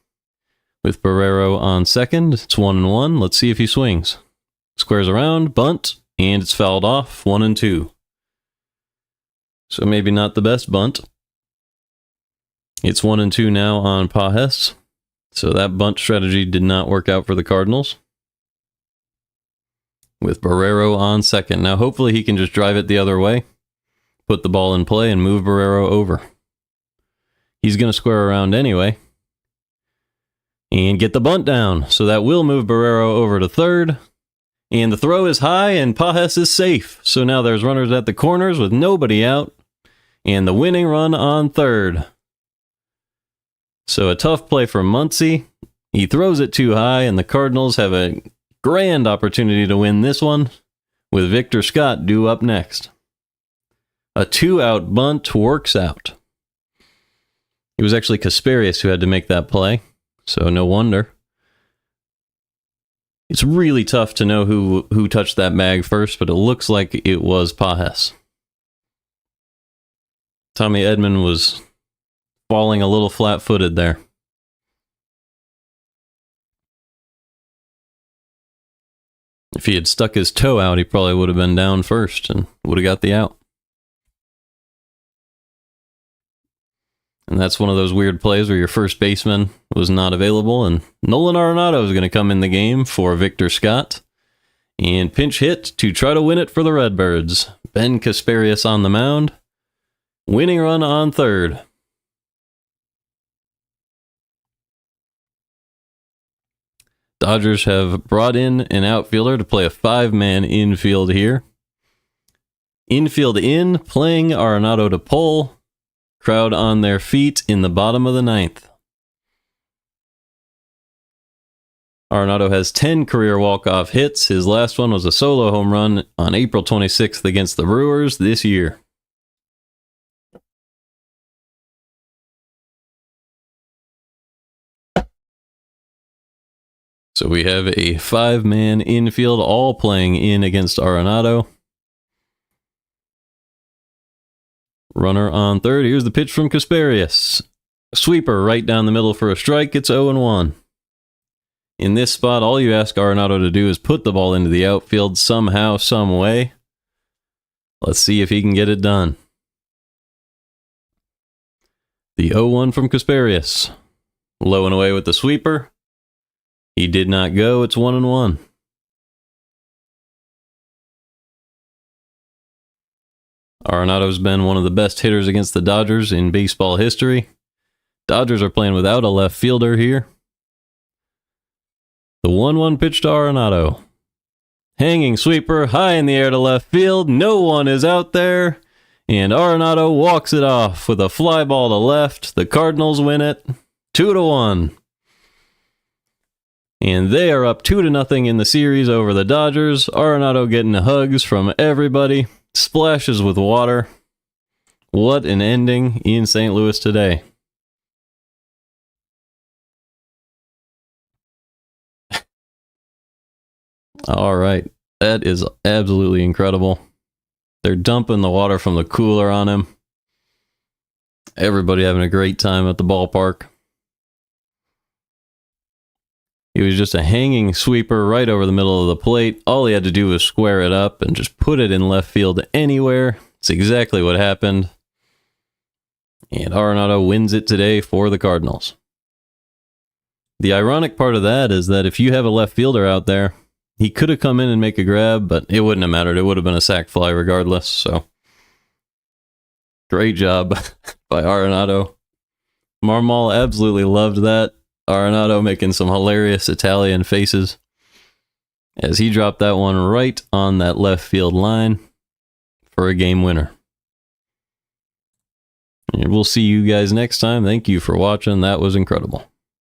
With Barrero on second, it's 1-1. Let's see if he swings. Squares around, bunt, and it's fouled off. 1-2. So maybe not the best bunt. It's 1-2 now on Pajes. So that bunt strategy did not work out for the Cardinals. With Barrero on second. Now hopefully he can just drive it the other way. Put the ball in play and move Barrero over. He's going to square around anyway. and get the bunt down. So that will move Barrero over to third. And the throw is high, and Pajes is safe. So now there's runners at the corners with nobody out. And the winning run on third. So a tough play for Muncy. He throws it too high, and the Cardinals have a grand opportunity to win this one, with Victor Scott due up next. A 2-out bunt works out. It was actually Kasperius who had to make that play, so no wonder. It's really tough to know who touched that bag first, but it looks like it was Pajes. Tommy Edman was falling a little flat-footed there. If he had stuck his toe out, he probably would have been down first and would have got the out. And that's one of those weird plays where your first baseman was not available, and Nolan Arenado is going to come in the game for Victor Scott and pinch hit to try to win it for the Redbirds. Ben Kasperius on the mound. Winning run on third. Dodgers have brought in an outfielder to play a 5-man infield here. Infield in, playing Arenado to pole. Crowd on their feet in the bottom of the ninth. Arenado has 10 career walk-off hits. His last one was a solo home run on April 26th against the Brewers this year. So we have a 5-man infield all playing in against Arenado. Runner on third. Here's the pitch from Kasperius. Sweeper right down the middle for a strike. It's 0-1. In this spot, all you ask Arenado to do is put the ball into the outfield somehow, some way. Let's see if he can get it done. The 0-1 from Kasperius. Low and away with the sweeper. He did not go. It's 1-1. Arenado's been one of the best hitters against the Dodgers in baseball history. Dodgers are playing without a left fielder here. The 1-1 pitch to Arenado. Hanging sweeper high in the air to left field. No one is out there. And Arenado walks it off with a fly ball to left. The Cardinals win it 2-1. And they are up 2-0 in the series over the Dodgers. Arenado getting hugs from everybody. Splashes with water. What an ending in St. Louis today. All right. That is absolutely incredible. They're dumping the water from the cooler on him. Everybody having a great time at the ballpark. He was just a hanging sweeper right over the middle of the plate. All he had to do was square it up and just put it in left field anywhere. It's exactly what happened. And Arenado wins it today for the Cardinals. The ironic part of that is that if you have a left fielder out there, he could have come in and make a grab, but it wouldn't have mattered. It would have been a sac fly regardless. So, great job by Arenado. Marmol absolutely loved that. Arenado making some hilarious Italian faces as he dropped that one right on that left field line for a game winner. And we'll see you guys next time. Thank you for watching. That was incredible.